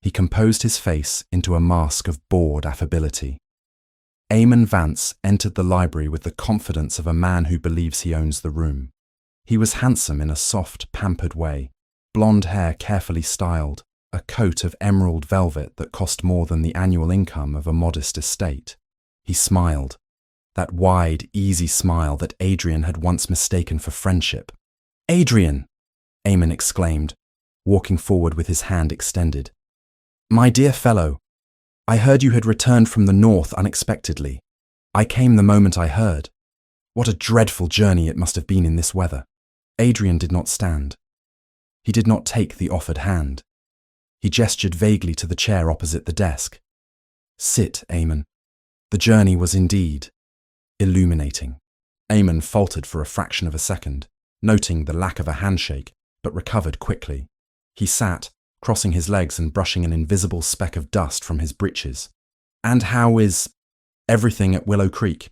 He composed his face into a mask of bored affability. Eamon Vance entered the library with the confidence of a man who believes he owns the room. He was handsome in a soft, pampered way, blonde hair carefully styled, a coat of emerald velvet that cost more than the annual income of a modest estate. He smiled, that wide, easy smile that Adrian had once mistaken for friendship. Adrian! Eamon exclaimed, walking forward with his hand extended. My dear fellow, I heard you had returned from the north unexpectedly. I came the moment I heard. What a dreadful journey it must have been in this weather. Adrian did not stand. He did not take the offered hand. He gestured vaguely to the chair opposite the desk. Sit, Eamon. The journey was indeed illuminating. Eamon faltered for a fraction of a second, noting the lack of a handshake, but recovered quickly. He sat, crossing his legs and brushing an invisible speck of dust from his breeches. And how is everything at Willow Creek?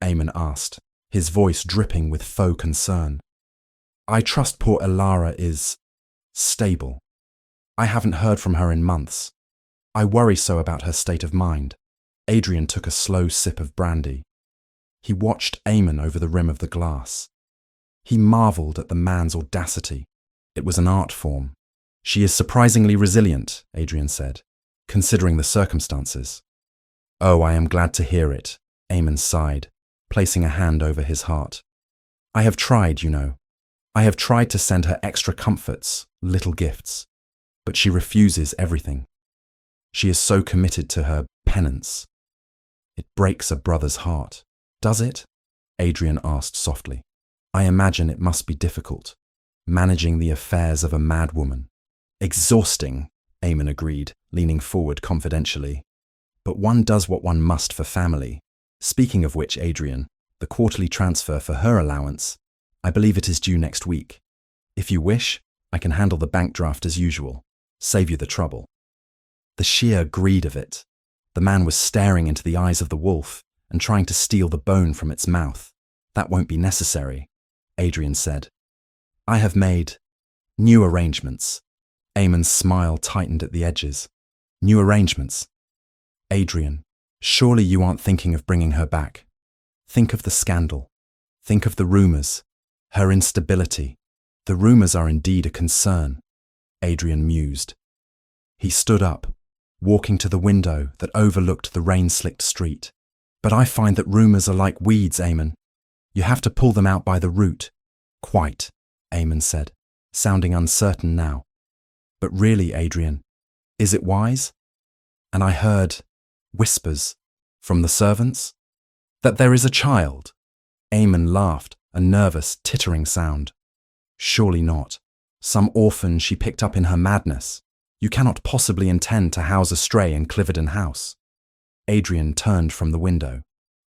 Eamon asked, his voice dripping with faux concern. I trust poor Elara is stable. I haven't heard from her in months. I worry so about her state of mind. Adrian took a slow sip of brandy. He watched Eamon over the rim of the glass. He marvelled at the man's audacity. It was an art form. She is surprisingly resilient, Adrian said, considering the circumstances. Oh, I am glad to hear it, Eamon sighed, placing a hand over his heart. I have tried, you know. I have tried to send her extra comforts, little gifts, but she refuses everything. She is so committed to her penance. It breaks a brother's heart. Does it? Adrian asked softly. I imagine it must be difficult, managing the affairs of a mad woman. Exhausting, Eamon agreed, leaning forward confidentially. But one does what one must for family. Speaking of which, Adrian, the quarterly transfer for her allowance, I believe it is due next week. If you wish, I can handle the bank draft as usual. Save you the trouble. The sheer greed of it. The man was staring into the eyes of the wolf and trying to steal the bone from its mouth. That won't be necessary, Adrian said. I have made new arrangements. Eamon's smile tightened at the edges. New arrangements. Adrian, surely you aren't thinking of bringing her back. Think of the scandal. Think of the rumours. Her instability. The rumours are indeed a concern, Adrian mused. He stood up, walking to the window that overlooked the rain-slicked street. But I find that rumours are like weeds, Eamon. You have to pull them out by the root. Quite, Eamon said, sounding uncertain now. But really, Adrian, is it wise? And I heard whispers from the servants that there is a child. Eamon laughed, a nervous, tittering sound. Surely not. Some orphan she picked up in her madness. You cannot possibly intend to house a stray in Cliverden House. Adrian turned from the window.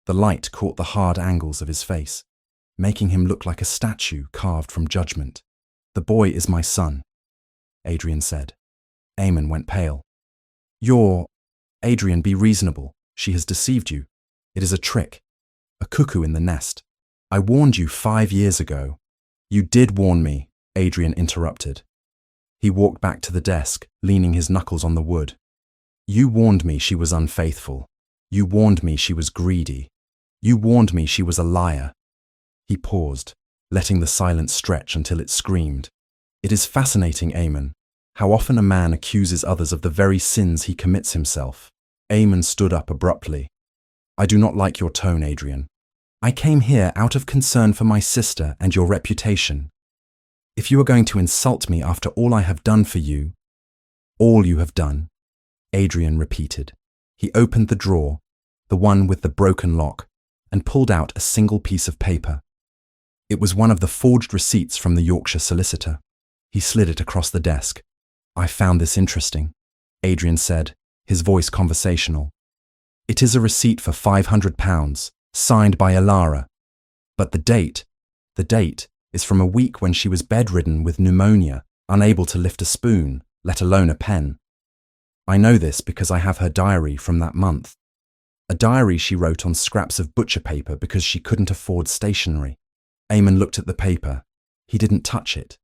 The light caught the hard angles of his face, making him look like a statue carved from judgment. The boy is my son, Adrian said. Eamon went pale. Adrian, be reasonable. She has deceived you. It is a trick. A cuckoo in the nest. I warned you 5 years ago. You did warn me, Adrian interrupted. He walked back to the desk, leaning his knuckles on the wood. You warned me she was unfaithful. You warned me she was greedy. You warned me she was a liar. He paused, letting the silence stretch until it screamed. It is fascinating, Eamon, how often a man accuses others of the very sins he commits himself. Eamon stood up abruptly. I do not like your tone, Adrian. I came here out of concern for my sister and your reputation. If you are going to insult me after all I have done for you, all you have done, Adrian repeated. He opened the drawer, the one with the broken lock, and pulled out a single piece of paper. It was one of the forged receipts from the Yorkshire solicitor. He slid it across the desk. I found this interesting, Adrian said, his voice conversational. It is a receipt for £500, signed by Elara. But the date is from a week when she was bedridden with pneumonia, unable to lift a spoon, let alone a pen. I know this because I have her diary from that month. A diary she wrote on scraps of butcher paper because she couldn't afford stationery. Eamon looked at the paper. He didn't touch it.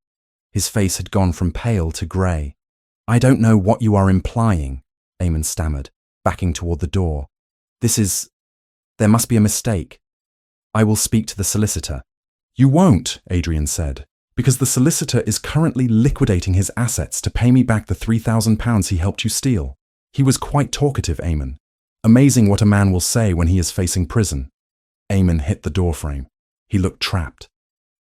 His face had gone from pale to grey. I don't know what you are implying, Eamon stammered, backing toward the door. There must be a mistake. I will speak to the solicitor. You won't, Adrian said, because the solicitor is currently liquidating his assets to pay me back the £3,000 he helped you steal. He was quite talkative, Eamon. Amazing what a man will say when he is facing prison. Eamon hit the doorframe. He looked trapped.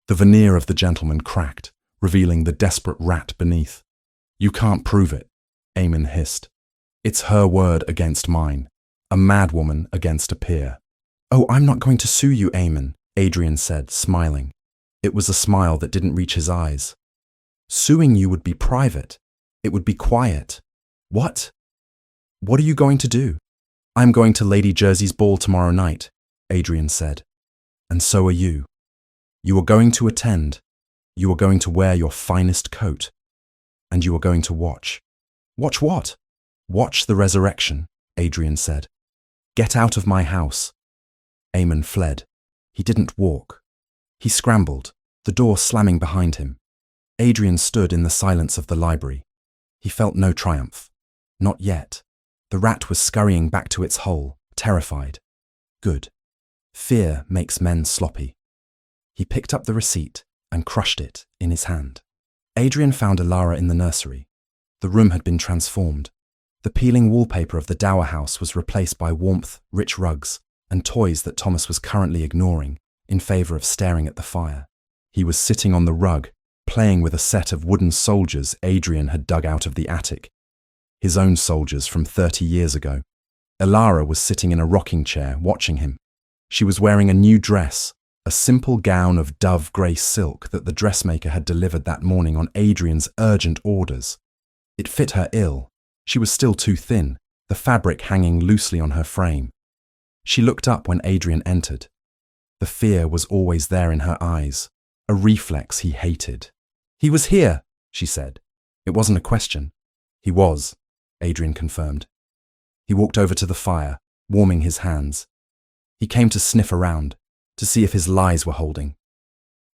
The veneer of the gentleman cracked, revealing the desperate rat beneath. You can't prove it, Eamon hissed. It's her word against mine. A madwoman against a peer. Oh, I'm not going to sue you, Eamon, Adrian said, smiling. It was a smile that didn't reach his eyes. Suing you would be private. It would be quiet. What? What are you going to do? I'm going to Lady Jersey's ball tomorrow night, Adrian said. And so are you. You are going to attend. You are going to wear your finest coat. And you are going to watch. Watch what? Watch the resurrection, Adrian said. Get out of my house. Eamon fled. He didn't walk. He scrambled, the door slamming behind him. Adrian stood in the silence of the library. He felt no triumph. Not yet. The rat was scurrying back to its hole, terrified. Good. Fear makes men sloppy. He picked up the receipt and crushed it in his hand. Adrian found Elara in the nursery. The room had been transformed. The peeling wallpaper of the dower house was replaced by warmth, rich rugs, and toys that Thomas was currently ignoring in favour of staring at the fire. He was sitting on the rug, playing with a set of wooden soldiers Adrian had dug out of the attic. His own soldiers from 30 years ago. Elara was sitting in a rocking chair, watching him. She was wearing a new dress, a simple gown of dove grey silk that the dressmaker had delivered that morning on Adrian's urgent orders. It fit her ill. She was still too thin, the fabric hanging loosely on her frame. She looked up when Adrian entered. The fear was always there in her eyes, a reflex he hated. He was here, she said. It wasn't a question. He was, Adrian confirmed. He walked over to the fire, warming his hands. He came to sniff around, to see if his lies were holding.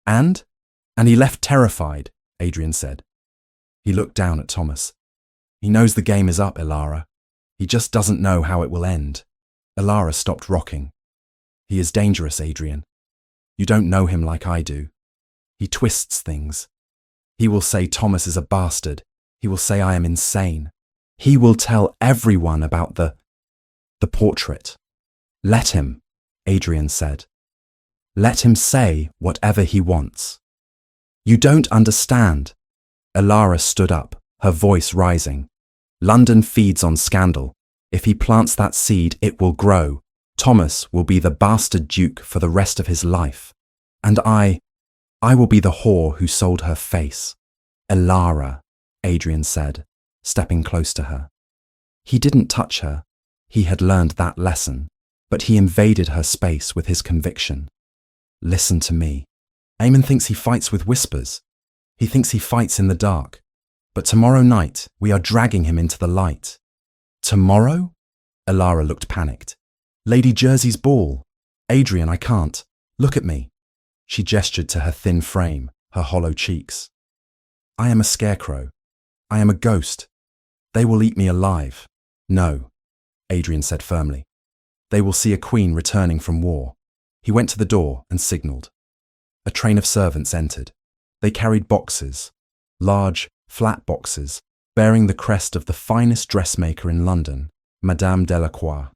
And he left terrified, Adrian said. He looked down at Thomas. He knows the game is up, Elara. He just doesn't know how it will end. Elara stopped rocking. He is dangerous, Adrian. You don't know him like I do. He twists things. He will say Thomas is a bastard. He will say I am insane. He will tell everyone about the portrait. Let him, Adrian said. Let him say whatever he wants. You don't understand. Elara stood up, her voice rising. London feeds on scandal. If he plants that seed, it will grow. Thomas will be the bastard duke for the rest of his life. And I will be the whore who sold her face. Elara, Adrian said, stepping close to her. He didn't touch her. He had learned that lesson, but he invaded her space with his conviction. Listen to me. Eamon thinks he fights with whispers. He thinks he fights in the dark. But tomorrow night, we are dragging him into the light. Tomorrow? Elara looked panicked. Lady Jersey's ball. Adrian, I can't. Look at me. She gestured to her thin frame, her hollow cheeks. I am a scarecrow. I am a ghost. They will eat me alive. No, Adrian said firmly. They will see a queen returning from war. He went to the door and signalled. A train of servants entered. They carried boxes, large, flat boxes, bearing the crest of the finest dressmaker in London, Madame Delacroix.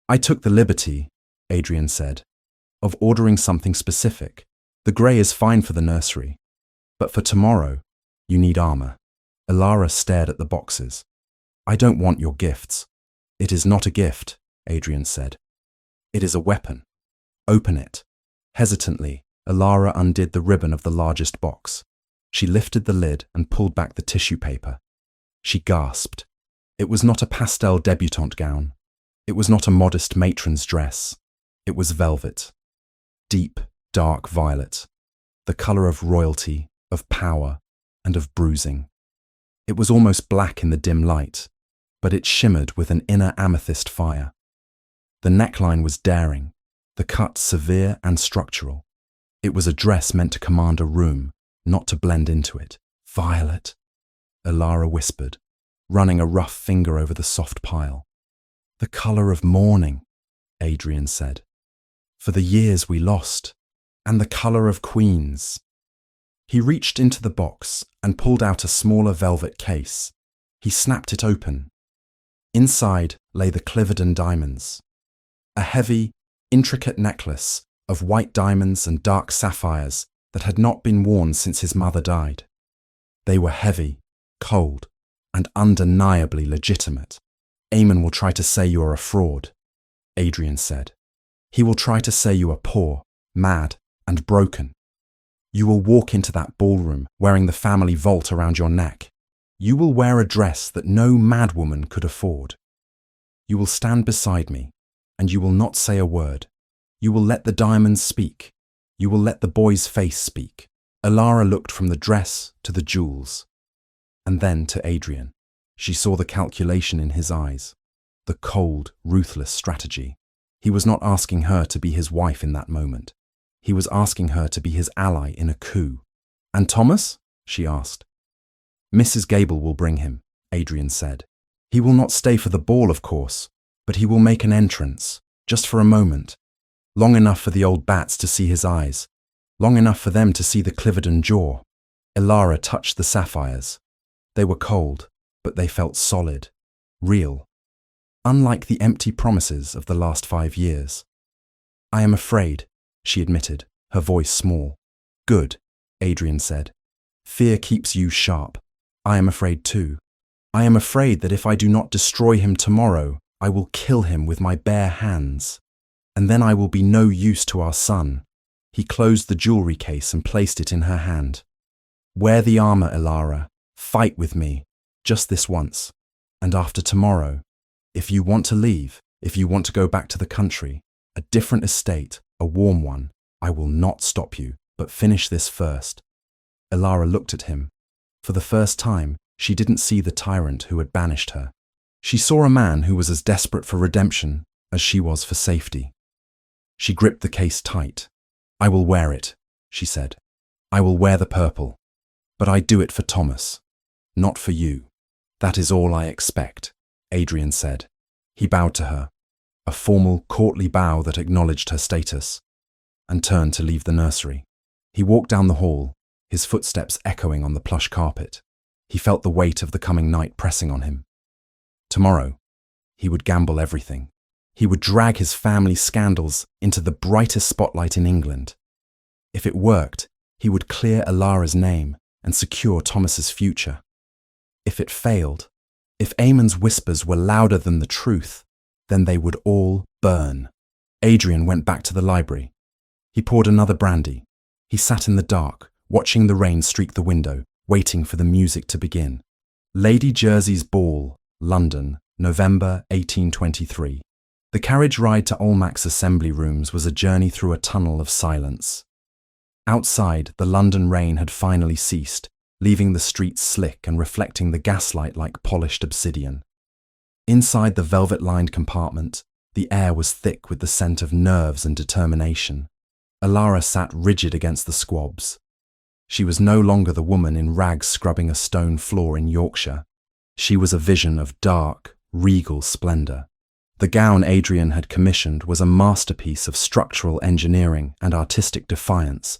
I took the liberty, Adrian said, of ordering something specific. The grey is fine for the nursery, but for tomorrow, you need armour. Elara stared at the boxes. I don't want your gifts. It is not a gift, Adrian said. It is a weapon. Open it. Hesitantly, Elara undid the ribbon of the largest box. She lifted the lid and pulled back the tissue paper. She gasped. It was not a pastel debutante gown. It was not a modest matron's dress. It was velvet. Deep, dark violet. The colour of royalty, of power, and of bruising. It was almost black in the dim light, but it shimmered with an inner amethyst fire. The neckline was daring, the cut severe and structural. It was a dress meant to command a room, not to blend into it. Violet, Elara whispered, running a rough finger over the soft pile. The colour of mourning, Adrian said. For the years we lost, and the colour of queens. He reached into the box and pulled out a smaller velvet case. He snapped it open. Inside lay the Cliveden diamonds. A heavy, intricate necklace of white diamonds and dark sapphires that had not been worn since his mother died. They were heavy, cold, and undeniably legitimate. Eamon will try to say you are a fraud, Adrian said. He will try to say you are poor, mad, and broken. You will walk into that ballroom wearing the family vault around your neck. You will wear a dress that no madwoman could afford. You will stand beside me, and you will not say a word. You will let the diamonds speak. You will let the boy's face speak. Elara looked from the dress to the jewels, and then to Adrian. She saw the calculation in his eyes, the cold, ruthless strategy. He was not asking her to be his wife in that moment. He was asking her to be his ally in a coup. And Thomas? She asked. Mrs. Gable will bring him, Adrian said. He will not stay for the ball, of course, but he will make an entrance, just for a moment, long enough for the old bats to see his eyes, long enough for them to see the Cliveden jaw. Elara touched the sapphires. They were cold, but they felt solid, real, unlike the empty promises of the last 5 years. I am afraid, she admitted, her voice small. Good, Adrian said. Fear keeps you sharp. I am afraid too. I am afraid that if I do not destroy him tomorrow, I will kill him with my bare hands. And then I will be no use to our son. He closed the jewellery case and placed it in her hand. Wear the armour, Elara. Fight with me, just this once. And after tomorrow, if you want to leave, if you want to go back to the country, a different estate, a warm one, I will not stop you, but finish this first. Elara looked at him. For the first time, she didn't see the tyrant who had banished her. She saw a man who was as desperate for redemption as she was for safety. She gripped the case tight. I will wear it, she said. I will wear the purple. But I do it for Thomas, not for you. That is all I expect, Adrian said. He bowed to her, a formal, courtly bow that acknowledged her status, and turned to leave the nursery. He walked down the hall, his footsteps echoing on the plush carpet. He felt the weight of the coming night pressing on him. Tomorrow, he would gamble everything. He would drag his family scandals into the brightest spotlight in England. If it worked, he would clear Elara's name and secure Thomas's future. If it failed, if Eamon's whispers were louder than the truth, then they would all burn. Adrian went back to the library. He poured another brandy. He sat in the dark, watching the rain streak the window, waiting for the music to begin. Lady Jersey's Ball, London, November 1823. The carriage ride to Almack's assembly rooms was a journey through a tunnel of silence. Outside, the London rain had finally ceased, leaving the streets slick and reflecting the gaslight like polished obsidian. Inside the velvet-lined compartment, the air was thick with the scent of nerves and determination. Elara sat rigid against the squabs. She was no longer the woman in rags scrubbing a stone floor in Yorkshire. She was a vision of dark, regal splendour. The gown Adrian had commissioned was a masterpiece of structural engineering and artistic defiance.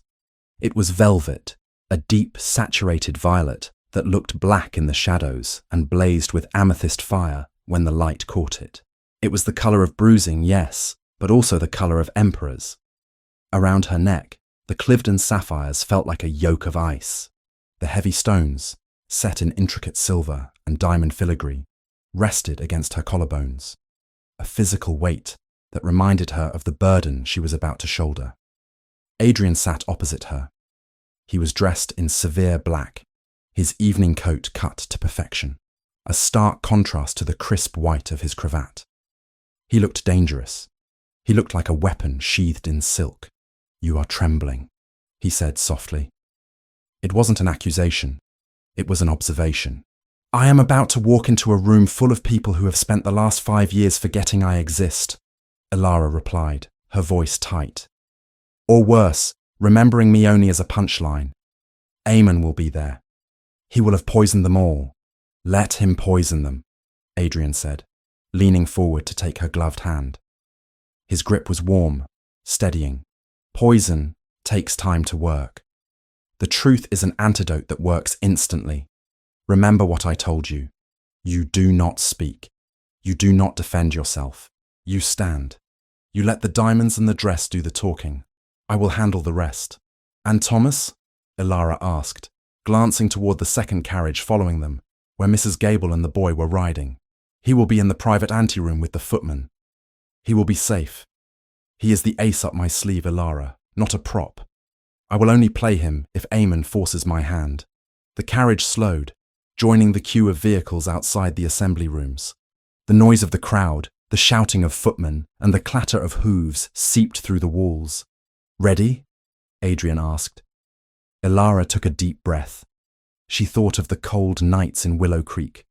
It was velvet, a deep, saturated violet that looked black in the shadows and blazed with amethyst fire when the light caught it. It was the colour of bruising, yes, but also the colour of emperors. Around her neck, the Cliveden sapphires felt like a yoke of ice. The heavy stones, set in intricate silver and diamond filigree, rested against her collarbones, a physical weight that reminded her of the burden she was about to shoulder. Adrian sat opposite her. He was dressed in severe black, his evening coat cut to perfection, a stark contrast to the crisp white of his cravat. He looked dangerous. He looked like a weapon sheathed in silk. "You are trembling," he said softly. It wasn't an accusation. It was an observation. "I am about to walk into a room full of people who have spent the last 5 years forgetting I exist," Elara replied, her voice tight. "Or worse, remembering me only as a punchline. Eamon will be there. He will have poisoned them all. Let him poison them," Adrian said, leaning forward to take her gloved hand. His grip was warm, steadying. Poison takes time to work. The truth is an antidote that works instantly. Remember what I told you. You do not speak. You do not defend yourself. You stand. You let the diamonds and the dress do the talking. I will handle the rest. "And Thomas?" Elara asked, glancing toward the second carriage following them, where Mrs. Gable and the boy were riding. "He will be in the private anteroom with the footman. He will be safe. He is the ace up my sleeve, Elara, not a prop. I will only play him if Eamon forces my hand." The carriage slowed, joining the queue of vehicles outside the assembly rooms. The noise of the crowd, the shouting of footmen, and the clatter of hooves seeped through the walls. "Ready?" Adrian asked. Elara took a deep breath. She thought of the cold nights in Willow Creek.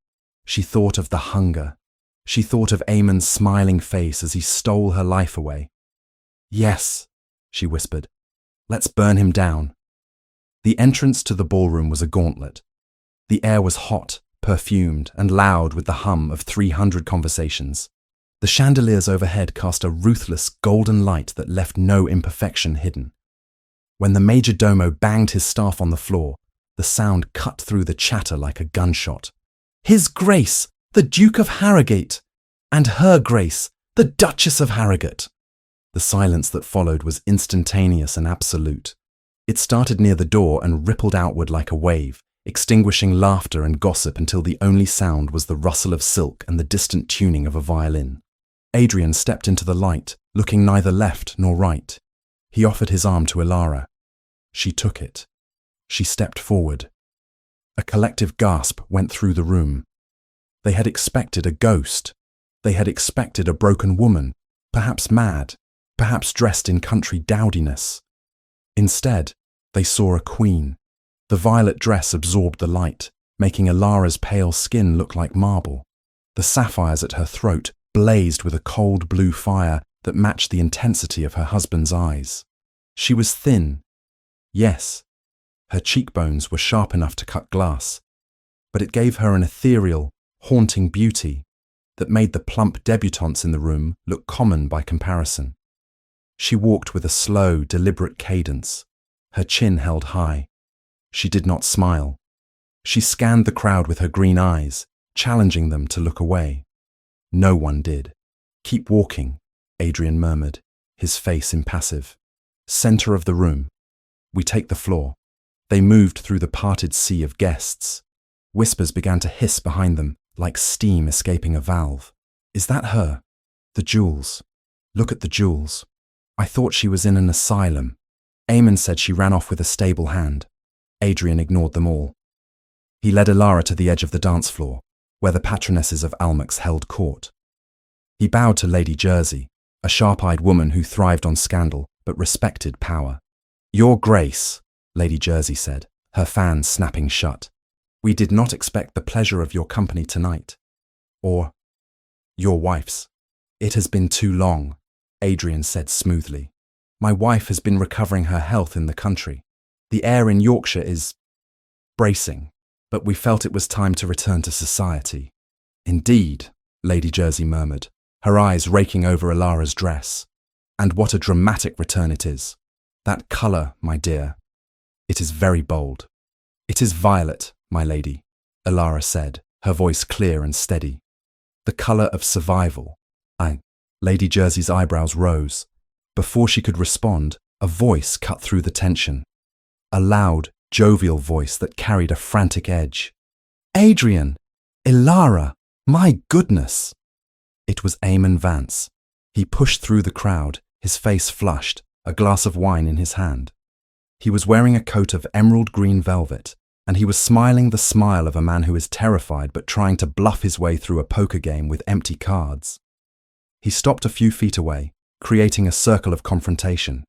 She thought of the hunger. She thought of Eamon's smiling face as he stole her life away. "Yes," she whispered. "Let's burn him down." The entrance to the ballroom was a gauntlet. The air was hot, perfumed, and loud with the hum of 300 conversations. The chandeliers overhead cast a ruthless golden light that left no imperfection hidden. When the major domo banged his staff on the floor, the sound cut through the chatter like a gunshot. "His Grace, the Duke of Harrogate, and Her Grace, the Duchess of Harrogate." The silence that followed was instantaneous and absolute. It started near the door and rippled outward like a wave, extinguishing laughter and gossip until the only sound was the rustle of silk and the distant tuning of a violin. Adrian stepped into the light, looking neither left nor right. He offered his arm to Elara. She took it. She stepped forward. A collective gasp went through the room. They had expected a ghost. They had expected a broken woman, perhaps mad, perhaps dressed in country dowdiness. Instead, they saw a queen. The violet dress absorbed the light, making Elara's pale skin look like marble. The sapphires at her throat blazed with a cold blue fire that matched the intensity of her husband's eyes. She was thin. Yes, her cheekbones were sharp enough to cut glass, but it gave her an ethereal, haunting beauty that made the plump debutantes in the room look common by comparison. She walked with a slow, deliberate cadence, her chin held high. She did not smile. She scanned the crowd with her green eyes, challenging them to look away. No one did. "Keep walking," Adrian murmured, his face impassive. "Center of the room. We take the floor." They moved through the parted sea of guests. Whispers began to hiss behind them, like steam escaping a valve. "Is that her? The jewels. Look at the jewels. I thought she was in an asylum. Eamon said she ran off with a stable hand." Adrian ignored them all. He led Elara to the edge of the dance floor, where the patronesses of Almack's held court. He bowed to Lady Jersey, a sharp-eyed woman who thrived on scandal but respected power. "Your Grace," Lady Jersey said, her fan snapping shut. "We did not expect the pleasure of your company tonight. Or your wife's." "It has been too long," Adrian said smoothly. "My wife has been recovering her health in the country. The air in Yorkshire is bracing, but we felt it was time to return to society. Indeed, Lady Jersey murmured, her eyes raking over Ilara's dress. And what a dramatic return it is. That colour, my dear. It is very bold. It is violet, my lady, Ilara said, her voice clear and steady. The colour of survival. Lady Jersey's eyebrows rose. Before she could respond, a voice cut through the tension. A loud, jovial voice that carried a frantic edge. Adrian! Ilara! My goodness! It was Eamon Vance. He pushed through the crowd, his face flushed, a glass of wine in his hand. He was wearing a coat of emerald green velvet, and he was smiling the smile of a man who is terrified but trying to bluff his way through a poker game with empty cards. He stopped a few feet away, creating a circle of confrontation.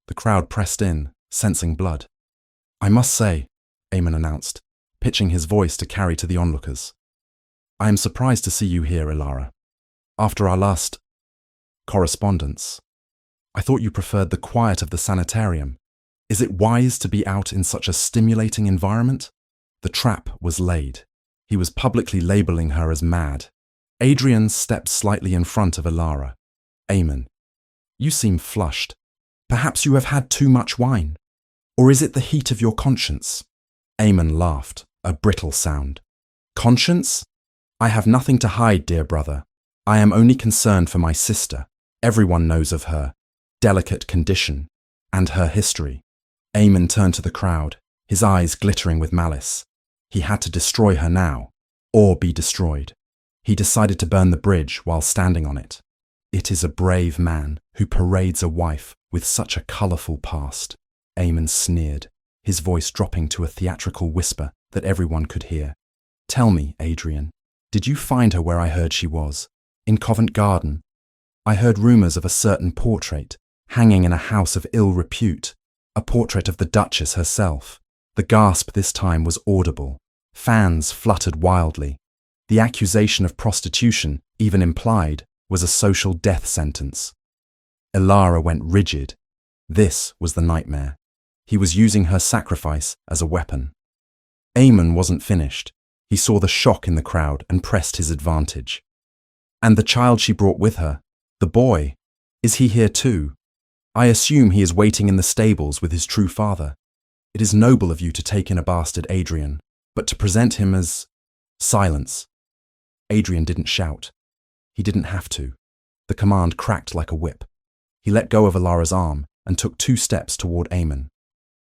The crowd pressed in, sensing blood. I must say, Eamon announced, pitching his voice to carry to the onlookers. I am surprised to see you here, Ilara. After our last correspondence, I thought you preferred the quiet of the sanitarium. Is it wise to be out in such a stimulating environment? The trap was laid. He was publicly labelling her as mad. Adrian stepped slightly in front of Ilara. Eamon, you seem flushed. Perhaps you have had too much wine. Or is it the heat of your conscience? Eamon laughed, a brittle sound. Conscience? I have nothing to hide, dear brother. I am only concerned for my sister. Everyone knows of her delicate condition and her history. Eamon turned to the crowd, his eyes glittering with malice. He had to destroy her now, or be destroyed. He decided to burn the bridge while standing on it. It is a brave man who parades a wife with such a colourful past. Eamon sneered, his voice dropping to a theatrical whisper that everyone could hear. Tell me, Adrian, did you find her where I heard she was? In Covent Garden? I heard rumours of a certain portrait hanging in a house of ill repute, a portrait of the Duchess herself. The gasp this time was audible. Fans fluttered wildly. The accusation of prostitution, even implied, was a social death sentence. Ilara went rigid. This was the nightmare. He was using her sacrifice as a weapon. Eamon wasn't finished. He saw the shock in the crowd and pressed his advantage. And the child she brought with her, the boy, is he here too? I assume he is waiting in the stables with his true father. It is noble of you to take in a bastard, Adrian, but to present him as... Silence. Adrian didn't shout. He didn't have to. The command cracked like a whip. He let go of Ilara's arm and took 2 steps toward Eamon.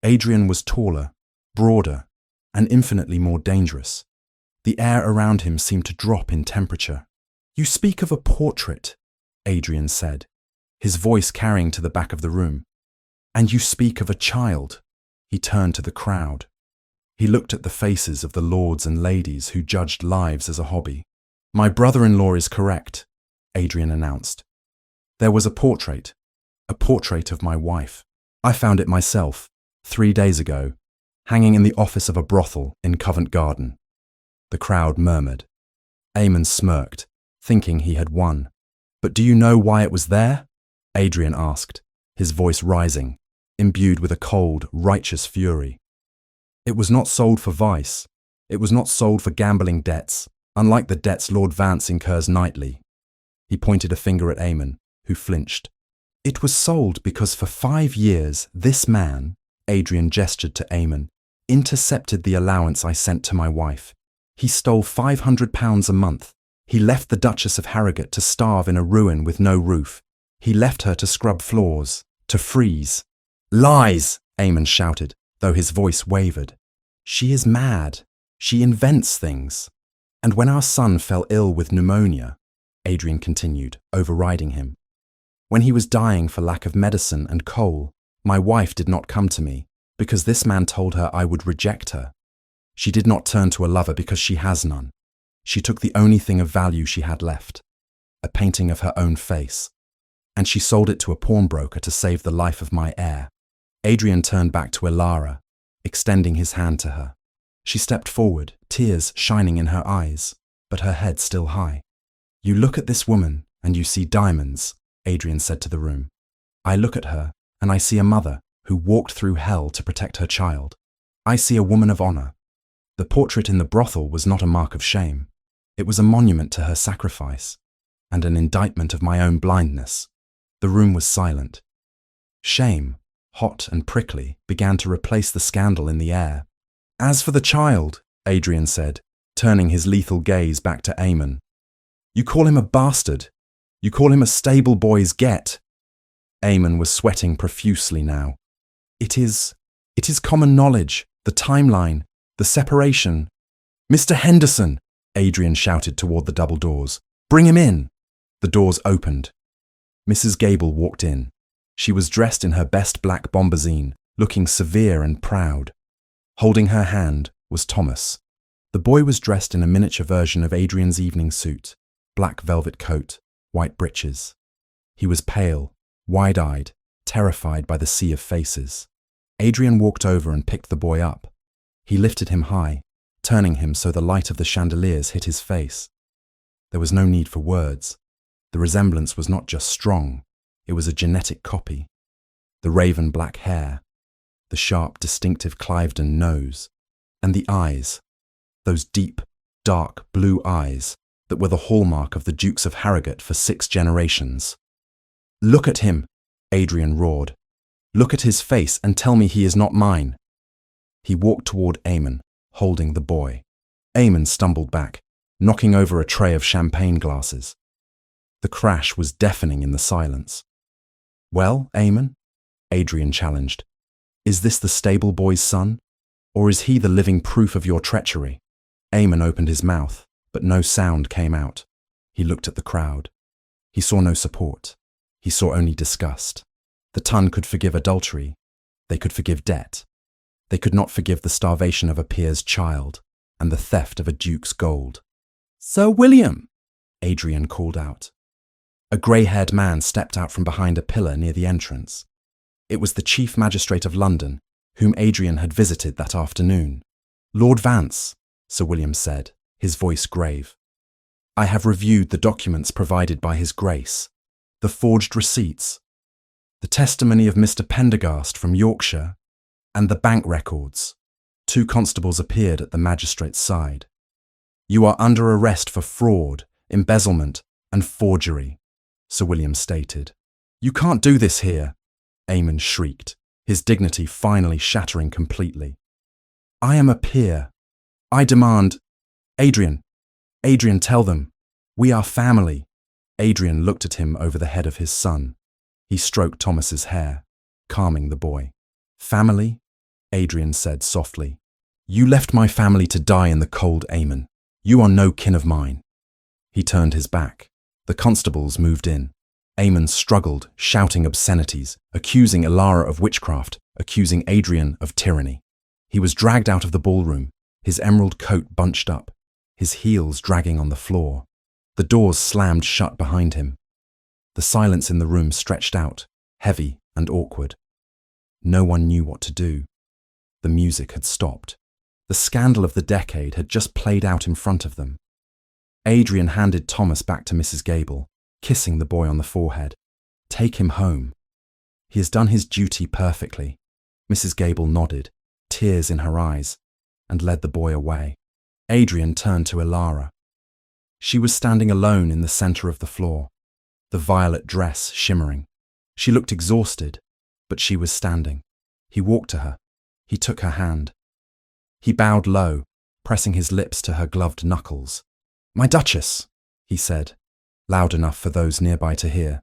Adrian was taller, broader, and infinitely more dangerous. The air around him seemed to drop in temperature. You speak of a portrait, Adrian said, his voice carrying to the back of the room. And you speak of a child. He turned to the crowd. He looked at the faces of the lords and ladies who judged lives as a hobby. My brother-in-law is correct, Adrian announced. There was a portrait of my wife. I found it myself, 3 days ago, hanging in the office of a brothel in Covent Garden. The crowd murmured. Eamon smirked, thinking he had won. But do you know why it was there? Adrian asked, his voice rising, imbued with a cold, righteous fury. It was not sold for vice. It was not sold for gambling debts, unlike the debts Lord Vance incurs nightly. He pointed a finger at Eamon, who flinched. It was sold because for 5 years this man, Adrian gestured to Eamon, intercepted the allowance I sent to my wife. He stole £500 a month. He left the Duchess of Harrogate to starve in a ruin with no roof. He left her to scrub floors, to freeze. Lies, Eamon shouted, though his voice wavered. She is mad. She invents things. And when our son fell ill with pneumonia, Adrian continued, overriding him. When he was dying for lack of medicine and coal, my wife did not come to me, because this man told her I would reject her. She did not turn to a lover because she has none. She took the only thing of value she had left, a painting of her own face, and she sold it to a pawnbroker to save the life of my heir. Adrian turned back to Ilara, extending his hand to her. She stepped forward, tears shining in her eyes, but her head still high. You look at this woman and you see diamonds, Adrian said to the room. I look at her and I see a mother, who walked through hell to protect her child. I see a woman of honor. The portrait in the brothel was not a mark of shame. It was a monument to her sacrifice, and an indictment of my own blindness. The room was silent. Shame, hot and prickly, began to replace the scandal in the air. As for the child, Adrian said, turning his lethal gaze back to Eamon. You call him a bastard. You call him a stable boy's get. Eamon was sweating profusely now. It is common knowledge, the timeline, the separation. Mr. Henderson, Adrian shouted toward the double doors. Bring him in. The doors opened. Mrs. Gable walked in. She was dressed in her best black bombazine, looking severe and proud. Holding her hand was Thomas. The boy was dressed in a miniature version of Adrian's evening suit, black velvet coat, white breeches. He was pale, wide-eyed, terrified by the sea of faces. Adrian walked over and picked the boy up. He lifted him high, turning him so the light of the chandeliers hit his face. There was no need for words. The resemblance was not just strong, it was a genetic copy. The raven black hair, the sharp, distinctive Cliveden nose, and the eyes, those deep, dark blue eyes that were the hallmark of the Dukes of Harrogate for 6 generations. Look at him, Adrian roared. Look at his face and tell me he is not mine. He walked toward Eamon, holding the boy. Eamon stumbled back, knocking over a tray of champagne glasses. The crash was deafening in the silence. Well, Eamon, Adrian challenged, is this the stable boy's son, or is he the living proof of your treachery? Eamon opened his mouth, but no sound came out. He looked at the crowd. He saw no support. He saw only disgust. The Ton could forgive adultery. They could forgive debt. They could not forgive the starvation of a peer's child and the theft of a duke's gold. Sir William, Adrian called out. A grey-haired man stepped out from behind a pillar near the entrance. It was the Chief Magistrate of London, whom Adrian had visited that afternoon. Lord Vance, Sir William said, his voice grave. I have reviewed the documents provided by His Grace, the forged receipts, the testimony of Mr. Pendergast from Yorkshire, and the bank records. 2 constables appeared at the magistrate's side. You are under arrest for fraud, embezzlement, and forgery, Sir William stated. You can't do this here, Eamon shrieked, his dignity finally shattering completely. I am a peer. I demand… Adrian, tell them. We are family. Adrian looked at him over the head of his son. He stroked Thomas's hair, calming the boy. Family? Adrian said softly. You left my family to die in the cold, Eamon. You are no kin of mine. He turned his back. The constables moved in. Eamon struggled, shouting obscenities, accusing Ilara of witchcraft, accusing Adrian of tyranny. He was dragged out of the ballroom, his emerald coat bunched up, his heels dragging on the floor. The doors slammed shut behind him. The silence in the room stretched out, heavy and awkward. No one knew what to do. The music had stopped. The scandal of the decade had just played out in front of them. Adrian handed Thomas back to Mrs. Gable, kissing the boy on the forehead. Take him home. He has done his duty perfectly. Mrs. Gable nodded, tears in her eyes, and led the boy away. Adrian turned to Ilara. She was standing alone in the centre of the floor, the violet dress shimmering. She looked exhausted, but she was standing. He walked to her. He took her hand. He bowed low, pressing his lips to her gloved knuckles. My Duchess, he said, loud enough for those nearby to hear.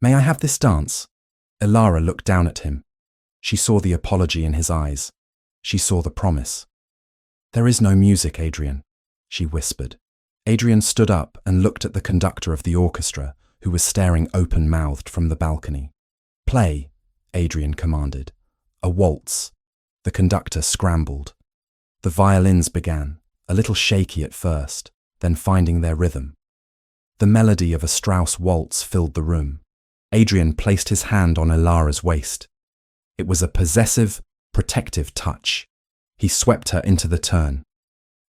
May I have this dance? Ilara looked down at him. She saw the apology in his eyes. She saw the promise. There is no music, Adrian, she whispered. Adrian stood up and looked at the conductor of the orchestra, who was staring open-mouthed from the balcony. Play, Adrian commanded. A waltz. The conductor scrambled. The violins began, a little shaky at first, then finding their rhythm. The melody of a Strauss waltz filled the room. Adrian placed his hand on Ilara's waist. It was a possessive, protective touch. He swept her into the turn.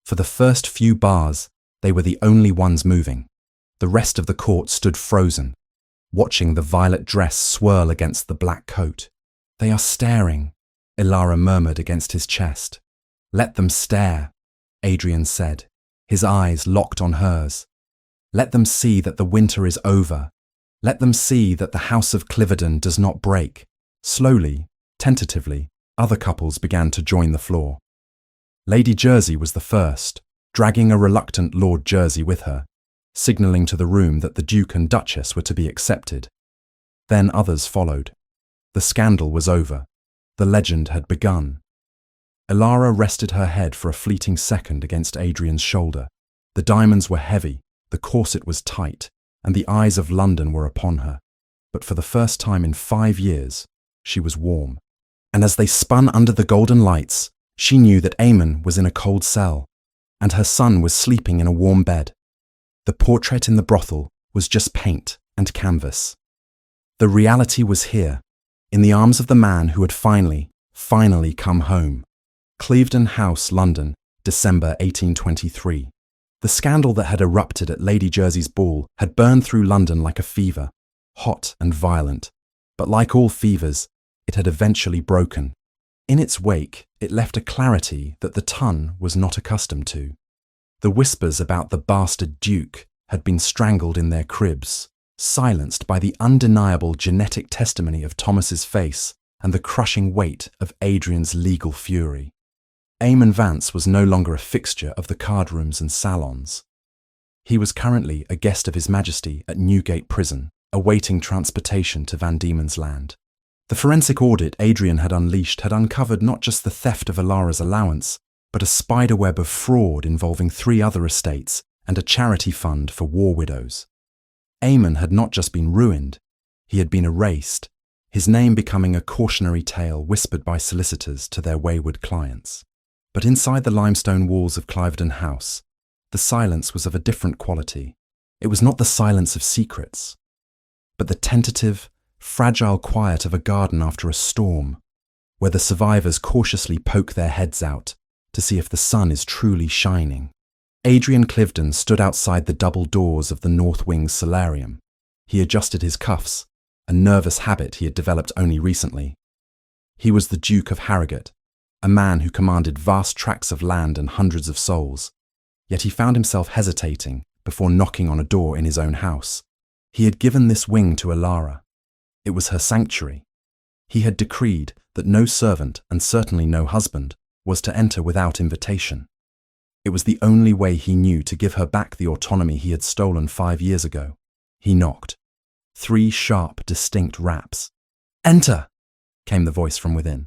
For the first few bars, they were the only ones moving. The rest of the court stood frozen, watching the violet dress swirl against the black coat. They are staring, Ilara murmured against his chest. Let them stare, Adrian said, his eyes locked on hers. Let them see that the winter is over. Let them see that the House of Cliveden does not break. Slowly, tentatively, other couples began to join the floor. Lady Jersey was the first, dragging a reluctant Lord Jersey with her, signalling to the room that the Duke and Duchess were to be accepted. Then others followed. The scandal was over. The legend had begun. Ilara rested her head for a fleeting second against Adrian's shoulder. The diamonds were heavy, the corset was tight, and the eyes of London were upon her. But for the first time in 5 years, she was warm. And as they spun under the golden lights, she knew that Eamon was in a cold cell, and her son was sleeping in a warm bed. The portrait in the brothel was just paint and canvas. The reality was here, in the arms of the man who had finally come home. Cliveden House, London, December 1823. The scandal that had erupted at Lady Jersey's ball had burned through London like a fever, hot and violent. But like all fevers, it had eventually broken. In its wake, it left a clarity that the Ton was not accustomed to. The whispers about the bastard Duke had been strangled in their cribs, silenced by the undeniable genetic testimony of Thomas's face and the crushing weight of Adrian's legal fury. Eamon Vance was no longer a fixture of the card rooms and salons. He was currently a guest of His Majesty at Newgate Prison, awaiting transportation to Van Diemen's Land. The forensic audit Adrian had unleashed had uncovered not just the theft of Ilara's allowance, but a spiderweb of fraud involving 3 other estates and a charity fund for war widows. Eamon had not just been ruined, he had been erased, his name becoming a cautionary tale whispered by solicitors to their wayward clients. But inside the limestone walls of Cliveden House, the silence was of a different quality. It was not the silence of secrets, but the tentative, fragile quiet of a garden after a storm, where the survivors cautiously poke their heads out to see if the sun is truly shining. Adrian Cliveden stood outside the double doors of the North Wing's solarium. He adjusted his cuffs, a nervous habit he had developed only recently. He was the Duke of Harrogate, a man who commanded vast tracts of land and hundreds of souls, yet he found himself hesitating before knocking on a door in his own house. He had given this wing to Ilara. It was her sanctuary. He had decreed that no servant, and certainly no husband, was to enter without invitation. It was the only way he knew to give her back the autonomy he had stolen 5 years ago. He knocked. 3 sharp, distinct raps. "Enter!" came the voice from within.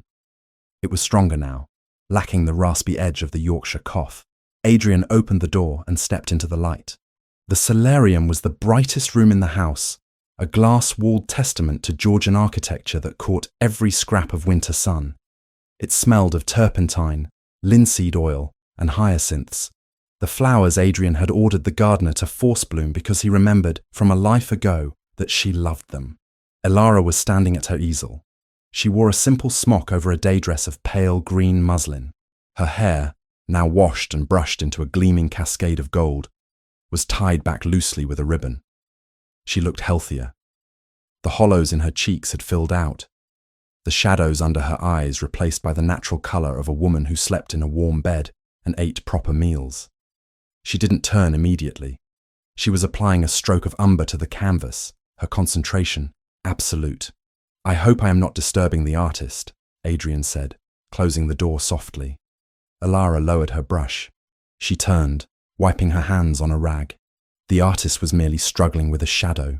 It was stronger now, lacking the raspy edge of the Yorkshire cough. Adrian opened the door and stepped into the light. The solarium was the brightest room in the house, a glass-walled testament to Georgian architecture that caught every scrap of winter sun. It smelled of turpentine, linseed oil, and hyacinths, the flowers Adrian had ordered the gardener to force bloom because he remembered from a life ago that she loved them. Ilara was standing at her easel. She wore a simple smock over a day dress of pale green muslin. Her hair, now washed and brushed into a gleaming cascade of gold, was tied back loosely with a ribbon. She looked healthier. The hollows in her cheeks had filled out, the shadows under her eyes replaced by the natural colour of a woman who slept in a warm bed and ate proper meals. She didn't turn immediately. She was applying a stroke of umber to the canvas, her concentration absolute. "I hope I am not disturbing the artist," Adrian said, closing the door softly. Ilara lowered her brush. She turned, wiping her hands on a rag. The artist was merely struggling with a shadow.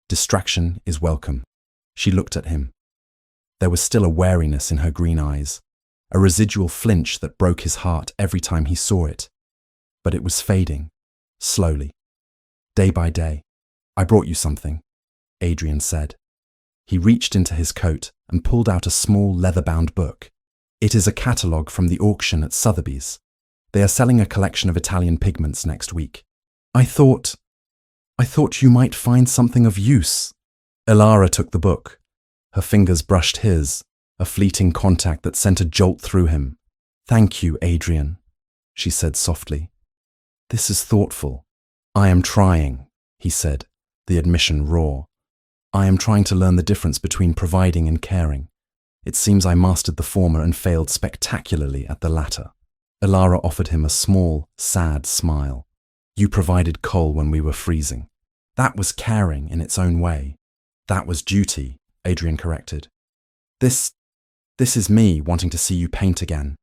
Distraction is welcome. She looked at him. There was still a wariness in her green eyes, a residual flinch that broke his heart every time he saw it. But it was fading, slowly, day by day. "I brought you something," Adrian said. He reached into his coat and pulled out a small leather-bound book. "It is a catalogue from the auction at Sotheby's. They are selling a collection of Italian pigments next week. I thought you might find something of use." Ilara took the book. Her fingers brushed his, a fleeting contact that sent a jolt through him. "Thank you, Adrian," she said softly. "This is thoughtful." "I am trying," he said, the admission raw. "I am trying to learn the difference between providing and caring. It seems I mastered the former and failed spectacularly at the latter. Ilara offered him a small, sad smile. You provided coal when we were freezing. That was caring in its own way. That was duty, Adrian corrected. This is me wanting to see you paint again.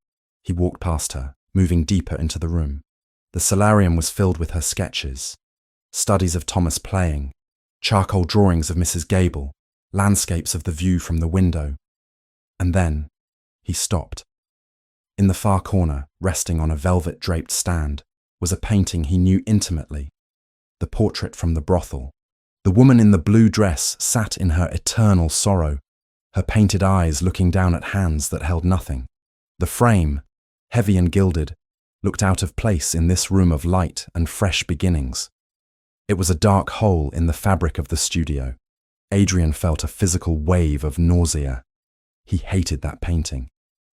He walked past her, moving deeper into the room. The solarium was filled with her sketches. Studies of Thomas playing, charcoal drawings of Mrs. Gable, landscapes of the view from the window. And then he stopped. In the far corner, resting on a velvet-draped stand, was a painting he knew intimately, the portrait from the brothel. The woman in the blue dress sat in her eternal sorrow, her painted eyes looking down at hands that held nothing. The frame, heavy and gilded, looked out of place in this room of light and fresh beginnings. It was a dark hole in the fabric of the studio. Adrian felt a physical wave of nausea. He hated that painting.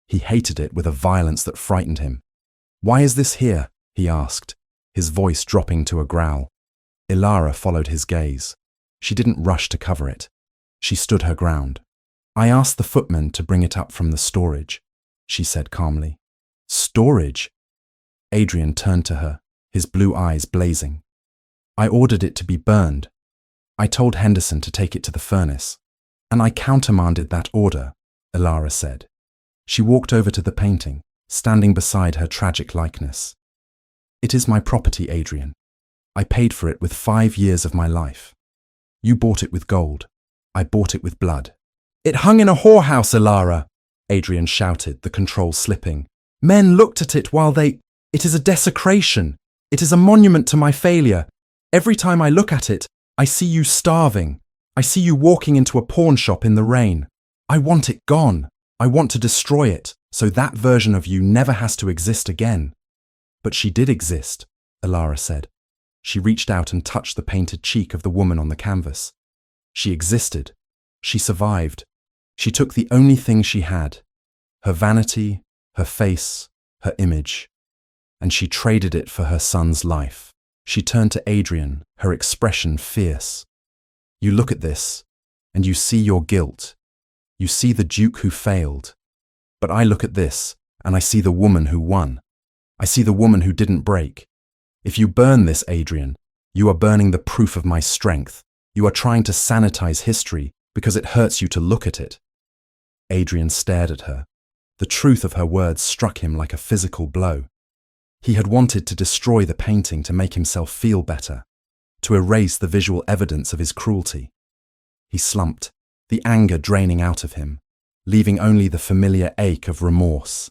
He hated it with a violence that frightened him. "Why is this here?" he asked, his voice dropping to a growl. Ilara followed his gaze. She didn't rush to cover it. She stood her ground. "I asked the footman to bring it up from the storage," she said calmly. "Storage?" Adrian turned to her, his blue eyes blazing. "I ordered it to be burned. I told Henderson to take it to the furnace, and I countermanded that order," Ilara said. She walked over to the painting, standing beside her tragic likeness. "It is my property, Adrian. I paid for it with 5 years of my life. You bought it with gold. I bought it with blood." "It hung in a whorehouse, Ilara," Adrian shouted, the control slipping. "Men looked at it while they... It is a desecration. It is a monument to my failure. Every time I look at it, I see you starving. I see you walking into a pawn shop in the rain. I want it gone. I want to destroy it, so that version of you never has to exist again." "But she did exist," Ilara said. She reached out and touched the painted cheek of the woman on the canvas. "She existed. She survived. She took the only thing she had, her vanity, her face, her image, and she traded it for her son's life." She turned to Adrian, her expression fierce. "You look at this, and you see your guilt. You see the Duke who failed. But I look at this, and I see the woman who won. I see the woman who didn't break. If you burn this, Adrian, you are burning the proof of my strength. You are trying to sanitize history because it hurts you to look at it." Adrian stared at her. The truth of her words struck him like a physical blow. He had wanted to destroy the painting to make himself feel better, to erase the visual evidence of his cruelty. He slumped, the anger draining out of him, leaving only the familiar ache of remorse.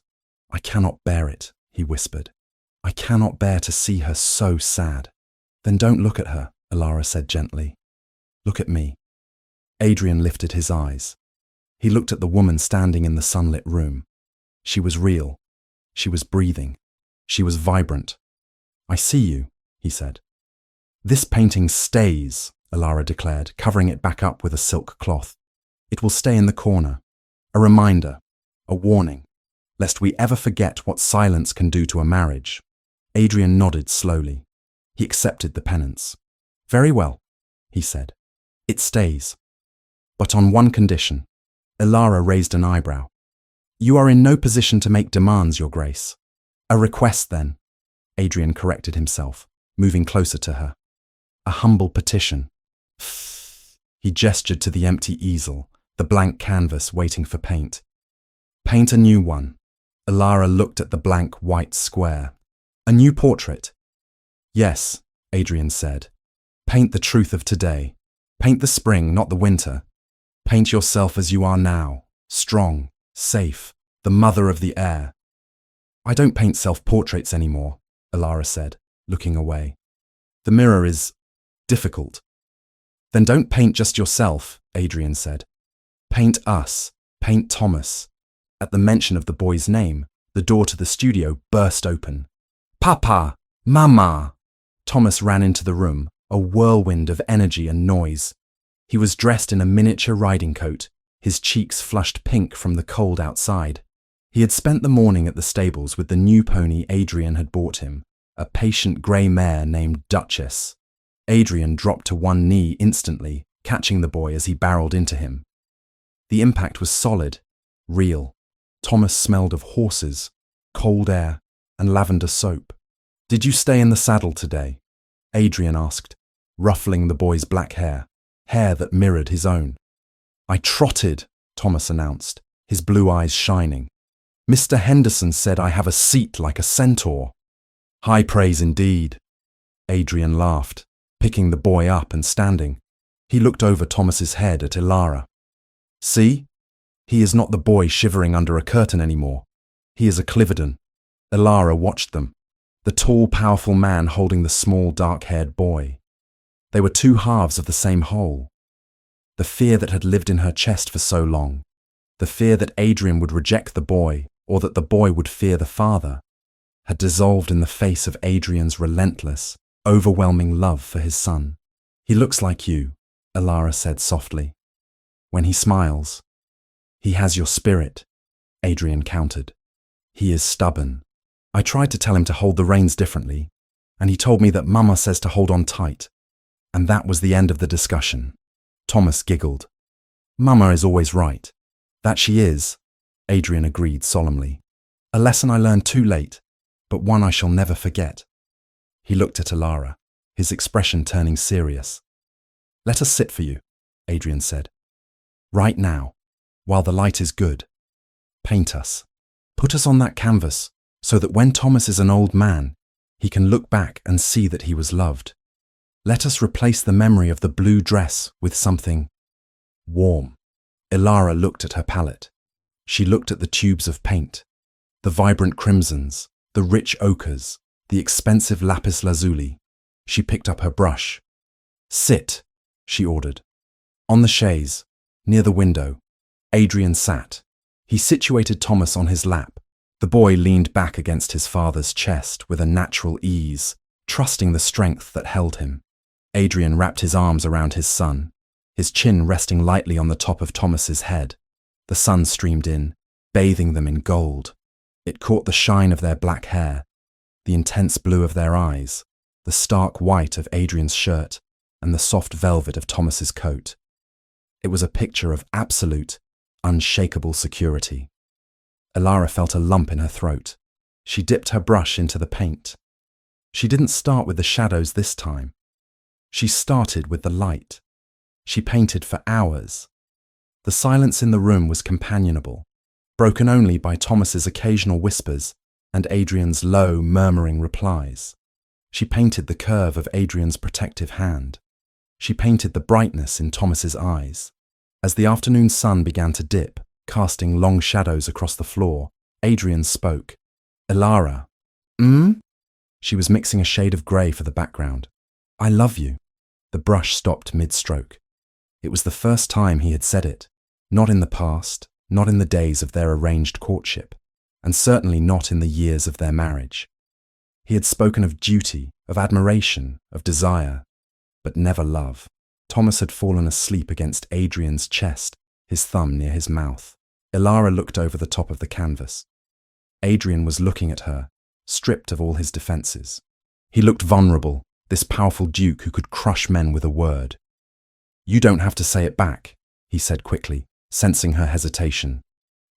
"I cannot bear it," he whispered. "I cannot bear to see her so sad." "Then don't look at her," Ilara said gently. "Look at me." Adrian lifted his eyes. He looked at the woman standing in the sunlit room. She was real. She was breathing. She was vibrant. "I see you," he said. "This painting stays," Ilara declared, covering it back up with a silk cloth. "It will stay in the corner. A reminder, a warning, lest we ever forget what silence can do to a marriage." Adrian nodded slowly. He accepted the penance. "Very well," he said. "It stays. But on one condition." Ilara raised an eyebrow. "You are in no position to make demands, Your Grace." "A request, then," Adrian corrected himself, moving closer to her. "A humble petition." He gestured to the empty easel, the blank canvas waiting for paint. "Paint a new one." Ilara looked at the blank white square. "A new portrait?" "Yes," Adrian said. "Paint the truth of today. Paint the spring, not the winter. Paint yourself as you are now, strong, safe, the mother of the air." "I don't paint self-portraits anymore," Ilara said, looking away. "The mirror is difficult." "Then don't paint just yourself," Adrian said. "Paint us. Paint Thomas." At the mention of the boy's name, the door to the studio burst open. "Papa! Mama!" Thomas ran into the room, a whirlwind of energy and noise. He was dressed in a miniature riding coat, his cheeks flushed pink from the cold outside. He had spent the morning at the stables with the new pony Adrian had bought him, a patient grey mare named Duchess. Adrian dropped to one knee instantly, catching the boy as he barreled into him. The impact was solid. Real. Thomas smelled of horses, cold air, and lavender soap. "Did you stay in the saddle today?" Adrian asked, ruffling the boy's black hair that mirrored his own. "I trotted," Thomas announced, his blue eyes shining. "Mr. Henderson said I have a seat like a centaur." "High praise indeed." Adrian laughed, picking the boy up and standing. He looked over Thomas's head at Ilara. "See? He is not the boy shivering under a curtain anymore. He is a Cliveden." Ilara watched them, the tall, powerful man holding the small, dark-haired boy. They were two halves of the same whole. The fear that had lived in her chest for so long, the fear that Adrian would reject the boy or that the boy would fear the father, had dissolved in the face of Adrian's relentless, overwhelming love for his son. "He looks like you," Ilara said softly. "When he smiles. He has your spirit," Adrian countered. "He is stubborn. I tried to tell him to hold the reins differently, and he told me that Mama says to hold on tight. And that was the end of the discussion." Thomas giggled. "Mama is always right." "That she is," Adrian agreed solemnly. "A lesson I learned too late, but one I shall never forget." He looked at Ilara, his expression turning serious. "Let us sit for you," Adrian said. "Right now, while the light is good. Paint us. Put us on that canvas so that when Thomas is an old man, he can look back and see that he was loved. Let us replace the memory of the blue dress with something warm." Ilara looked at her palette. She looked at the tubes of paint, the vibrant crimsons, the rich ochres, the expensive lapis lazuli. She picked up her brush. "Sit," she ordered. On the chaise, near the window, Adrian sat. He situated Thomas on his lap. The boy leaned back against his father's chest with a natural ease, trusting the strength that held him. Adrian wrapped his arms around his son, his chin resting lightly on the top of Thomas's head. The sun streamed in, bathing them in gold. It caught the shine of their black hair, the intense blue of their eyes, the stark white of Adrian's shirt, and the soft velvet of Thomas's coat. It was a picture of absolute, unshakable security. Ilara felt a lump in her throat. She dipped her brush into the paint. She didn't start with the shadows this time. She started with the light. She painted for hours. The silence in the room was companionable, broken only by Thomas's occasional whispers and Adrian's low, murmuring replies. She painted the curve of Adrian's protective hand. She painted the brightness in Thomas's eyes. As the afternoon sun began to dip, casting long shadows across the floor, Adrian spoke. "Ilara." She was mixing a shade of grey for the background. "I love you." The brush stopped mid-stroke. It was the first time he had said it, not in the past, not in the days of their arranged courtship, and certainly not in the years of their marriage. He had spoken of duty, of admiration, of desire, but never love. Thomas had fallen asleep against Adrian's chest, his thumb near his mouth. Ilara looked over the top of the canvas. Adrian was looking at her, stripped of all his defences. He looked vulnerable, this powerful duke who could crush men with a word. "You don't have to say it back," he said quickly, sensing her hesitation.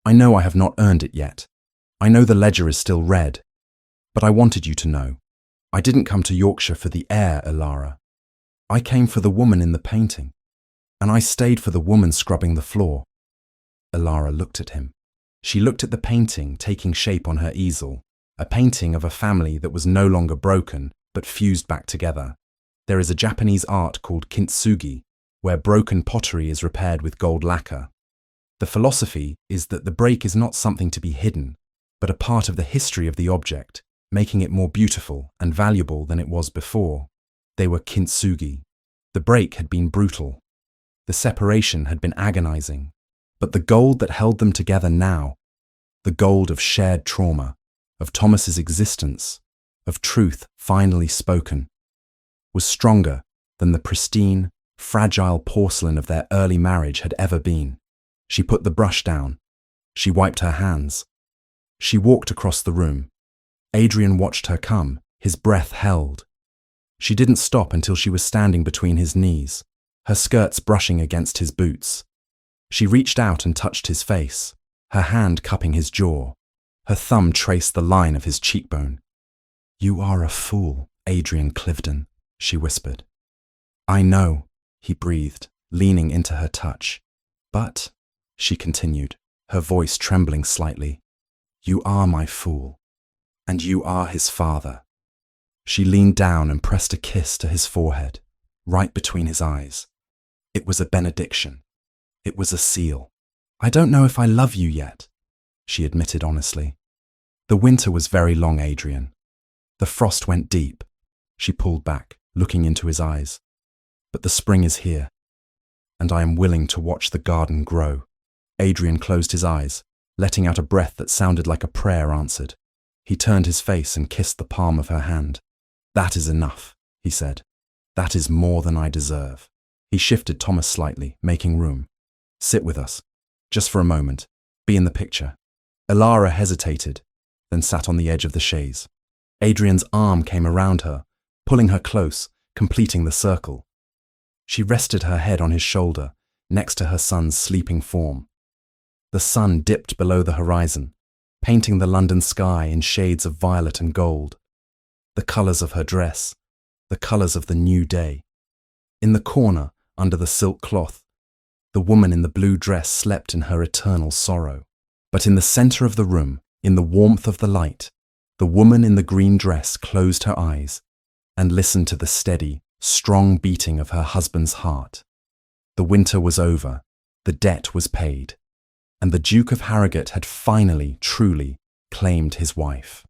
"I know I have not earned it yet. I know the ledger is still red. But I wanted you to know. I didn't come to Yorkshire for the heir, Ilara. I came for the woman in the painting. And I stayed for the woman scrubbing the floor." Ilara looked at him. She looked at the painting taking shape on her easel, a painting of a family that was no longer broken, but fused back together. There is a Japanese art called kintsugi, where broken pottery is repaired with gold lacquer. The philosophy is that the break is not something to be hidden, but a part of the history of the object, making it more beautiful and valuable than it was before. They were kintsugi. The break had been brutal. The separation had been agonizing. But the gold that held them together now, the gold of shared trauma, of Thomas's existence, of truth finally spoken, was stronger than the pristine, fragile porcelain of their early marriage had ever been. She put the brush down. She wiped her hands. She walked across the room. Adrian watched her come, his breath held. She didn't stop until she was standing between his knees, her skirts brushing against his boots. She reached out and touched his face. her hand cupping his jaw. Her thumb traced the line of his cheekbone. "You are a fool, Adrian Cliveden," she whispered. "I know," he breathed, leaning into her touch. "But," she continued, her voice trembling slightly, "you are my fool, and you are his father." She leaned down and pressed a kiss to his forehead, right between his eyes. It was a benediction. It was a seal. "I don't know if I love you yet," she admitted honestly. "The winter was very long, Adrian. The frost went deep." She pulled back, looking into his eyes. "But the spring is here, and I am willing to watch the garden grow." Adrian closed his eyes, letting out a breath that sounded like a prayer answered. He turned his face and kissed the palm of her hand. "That is enough," he said. "That is more than I deserve." He shifted Thomas slightly, making room. "Sit with us, just for a moment. Be in the picture." Elara hesitated, then sat on the edge of the chaise. Adrian's arm came around her, pulling her close, completing the circle. She rested her head on his shoulder, next to her son's sleeping form. The sun dipped below the horizon, painting the London sky in shades of violet and gold. The colours of her dress, the colours of the new day. In the corner, under the silk cloth, the woman in the blue dress slept in her eternal sorrow. But in the centre of the room, in the warmth of the light, the woman in the green dress closed her eyes and listened to the steady, strong beating of her husband's heart. The winter was over, the debt was paid, and the Duke of Harrogate had finally, truly claimed his wife.